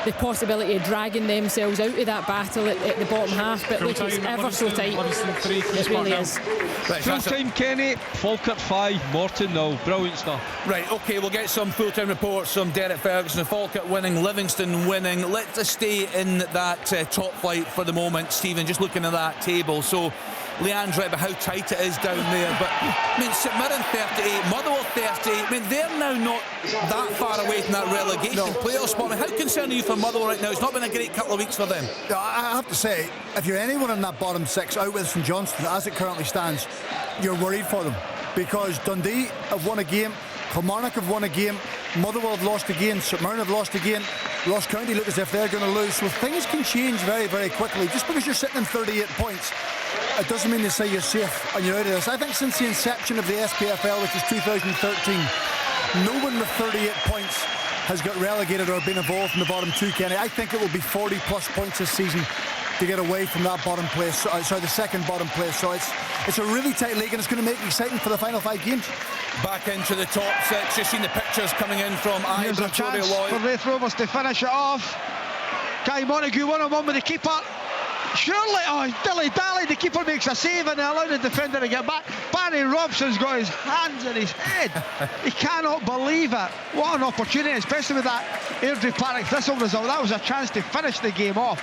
the possibility of dragging themselves out of that battle at the bottom half. But look, it's ever so tight. It really is. Full time, Kenny. Falkirk 5, Morton 0. Brilliant stuff. Right, OK, we'll get some full-time reports from Derek Ferguson. Falkirk winning, Livingston winning. Let's just stay in that top flight for the moment, Stephen. Just looking at that table. So Leanne's right about how tight it is down there, but I mean, St Mirren 38, Motherwell 38. I mean, they're now not that far away from that relegation playoff spot. I mean, how concerned are you for Motherwell right now? It's not been a great couple of weeks for them. I have to say, if you're anyone in that bottom six out with St Johnstone as it currently stands, you're worried for them, because Dundee have won a game, Kilmarnock have won a game, Motherwell have lost again, St Mirren have lost again, Ross County look as if they're going to lose. So things can change very, very quickly. Just because you're sitting in 38 points, it doesn't mean to say you're safe and you're out of this. I think since the inception of the SPFL, which is 2013, no one with 38 points has got relegated or been involved in the bottom two, Kenny. I think it will be 40 plus points this season to get away from that bottom place, sorry, the second bottom place. So it's a really tight league, and it's going to make it exciting for the final 5 games. Back into the top six. You've seen the pictures coming in from Here's a chance for Raith Rovers to finish it off. Guy Montague 1-on-1 with the keeper. Surely, dilly-dally, the keeper makes a save and they allow the defender to get back. Barry Robson's got his hands in his head. He cannot believe it. What an opportunity, especially with that Airdrie Partick Thistle result. That was a chance to finish the game off.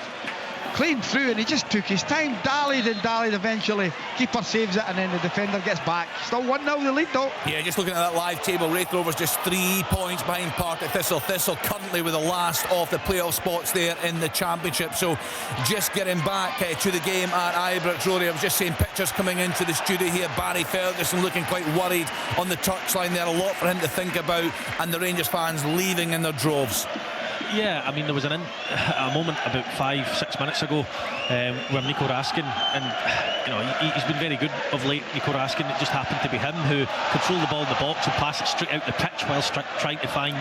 Clean through, and he just took his time, dallied eventually. Keeper saves it, and then the defender gets back. Still 1-0 the lead though. Yeah, just looking at that live table, Raith Rovers just 3 points behind Partick Thistle. Thistle currently with the last of the playoff spots there in the championship. So just getting back to the game at Ibrox, Rory, I was just saying pictures coming into the studio here. Barry Ferguson looking quite worried on the touchline there. A lot for him to think about, and the Rangers fans leaving in their droves. Yeah, I mean, there was a moment about 5-6 minutes ago where Nico Raskin, and he's been very good of late, Nico Raskin. It just happened to be him who controlled the ball in the box and passed it straight out the pitch whilst trying to find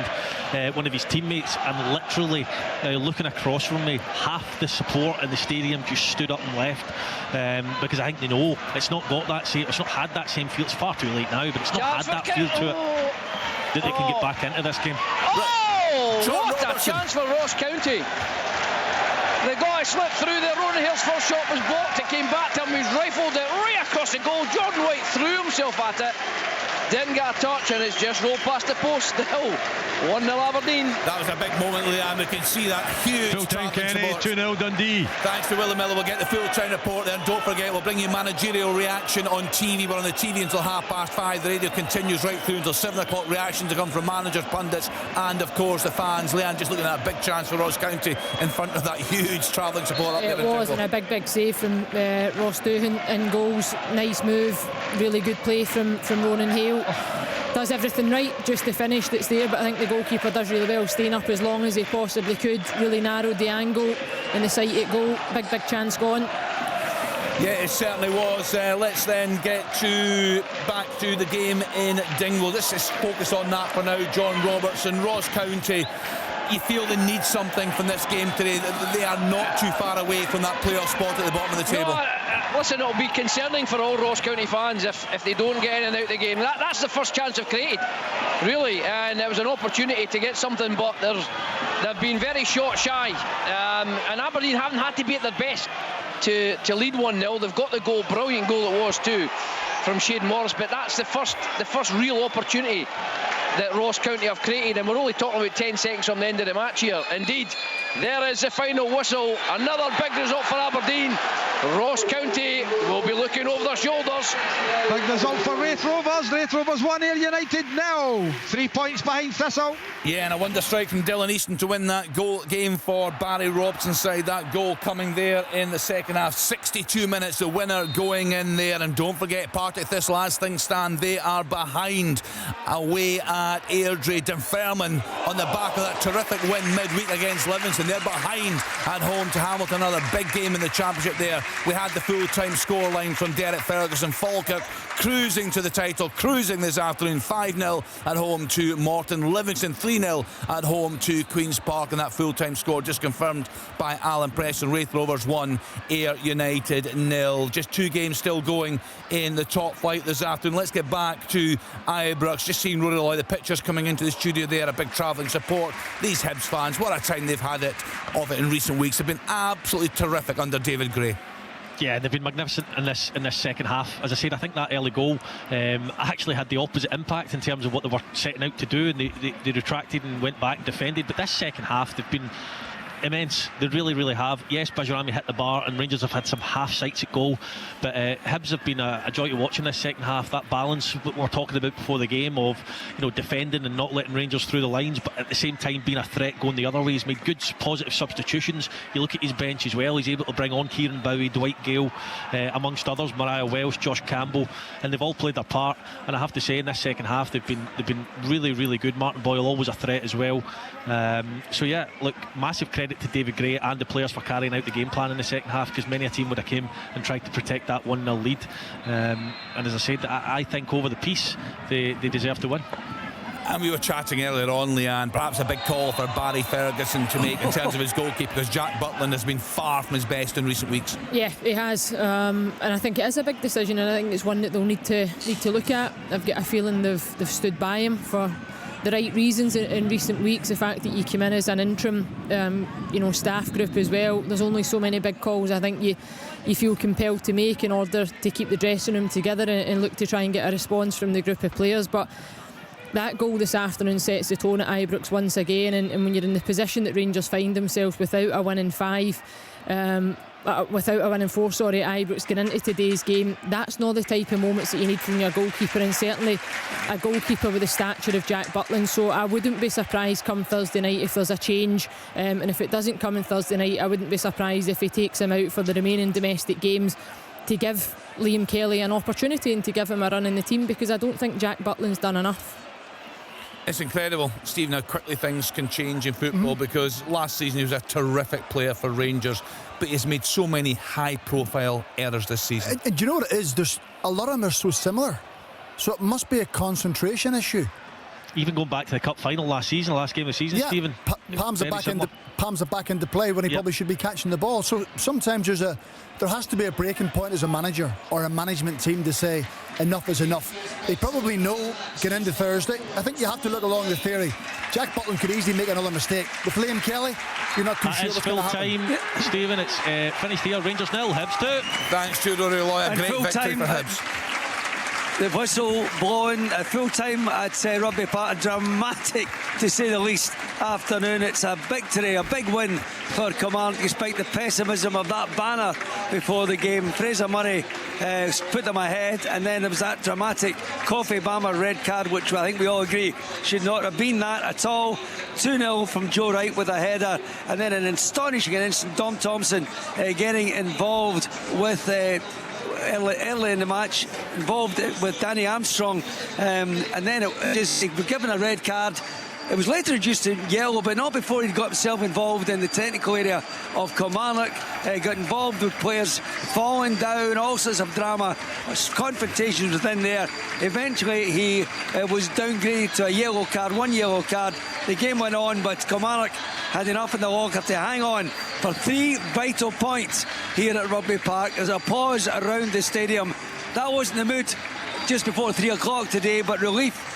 one of his teammates. And literally looking across from me, half the support in the stadium just stood up and left, because I think they know it's not got that same, it's not had that same feel. It's far too late now, but it's not had that feel to it that they can get back into this game. What a chance for Ross County. The guy slipped through there. Ronan Hill's first shot was blocked. It came back to him. He's rifled it right across the goal. Jordan White threw himself at it. Didn't get a touch, and it's just rolled past the post. Still 1-0 Aberdeen. That was a big moment, Leanne. We can see that huge full-time Kenny, 2-0 Dundee. Thanks to Willie Miller. We'll get the full-time report there. And don't forget, we'll bring you managerial reaction on TV. We're on the TV until 5:30. The radio continues right through until 7 o'clock. Reactions to come from managers, pundits, and of course the fans. Leanne, just looking at a big chance for Ross County in front of that huge travelling support up there. It was, and a big save from Ross Doohan in goals. Nice move, really good play from Ronan Hale. Does everything right, just the finish that's there, but I think the goalkeeper does really well, staying up as long as he possibly could. Really narrowed the angle and the sighted goal. Big chance gone. Yeah, it certainly was. Let's then get back to the game in Dingwall. Let's just focus on that for now. John Robertson, Ross County. You feel they need something from this game today. They are not too far away from that playoff spot at the bottom of the table. No, listen, it'll be concerning for all Ross County fans if they don't get in and out the game. That's the first chance they've created, really, and it was an opportunity to get something, but they've been very shot shy, and Aberdeen haven't had to be at their best to lead 1-0. They've got the goal, brilliant goal it was too, from Shane Morris, but that's the first real opportunity that Ross County have created, and we're only talking about 10 seconds from the end of the match here. Indeed, there is the final whistle. Another big result for Aberdeen. Ross County will be looking over their shoulders. Big result for Raith Rovers. Raith Rovers 1, Ayr United 0. 3 points behind Thistle. Yeah, and a wonder strike from Dylan Easton to win that game for Barry Robson's side. That goal coming there in the second half. 62 minutes, the winner going in there. And don't forget, Partick Thistle, as things stand, they are behind away at Airdrie. Dunfermline on the back of that terrific win midweek against Livingston. They're behind at home to Hamilton. Another big game in the championship there. We had the full-time scoreline from Derek Ferguson. Falkirk cruising to the title, cruising this afternoon. 5-0 at home to Morton. Livingston 3-0 at home to Queen's Park, and that full-time score just confirmed by Alan Preston. Raith Rovers 1, Ayr United 0. Just 2 games still going in the top flight this afternoon. Let's get back to Ibrox. Just seeing Rory Loy, the pictures coming into the studio there, a big travelling support. These Hibs fans, what a time they've had of it in recent weeks. Have been absolutely terrific under David Gray. Yeah, they've been magnificent in this second half. As I said, I think that early goal actually had the opposite impact in terms of what they were setting out to do, and they retracted and went back and defended. But this second half, they've been immense. They really have. Yes, Bajrami hit the bar and Rangers have had some half sights at goal, but Hibs have been a joy to watch in this second half. That balance that we were talking about before the game of defending and not letting Rangers through the lines, but at the same time being a threat going the other way. He's made good positive substitutions. You look at his bench as well, he's able to bring on Kieran Bowie, Dwight Gale, amongst others, Mariah Welsh, Josh Campbell, and they've all played their part. And I have to say, in this second half they've been really good. Martin Boyle always a threat as well. So yeah, look, massive credit to David Gray and the players for carrying out the game plan in the second half, because many a team would have came and tried to protect that 1-0 lead, and as I said, I think over the piece they deserve to win. And we were chatting earlier on, Leanne, perhaps a big call for Barry Ferguson to make in terms of his goalkeeper, because Jack Butland has been far from his best in recent weeks. Yeah, he has, and I think it is a big decision, and I think it's one that they'll need to look at. I've got a feeling they've stood by him for the right reasons in recent weeks. The fact that you came in as an interim staff group as well, there's only so many big calls I think you feel compelled to make in order to keep the dressing room together and look to try and get a response from the group of players. But that goal this afternoon sets the tone at Ibrox once again, and when you're in the position that Rangers find themselves without a win in 5, without a win in 4, Ibrox getting into today's game, that's not the type of moments that you need from your goalkeeper, and certainly a goalkeeper with the stature of Jack Butland. So I wouldn't be surprised come Thursday night if there's a change, and if it doesn't come on Thursday night, I wouldn't be surprised if he takes him out for the remaining domestic games to give Liam Kelly an opportunity and to give him a run in the team, because I don't think Jack Butland's done enough. It's incredible, Stephen, how quickly things can change in football, because last season he was a terrific player for Rangers, but he's made so many high-profile errors this season. And do you know what it is? There's a lot of them are so similar, so it must be a concentration issue. Even going back to the cup final last season, last game of the season, Stephen. Palms are back into play when he probably should be catching the ball. So sometimes there has to be a breaking point as a manager or a management team to say enough is enough. They probably know getting into Thursday. I think you have to look along the theory. Jack Butland could easily make another mistake. With Liam Kelly, you're not too sure what's going to happen. Full time, Stephen. It's finished here. Rangers 0, Hibs 2. Thanks to Rory Loy, a great victory for Hibs. The whistle blowing at full time at Rugby Park. A dramatic, to say the least, afternoon. It's a victory, a big win for Kilmarnock, despite the pessimism of that banner before the game. Fraser Murray put them ahead, and then there was that dramatic Coffee Bammer red card, which I think we all agree should not have been that at all. 2-0 from Joe Wright with a header, and then an astonishing instant Dom Thompson getting involved with early in the match, involved with Danny Armstrong, and then he was given a red card. It was later reduced to yellow, but not before he got himself involved in the technical area of Kilmarnock. Got involved with players falling down, all sorts of drama, confrontations within there. Eventually he was downgraded to a yellow card, one yellow card. The game went on, but Kilmarnock had enough in the locker to hang on for 3 vital points here at Rugby Park. There's applause around the stadium. That wasn't the mood just before 3 o'clock today, but relief.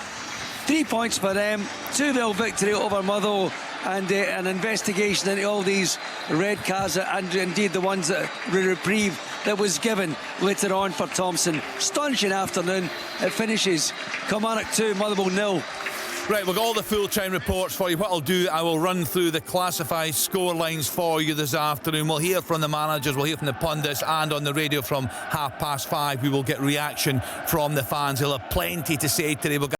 3 points for them, 2-0 victory over Motherwell, and an investigation into all these red cards and indeed the ones that reprieve that was given later on for Thompson. Astonishing afternoon. It finishes Kilmarnock 2, Motherwell 0. Right, we've got all the full-time reports for you. What I'll do, I will run through the classified score lines for you this afternoon. We'll hear from the managers, we'll hear from the pundits, and on the radio from 5:30 we will get reaction from the fans. They'll have plenty to say today. We'll